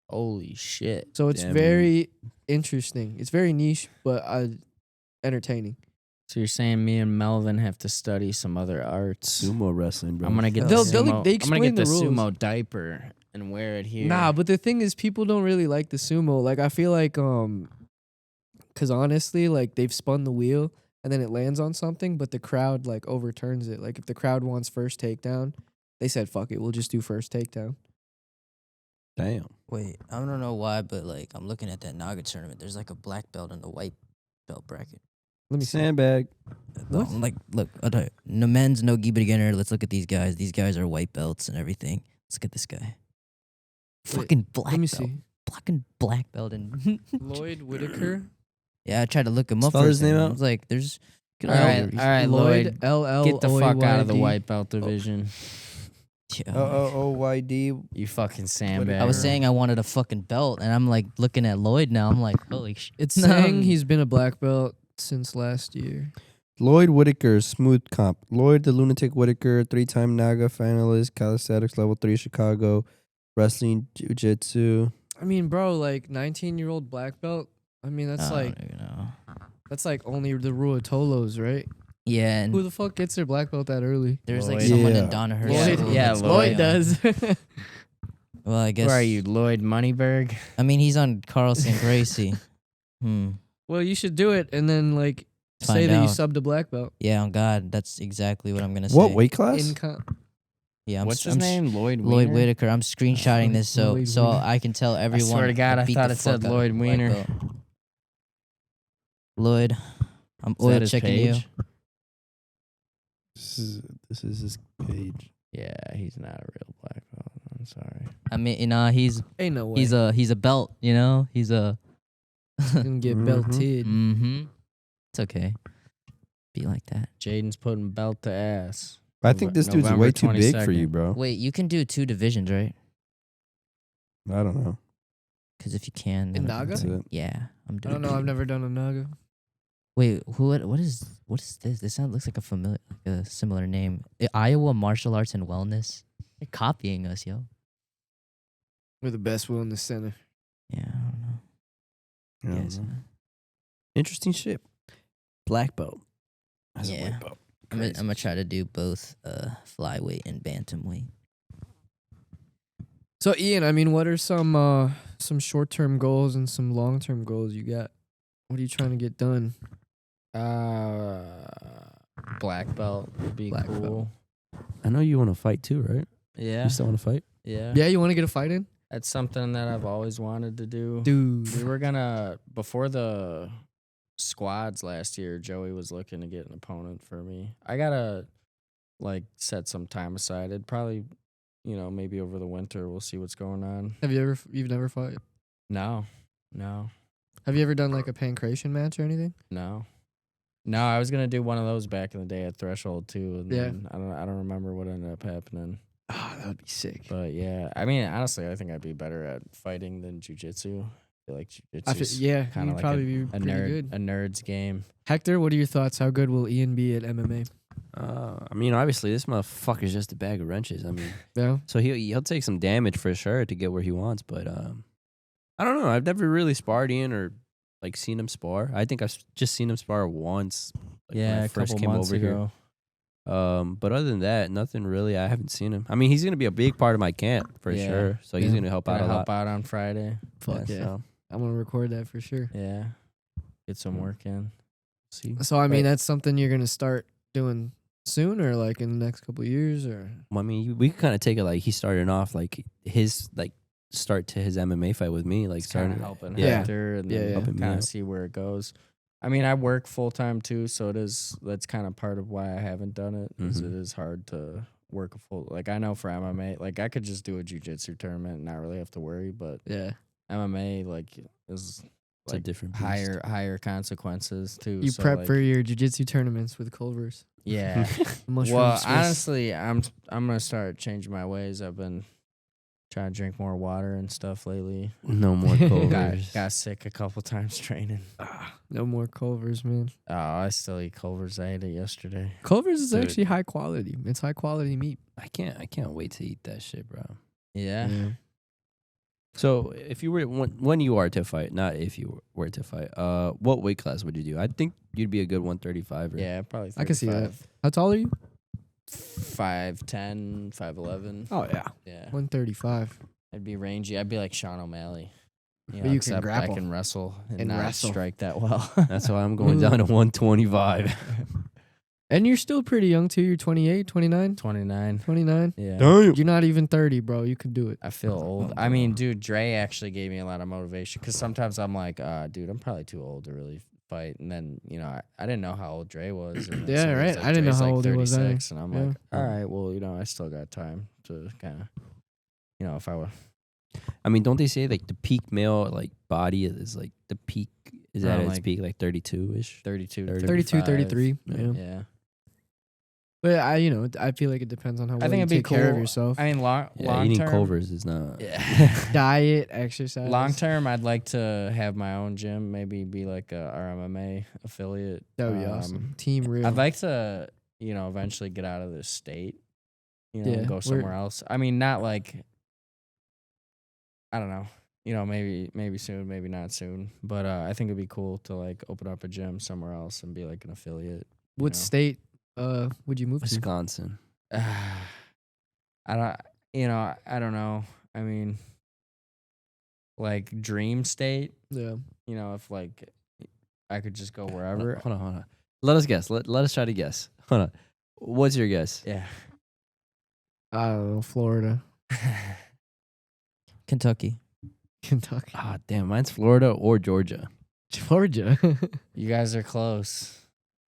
Holy shit! So it's Damn. very interesting. It's very niche, but entertaining. So you're saying me and Melvin have to study some other arts? Sumo wrestling, bro. I'm gonna get They'll- the they'll- sumo. they I'm gonna explain get the the rules. sumo diaper and wear it here. Nah, but the thing is, people don't really like the sumo. Like I feel like because honestly, like they've spun the wheel and then it lands on something, but the crowd like overturns it. Like if the crowd wants first takedown, they said fuck it, we'll just do first takedown. Damn. Wait, I don't know why, but like I'm looking at that Naga tournament. There's like a black belt and a white belt bracket. Let me see. Sandbag. What? Like, look, I'll tell you. No men's, no gi beginner. Let's look at these guys. These guys are white belts and everything. Let's look at this guy. Fucking black Let me belt. see. Fucking black belt and Lloyd Whitaker. yeah, I tried to look him up. Spell for a his name second. out. I was like, there's. all right, Lloyd. LL. Get the fuck out of the white belt division. Yeah. OOYD. You fucking sandbag. I was saying I wanted a fucking belt, and I'm like looking at Lloyd now. I'm like, holy shit. It's saying he's been a black belt since last year. Lloyd Whitaker, smooth comp. Lloyd the Lunatic Whitaker, 3-time Naga finalist, calisthenics level 3 Chicago, wrestling, jiu-jitsu. I mean, bro, like 19-year-old black belt. I mean, that's I like don't even know. that's like only the Ruatolos, right? Yeah, Who and the fuck gets their black belt that early? there's like Lloyd. someone Yeah. in Donna Lloyd, school yeah, that's Lloyd Lloyd really, does. Well, I guess. Who are you, Lloyd Moneyberg? I mean, he's on Carlson Gracie. Well, you should do it and then like say Find that you out. subbed a black belt. Yeah, on God, that's exactly what I'm gonna say. What weight class? Yeah, What's his name? Lloyd Lloyd Wiener? Whitaker. I'm screenshotting this so Lloyd so Wiener. I can tell everyone. swear to God, I beat thought the it said fuck out of Lloyd a white Wiener. belt. Lloyd, I'm Is that oil his checking you. page? This is his page. Yeah, he's not a real black belt. I'm sorry. I mean, he's Ain't no way. he's a belt. You know, he's a. gonna get Mhm. belted. Mm-hmm. It's okay. Be like that. Jaden's putting belt to ass. I think this dude's November way too big for 22nd. you, bro. Wait, you can do 2 divisions, right? I don't know. Because if you can, In then Naga? That's it. yeah, I'm I doing. don't know. I've never done a Naga. Wait, what is this? This looks like a similar name. Iowa Martial Arts and Wellness. They're copying us, yo. We're the best will in the center. Yeah, I don't know. I don't Yes, know. Interesting shit. Black belt. As a Yeah. weight belt. I'm gonna try to do both flyweight and bantamweight. So Ian, I mean, what are some short-term goals and some long-term goals you got? What are you trying to get done? Black belt would be Black cool. belt. I know you want to fight too, right? Yeah. You still want to fight? Yeah. Yeah, you want to get a fight in, That's something that I've always wanted to do. dude? We were gonna before the squads last year. Joey was looking to get an opponent for me. I gotta like set some time aside. It'd probably, maybe over the winter. We'll see what's going on. You've never fought? No. Have you ever done like a pancration match or anything? No, I was gonna do one of those back in the day at Threshold too, and Yeah. then I don't remember what ended up happening. Oh, that would be sick. But yeah, I mean, honestly, I think I'd be better at fighting than jujitsu. I feel like jujitsu Yeah, kind you'd of like probably be a pretty nerd, good. a nerd's game. Hector, what are your thoughts? How good will Ian be at MMA? I mean, obviously, this motherfucker's just a bag of wrenches. I mean, Yeah, so he'll take some damage for sure to get where he wants, but I don't know. I've never really sparred Ian or like seen him spar. I think I've just seen him spar once. Like, when I A first couple came months over ago. here. But other than that, nothing really. I haven't seen him. I mean, he's gonna be a big part of my camp for Yeah. sure. So he's Yeah. gonna help out Gonna a help lot. out on Friday. fuck yeah. So, I'm gonna record that for sure. Yeah, get some work in. see. So I mean, Right. that's something you're gonna start doing soon, or like in the next couple of years, or Well, I mean, we could kind of take it like he started off like his like start to his MMA fight with me, like It's kind starting of helping Yeah. Hector and Yeah, then yeah. Helping me kind of out. see where it goes. I mean, I work full time too, so that's kind of part of why I haven't done it. Is Mhm. it is hard to work a full. Like I know for MMA, like I could just do a jiu-jitsu tournament and not really have to worry, but yeah, MMA like is It's a like different beast. higher consequences too. you so, prep like, for your jiu-jitsu tournaments with Culver's. yeah. Mushroom Well, Swiss. honestly, I'm gonna start changing my ways. I've been trying to drink more water and stuff lately. No more Got, Culver's. got sick a couple times training. No more Culver's, man. Oh, I still eat Culver's. I ate it yesterday. Culver's is Dude. actually high quality. It's high quality meat. I can't wait to eat that shit, bro. Yeah. So if you were when you are to fight, not if you were to fight, what weight class would you do? I think you'd be a good 135. Yeah, probably. I can see that. 35. How tall are you? 5'10", 5'11". Oh yeah, Yeah, 135. I'd be rangy. I'd be like Sean O'Malley. But you can except grapple. I can wrestle and And not wrestle. strike that well. That's why I'm going down to 125. And you're still pretty young too. You're 28, 29, 29. 29. Yeah. You're not even 30, bro. You can do it. I feel old. I mean, dude, Dre actually gave me a lot of motivation because sometimes I'm like, dude, I'm probably too old to really fight. And then, I didn't know how old Dre was. And then Yeah, somebody's right. like, I didn't know Dre's how like old he was either. 36, and I'm like, Yeah. all right, well, I still got time to kind of, if I were. I mean, don't they say like the peak male like body is like the peak is at Around, its like, peak like 32ish? 32, 32, 33. Yeah. Yeah. Yeah. But I feel like it depends on how well I think you it'd be take care of cool. yourself. I mean, long Eating term. Culver's is not. Yeah. Diet, exercise. Long term, I'd like to have my own gym, maybe be like a RMMA affiliate. That would be awesome. Team real. I'd like to, eventually get out of this state, Yeah, go we're- somewhere else. I mean, not like, I don't know, maybe soon, maybe not soon. But I think it'd be cool to like open up a gym somewhere else and be like an affiliate. What know. state would you move to? Wisconsin. I don't know. I mean, like dream state, Yeah. if like I could just go wherever. Hold on. Let us guess. Let us try to guess. Hold on. What's your guess? Yeah. I don't know, Florida. Kentucky. Kentucky. Ah, damn. Mine's Florida or Georgia. Georgia. You guys are close.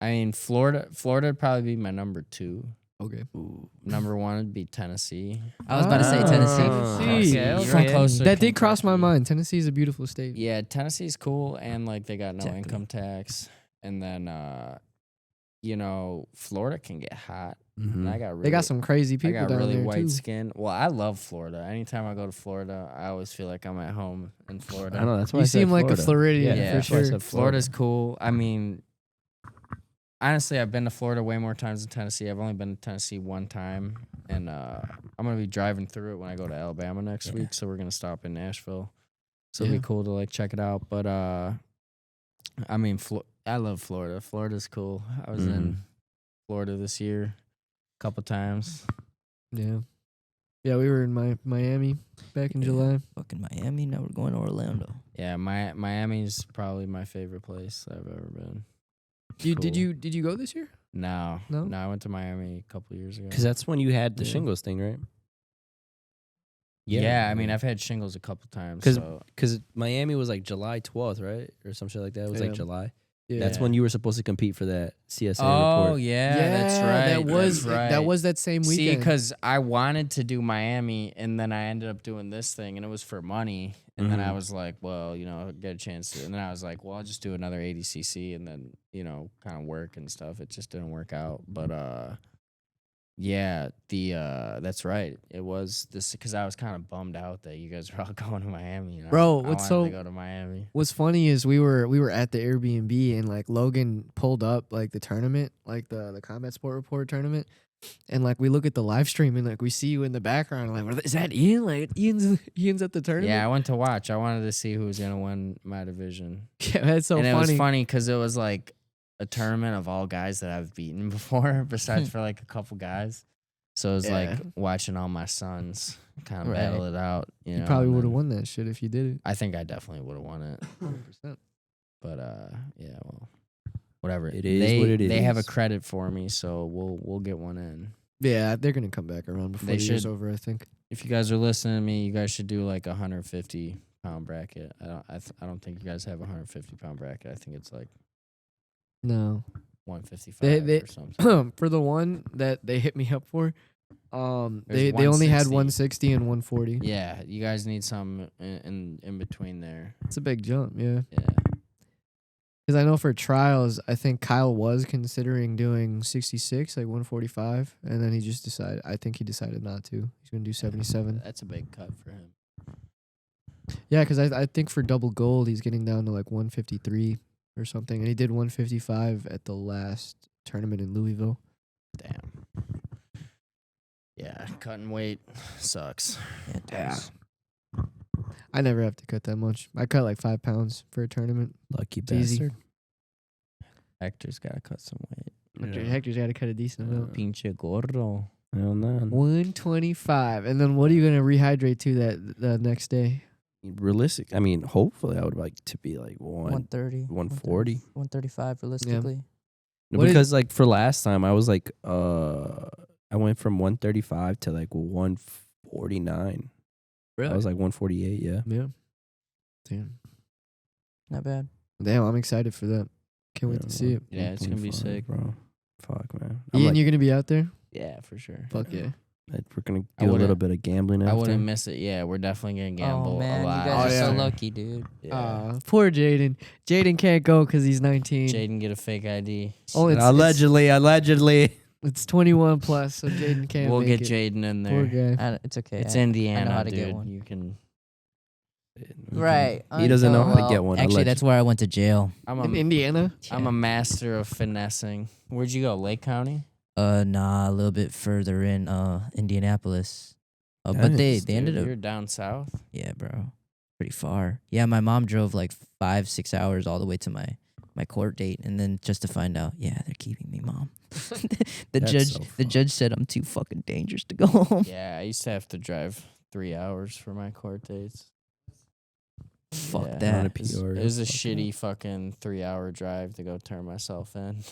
I mean, Florida'd probably be my number 2. Okay. Number 1 would be Tennessee. I was about to say Tennessee. Tennessee. Okay, Fuck, close to that did cross my Kentucky. mind. Tennessee is a beautiful state. Yeah, Tennessee's cool, and like they got no Exactly. income tax. And then, Florida can get hot. Mm-hmm. And I got really, They got some crazy I people got down really there white too. skin. Well, I love Florida. Anytime I go to Florida, I always feel like I'm at home in Florida. I know. That's why You I said seem like a Florida. Floridian Yeah, for that's why I sure. said Florida's cool. I mean, honestly, I've been to Florida way more times than Tennessee. I've only been to Tennessee one time, and I'm gonna be driving through it when I go to Alabama next week. So we're gonna stop in Nashville. So it'll Yeah. be cool to like check it out. But I mean, I love Florida. Florida's cool. I was in Florida this year a couple times. Yeah. Yeah, we were in Miami back in July. Fucking Miami. Now we're going to Orlando. Yeah, Miami's probably my favorite place I've ever been. Did Cool. you go this year? No, No? I went to Miami a couple years ago. Because that's when you had the Yeah. shingles thing, right? Yeah, I mean, I've had shingles a couple times. 'Cause- So. Because Miami was like July 12th, right? Or some shit like that. It was Yeah. like July. Yeah. That's when you were supposed to compete for that CSA Oh report. yeah, that's right. That was that same See, weekend. because I wanted to do Miami, and then I ended up doing this thing, and it was for money. And then I Mhm. was like, well, get a chance to. And then I was like, well, I'll just do another ADCC, and then kind of work and stuff. It just didn't work out, but yeah, that's right. It was this because I was kind of bummed out that you guys were all going to Miami. Bro, I what's wanted to so- go to Miami? What's funny is we were at the Airbnb and like Logan pulled up like the tournament, like the Combat Sport Report tournament, and like we look at the live stream and like we see you in the background. Like, is that Ian? Like Ian's at the tournament. Yeah, I went to watch. I wanted to see who was gonna win my division. Yeah, that's so and funny. it was funny because it was like a tournament of all guys that I've beaten before, besides for like a couple guys. So it was like Yeah. watching all my sons kind of Right. battle it out. You probably and would have then won that shit if you did it. I think I definitely would have won it. 100%. But yeah, well, whatever. It is what it They have a is. credit for me, so we'll get one in. Yeah, they're gonna come back around before They the year's should. over. I think. If you guys are listening to me, you guys should do like a 150-pound bracket. I don't think you guys have a 150-pound bracket. I think it's like No, 155 they or something. for the one that they hit me up for, There's they only had 160. 160 and 140. Yeah, you guys need some in between there. It's a big jump. Yeah. Yeah. Because I know for trials, I think Kyle was considering doing 66, like 145, and then he just decided. I think he decided not to. He's gonna do 77. That's a big cut for him. Yeah, because I think for double gold, he's getting down to like 153 or something, and he did 155 at the last tournament in Louisville. Damn. Yeah, cutting weight sucks. Yeah, it does. I never have to cut that much. I cut like 5 pounds for a tournament. Lucky It's easy. bastard. Hector's gotta cut some weight. Hector's got to cut a decent amount. Pinche gordo. Hell no. 125, and then what are you gonna rehydrate to that the next day? Realistic. I mean, hopefully, I would like to be like 130. 140. 135 realistically. What is- Because like for last time, I was like, I went from 135 to like 149. I was like 148. Yeah. Yeah. Damn. Not bad. Damn, I'm excited for that. Can't wait to see it. Yeah, it's gonna be 125, sick. bro. Fuck, man. Ian, you're gonna be out there? Yeah, for sure. Fuck yeah. We're gonna I do a little wouldn't- bit of gambling after. I wouldn't miss it. Yeah, we're definitely gonna gamble Oh man, a lot. you guys Oh, are so yeah. lucky, dude. Yeah. Poor Jaden. Jaden can't go because he's 19. Jaden get a fake ID. Oh, it's allegedly. It's 21 plus, so Jaden can't. We'll make get it. Jaden in Poor there. guy. It's okay. It's I- Indiana, how to get dude. one. You can. Right. He doesn't know how to Well, get one. Actually, that's where I went to jail. I'm In a, Indiana. I'm a master of finessing. Where'd you go? Lake County. Nah, a little bit further in Indianapolis. But they Nice, ended Dude, up You're down south. yeah, bro. Pretty far. Yeah, my mom drove like 5-6 hours all the way to my court date, and then just to find out, yeah, they're keeping me, mom. the That's judge so the fun. judge said I'm too fucking dangerous to go home. Yeah, I used to have to drive 3 hours for my court dates. Fuck Yeah. that. Not a It was, PR, it was a fuck shitty fucking 3-hour drive to go turn myself in.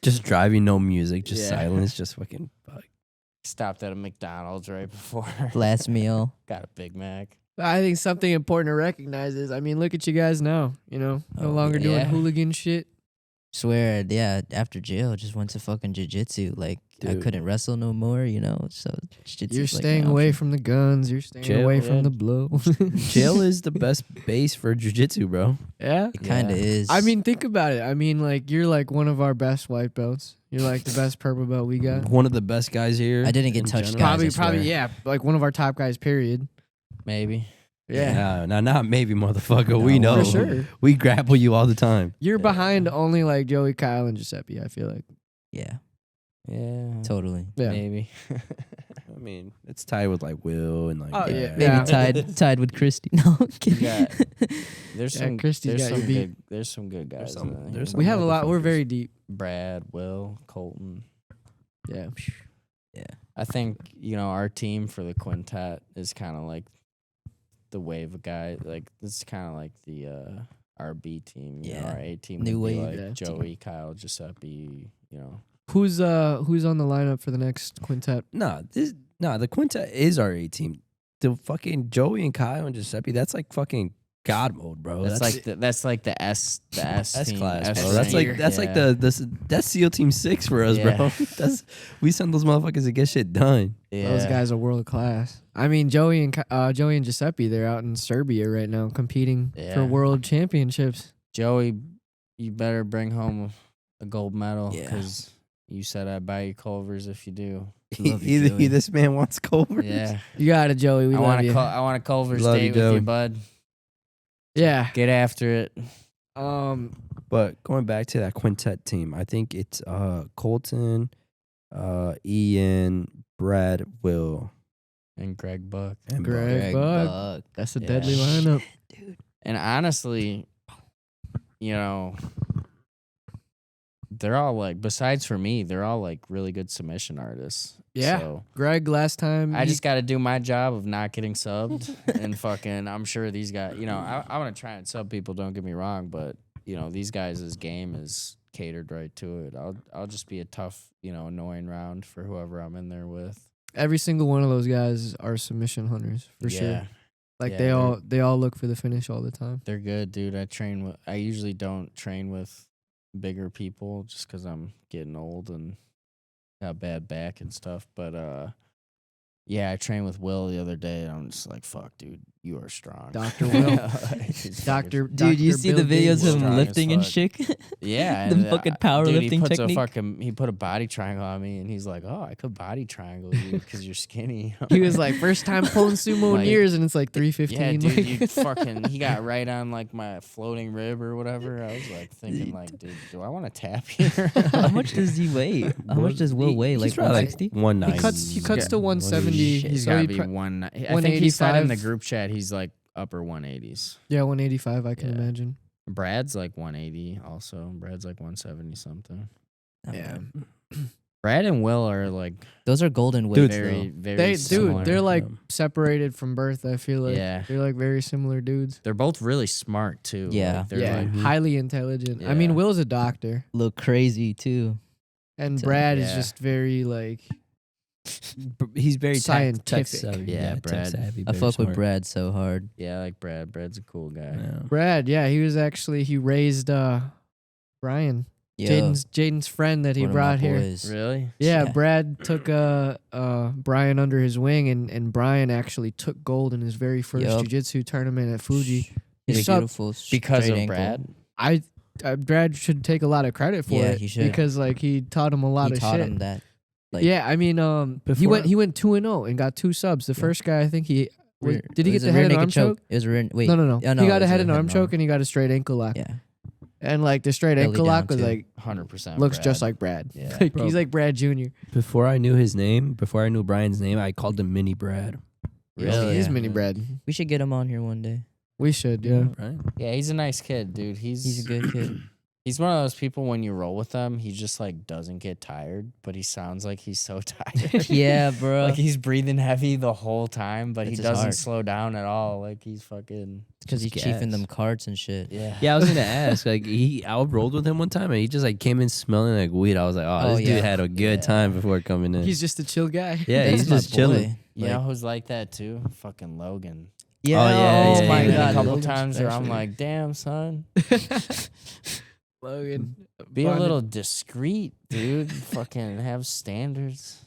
Just driving, no music, just Yeah. silence, just fucking fuck. Stopped at a McDonald's right before. Last meal. Got a Big Mac. I think something important to recognize is, I mean, look at you guys now. You know, no Oh, longer doing yeah. hooligan shit. Swear, yeah, after jail, just went to fucking jiu-jitsu. Like, I Dude. couldn't wrestle no more, you know? So, jiu-jitsu's You're like my staying away option. from the guns. You're staying Jail, away yeah. from the blow. Jail is the best base for jujitsu, bro. Yeah. It kind of Yeah. is. I mean, think about it. I mean, like, you're like one of our best white belts. You're like the best purple belt we got. One of the best guys here. I didn't get in touched, general. guys. Probably, I swear. yeah. Like one of our top guys, period. Maybe. Yeah. No, not maybe, motherfucker. We know. For sure. We grapple you all the time. You're Yeah. behind only like Joey, Kyle, and Giuseppe, I feel like. Yeah, Yeah. totally. Yeah. Maybe. mean, it's tied with like Will and like. Oh, yeah. Maybe Yeah. tied with Christy. No, I'm kidding. got- There's Yeah, some Christy's there's got some you beat. good there's some good guys. some- in there. there's some- We have a lot. We're motherfuckers. very deep. Brad, Will, Colton. Yeah. I think our team for the quintet is kind of like the wave of guy. Like this is kind of like the our B team. Yeah. Our A team. New would be wave, like yeah. Joey, Kyle, Giuseppe. Who's on the lineup for the next quintet? The quintet is our A team. The fucking Joey and Kyle and Giuseppe, that's like fucking God mode, bro. That's like the S S team, class, S bro. That's tier. like Yeah. that's SEAL Team 6 for us, Yeah. bro. We send those motherfuckers to get shit done. Yeah. Those guys are world class. I mean, Joey and Giuseppe, they're out in Serbia right now competing for Yeah. world championships. Joey, you better bring home a gold medal Yeah. because you said I'd buy you Culvers if you do. Love you, Joey. This man wants Culvers. Yeah, You got it, Joey. We I love want you. I want a Culvers Love date you, with Joey. you, bud. Yeah. Get after it. But going back to that quintet team, I think it's Colton, Ian, Brad, Will, And Greg Buck. and Greg Buck. Buck. That's a Yeah. deadly lineup. And honestly, they're all like, besides for me, they're all like really good submission artists. Yeah. So Greg, last time I just got to do my job of not getting subbed and fucking, I'm sure these guys, I want to try and sub people, don't get me wrong, but, these guys' game is catered right to it. I'll just be a tough, annoying round for whoever I'm in there with. every single one of those guys are submission hunters for sure. Like Yeah, they all look for the finish all the time. They're good, dude. I usually don't train with bigger people just because I'm getting old and got bad back and stuff. But I trained with Will the other day, and I'm just like, fuck, dude, you are strong. Dr. Will. He's Doctor Dude, you Dr. see the Bill videos Gates. of him Strong as lifting and fuck. shit? Yeah, The and, fucking dude, powerlifting he technique. he put a body triangle on me, and he's like, "Oh, I could body triangle you because you're skinny." He was like, first time pulling sumo in Like, years, and it's like 315. Yeah, dude, like- you fucking. He got right on like my floating rib or whatever. I was like thinking, like, dude, do I want to tap here? How much does he weigh? How much does Will weigh? Like He's probably 160? 190. he cuts to 170. He's so got to he be pro- one. I think he said in the 185. group chat he's like upper 180s. Yeah, 185. I can Yeah. imagine. Brad's like 180 also. Brad's like 170 something. Yeah, Brad and Will are like Those are golden weights. very, though. very similar. they're like separated from birth. I feel like Yeah. they're like very similar dudes. They're both really smart too. Yeah. Like, they're Yeah, like highly intelligent. I mean, Yeah. Will's a doctor, Look crazy too. and So- Brad is Yeah. just very like He's very tech Scientific. savvy. Yeah, tech Brad. savvy, I very fuck with smart. Brad so hard. yeah, like Brad. Brad's a cool guy. Yeah. Brad. Yeah, he was actually he raised Brian, Yo, Jaden's friend that he one of my brought here. boys. Really? Yeah, Yeah. Brad took Brian under his wing, and Brian actually took gold in his very first Yup. jiu-jitsu tournament at Fuji. He's He subbed- beautiful. Because straight of ankle. Brad. Brad should take a lot of credit for Yeah, it he should. because like he taught him a lot He of taught shit. him that. Like, Yeah, I mean, he Before- went 2-0 and got 2 subs. The first guy, I think did he it get was the a head rear and naked arm choke? It was a rear. Wait, No. Yeah, He got it a was head and arm arm. choke and he got a straight ankle lock. Yeah, And like the straight Belly ankle down, lock was too. like 100%. looks Brad. just like Brad. Yeah. Like, Bro. he's like Brad Jr. Before I knew his name, before I knew Brian's name, I called him Mini Brad. Really? He's Yeah. mini Brad. we should get him on here one day. We should, yeah. Right? Yeah, he's a nice kid, dude. He's a good kid. He's one of those people when you roll with him, he just like doesn't get tired, but he sounds like he's so tired. Yeah, bro. Like he's breathing heavy the whole time, but he It's his doesn't heart. slow down at all. Like he's fucking Because he's Just chiefing gas. them carts and shit. yeah. Yeah, I was gonna ask. Like I rolled with him one time, and he just like came in smelling like weed. I was like, oh, Oh, this yeah. dude had a good Yeah. time before coming in. He's just a chill guy. yeah, That's he's my just chilling. boy. You know who's like that too? Fucking Logan. Yeah. Oh, yeah, oh yeah, my yeah, Been god. a couple Logan's times where I'm special. like, damn, son, Logan. be a Bonded. little discreet, dude. Fucking have standards.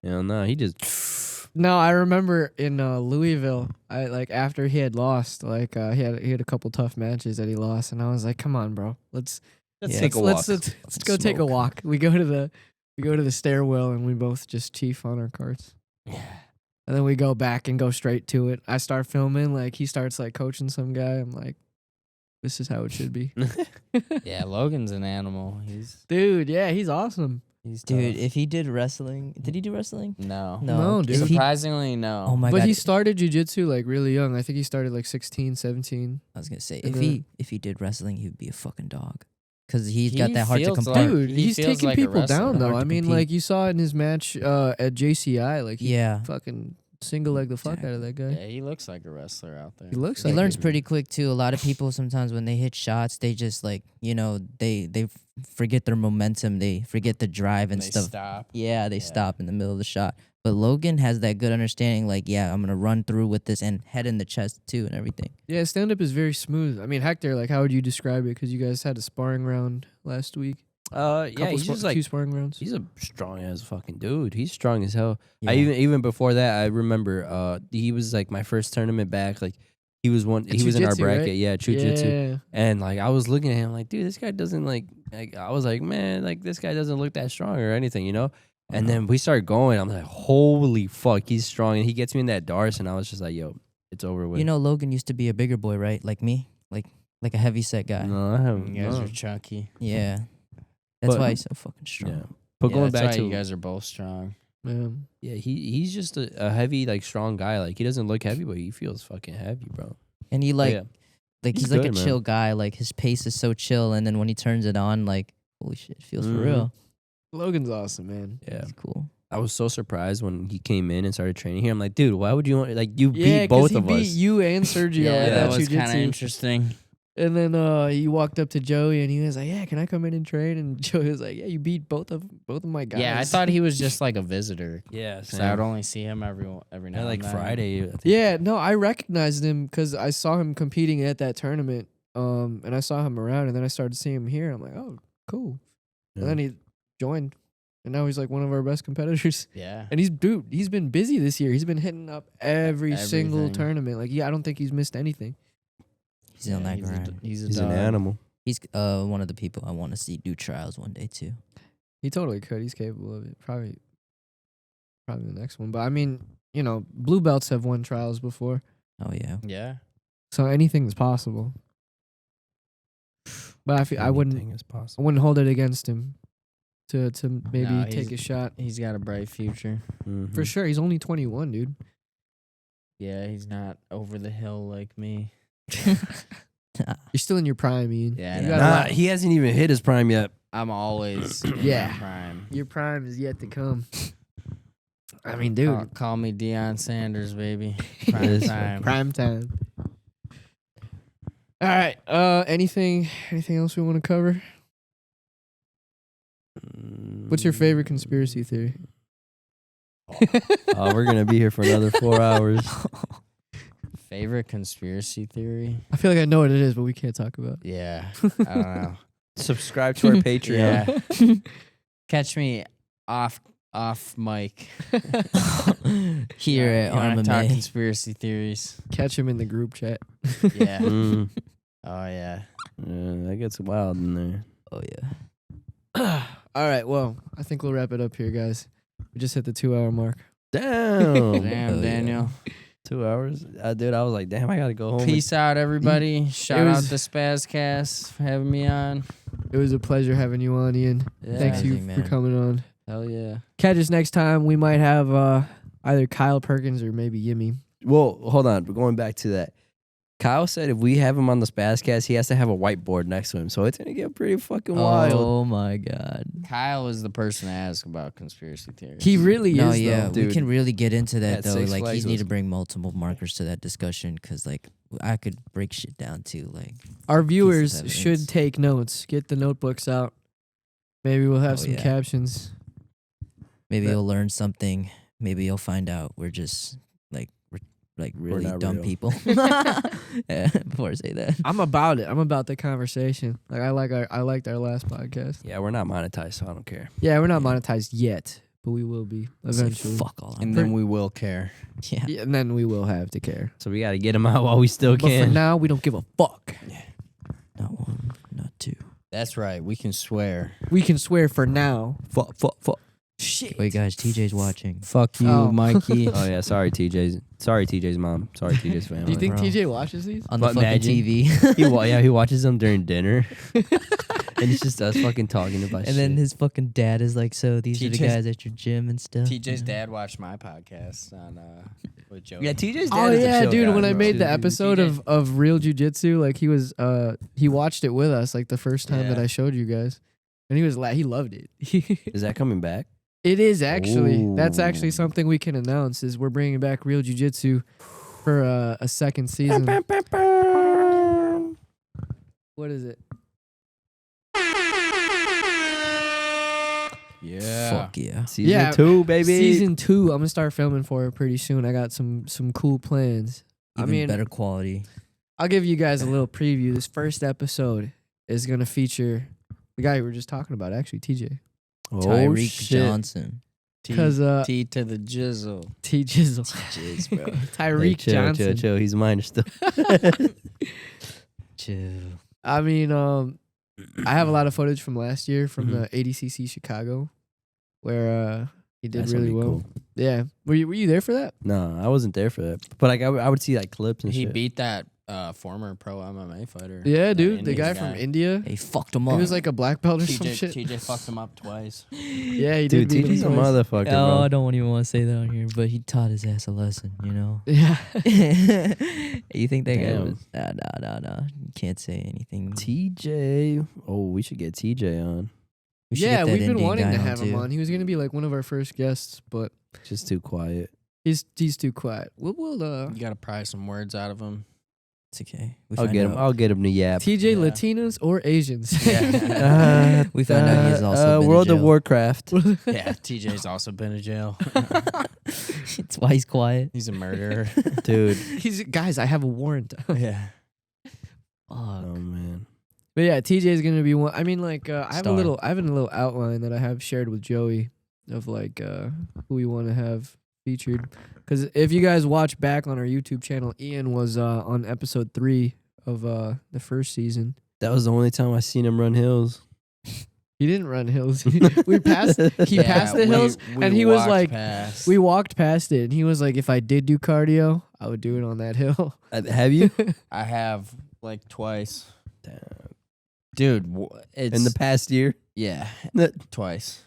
Hell no, he just. No, I remember in Louisville, I like after he had lost, like he had a couple tough matches that he lost, and I was like, "Come on, bro, let's Yeah. take a walk. let's go take a Smoke. walk." We go to the stairwell, and we both just chief on our carts, Yeah. and then we go back and go straight to it. I start filming, like he starts like coaching some guy. I'm like, "This is how it should be." Yeah, Logan's an animal. He's Dude, yeah, he's awesome. He's Dude, tough. if he did wrestling, did he do wrestling? No. No, dude. If he- Surprisingly, no. oh my But god. he started jujitsu like really young. I think he started like 16, 17. I was gonna say And if he did wrestling, he would be a fucking dog. Because he's He got that heart to feels compete. like- Dude, he he's feels taking like a people wrestler. down though. Hard I to mean, compete. like you saw it in his match at JCI. Like he Yeah. fucking single leg the fuck out of that guy. Yeah, he looks like a wrestler out there. He looks He like learns it. pretty quick too. A lot of people sometimes when they hit shots, they just like they forget their momentum. They forget the drive and They stuff. stop. Yeah, they Yeah. stop in the middle of the shot. But Logan has that good understanding. Like, yeah, I'm gonna run through with this and head in the chest too and everything. Yeah, stand up is very smooth. I mean, Hector, like, how would you describe it? Because you guys had a sparring round last week. Yeah, he's just like two sparring rounds. he's a strong ass fucking dude. He's strong as hell. Yeah. I even before that, I remember he was like my first tournament back. Like he was he was in our Jiu-jitsu, bracket. right? Yeah, jujitsu. Yeah. And like I was looking at him like, dude, this guy doesn't like I was like, man, like this guy doesn't look that strong or anything, you know? And then we started going. I'm like, holy fuck, he's strong. And he gets me in that darts, and I was just like, yo, it's over with. You know, Logan used to be a bigger boy, right? Like me, like a heavy set guy. no, I haven't. You guys no. are chunky. Yeah, that's But- why he's so fucking strong. Yeah. But Yeah, going that's back why to you guys are both strong. Man. yeah, he's just a heavy, like strong guy. Like he doesn't look heavy, but he feels fucking heavy, bro. And he like yeah. like He's he's like good, a man. chill guy. Like his pace is so chill, and then when he turns it on, like holy shit, it feels for Mhm. real. Logan's awesome, man. Yeah. It's cool. I was so surprised when he came in and started training here. I'm like, dude, why would you want like you Yeah, beat both he of beat us? you and Sergio. Yeah, at that was jujitsu. kind of interesting. And then he walked up to Joey and he was like, "Yeah, can I come in and train?" And Joey was like, "Yeah, you beat both of my guys." Yeah, I thought he was just like a visitor. Yeah, So I would only see him every now like and then. Friday. I think. Yeah, no, I recognized him because I saw him competing at that tournament. And I saw him around, and then I started seeing him here. I'm like, "Oh, cool." Yeah. And then he joined, and now he's like one of our best competitors. Yeah. And he's been busy this year. He's been hitting up every single Everything. tournament. Like, yeah, I don't think he's missed anything. He's on that he's grind. He's a He's dog. an animal. He's one of the people I want to see do trials one day too. He totally could. He's capable of it. Probably the next one. But I mean, you know, blue belts have won trials before, Oh yeah. Yeah. so anything is possible. But I wouldn't Anything is I possible. wouldn't hold it against him to maybe No, take a shot. He's got a bright future. Mhm. For sure, he's only 21, dude. Yeah, he's not over the hill like me. You're still in your prime, Ian. Yeah, You no. got a Nah, lot- he hasn't even hit his prime yet. I'm always in Yeah. my prime. Your prime is yet to come. I mean, dude, Call me Deion Sanders, baby. Prime Yes. time. prime time. All right. Anything else we want to cover? What's your favorite conspiracy theory? Oh, we're gonna be here for another 4 hours. Favorite conspiracy theory? I feel like I know what it is, but we can't talk about it. Yeah. I don't know. Subscribe to our Patreon. Yeah. Catch me off mic. Here at When I talk RMMA. conspiracy theories. Catch him in the group chat. Yeah. Mm. Oh yeah. Yeah, that gets wild in there. Oh yeah. All right. Well, I think we'll wrap it up here, guys. We just hit the 2-hour mark. Damn. Damn, Oh, yeah. Daniel. 2 hours? Dude, I was like, damn, I gotta go home. Peace out, everybody. Shout was- out to SPAZCAST for having me on. It was a pleasure having you on, Ian. Yeah. Thanks you Amazing, for man. coming on. Hell yeah. Catch us next time. We might have either Kyle Perkins or maybe Yimmy. Well, hold on. We're going back to that. Kyle said if we have him on the SPAZCast, he has to have a whiteboard next to him. So it's going to get pretty fucking wild. Oh my god. Kyle is the person to ask about conspiracy theories. He really No, is, yeah, though. we Dude, can really get into that at though. Six Like, Flags he's need was- to bring multiple markers to that discussion because, like, I could break shit down too. Like, Our viewers evidence. should take notes. Get the notebooks out. Maybe we'll have Oh, some yeah. captions. maybe That- you'll learn something. Maybe you'll find out we're just like really not dumb real. people. Yeah, before I say that, I'm about it. I'm about the conversation. Like I liked our last podcast. Yeah, we're not monetized, so I don't care. Yeah, we're not monetized yet, but we will be Say eventually. fuck all. and then we will care. Yeah. Yeah, and then we will have to care. So we got to get him out while we still But for can. now, we don't give a fuck. Not one, not two. That's right. We can swear. We can swear for now. Fuck. Shit. Wait, guys, TJ's watching. Fuck you, Oh. Mikey. Oh yeah, sorry TJ's mom. Sorry TJ's family. Do you think Bro. TJ watches these? On the But fucking imagine- TV. he watches them during dinner, and it's just us fucking talking about. And then shit. his fucking dad is like, so these are the TJ's guys at your gym and stuff. TJ's dad watched my podcast on with Joey. yeah, TJ's dad. Oh is a yeah, chill dude. guy, When I bro. made the Dude, episode TJ of Real Jiu-Jitsu, like he watched it with us like the first time that Yeah. I showed you guys, and he was he loved it. is that coming back? It is actually. That's actually Ooh. something we can announce is we're bringing back Real Jiu-Jitsu for a second season. What is it? Yeah. Fuck yeah. Season Yeah, 2, baby. Season 2. I'm gonna start filming for it pretty soon. I got some cool plans. Even I mean, better quality. I'll give you guys a little preview. This first episode is gonna feature the guy we were just talking about, actually, TJ. Oh, Tyreek shit. Johnson. Because T to the jizzle. T Jizzle, Jizz, bro. Tyreek Hey, chill, Johnson. chill. He's a minor still. Chill. I mean, I have a lot of footage from last year from Mhm. the ADCC Chicago, where he did That's gonna really be well. cool. Yeah, were you there for that? No, I wasn't there for that. But like, I would see like clips and He shit. beat that former pro MMA fighter. Yeah, that dude, the Indian guy from India. He fucked him He up. was like a black belt or some shit. TJ fucked him up twice. Yeah, he Dude, did. beat him TJ's a twice. motherfucker, Oh, I bro. don't even want to say that on here, but he taught his ass a lesson, you know? Yeah. You think that guy Damn. was... No. You can't say anything. TJ. Oh, we should get TJ on. We should Yeah, get that we've been Indian wanting guy to on have him too. on. He was gonna be like one of our first guests, but Just too quiet. he's too quiet. We'll You gotta pry some words out of him. It's okay. We I'll find get him. out. I'll get him to yap. TJ Yeah. Latinos or Asians. We found out he's also been to World of jail. Warcraft. Yeah, TJ's also been in jail. It's why he's quiet. He's a murderer. Dude. Guys, I have a warrant. Yeah. Fuck. Oh man. But yeah, TJ is gonna be one. I mean, like I have a Star. little outline that I have shared with Joey of like who we want to have featured. Because if you guys watch back on our YouTube channel, Ian was on episode 3 of the first season. That was the only time I seen him run hills. He didn't run hills. we passed. He Yeah, passed the hills, we and he was walked like, past. we walked past it, and he was like, if I did do cardio, I would do it on that hill. Have you? I have like twice. Dude, it's In the past year? yeah, That- twice.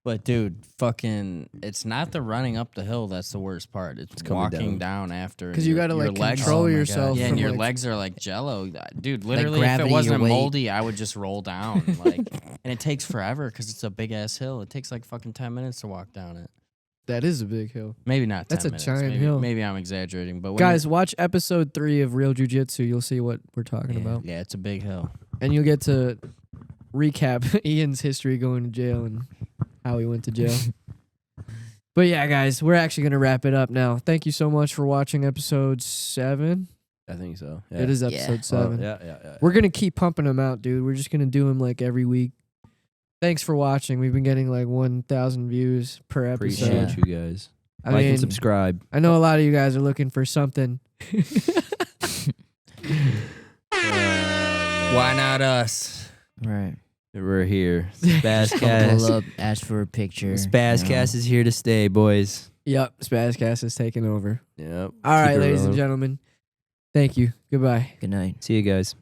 But dude, fucking, it's not the running up the hill that's the worst part. It's coming walking down. down after. 'Cause you your- gotta, your like, legs- control Oh my God. yourself. Yeah, from, and your like, legs are like jello. Dude, literally, if gravity, it your wasn't weight. moldy, I would just roll down. Like, and it takes forever because it's a big ass hill. It takes like fucking 10 minutes to walk down it. That is a big hill. Maybe not. 10 That's a minutes. giant maybe, hill. Maybe I'm exaggerating, but when Guys, watch episode 3 of Real Jiu-Jitsu. You'll see what we're talking about. yeah, it's a big hill. And you'll get to recap Ian's history going to jail and how he went to jail. But yeah, guys, we're actually going to wrap it up now. Thank you so much for watching episode 7. I think so. Yeah. It is Yeah. episode Oh, 7. yeah. We're going to keep pumping them out, dude. We're just going to do them like every week. Thanks for watching. We've been getting like 1,000 views per episode. Appreciate you guys. I Like mean, and subscribe. I know a lot of you guys are looking for something. Why not us? Right. We're here. Pull SPAZCast. up, ask for a picture. SPAZCast is here to stay, boys. Yep, SPAZCast is taking over. Yep. All right, Keep it ladies and rolling. gentlemen. Thank you. Goodbye. Good night. See you guys.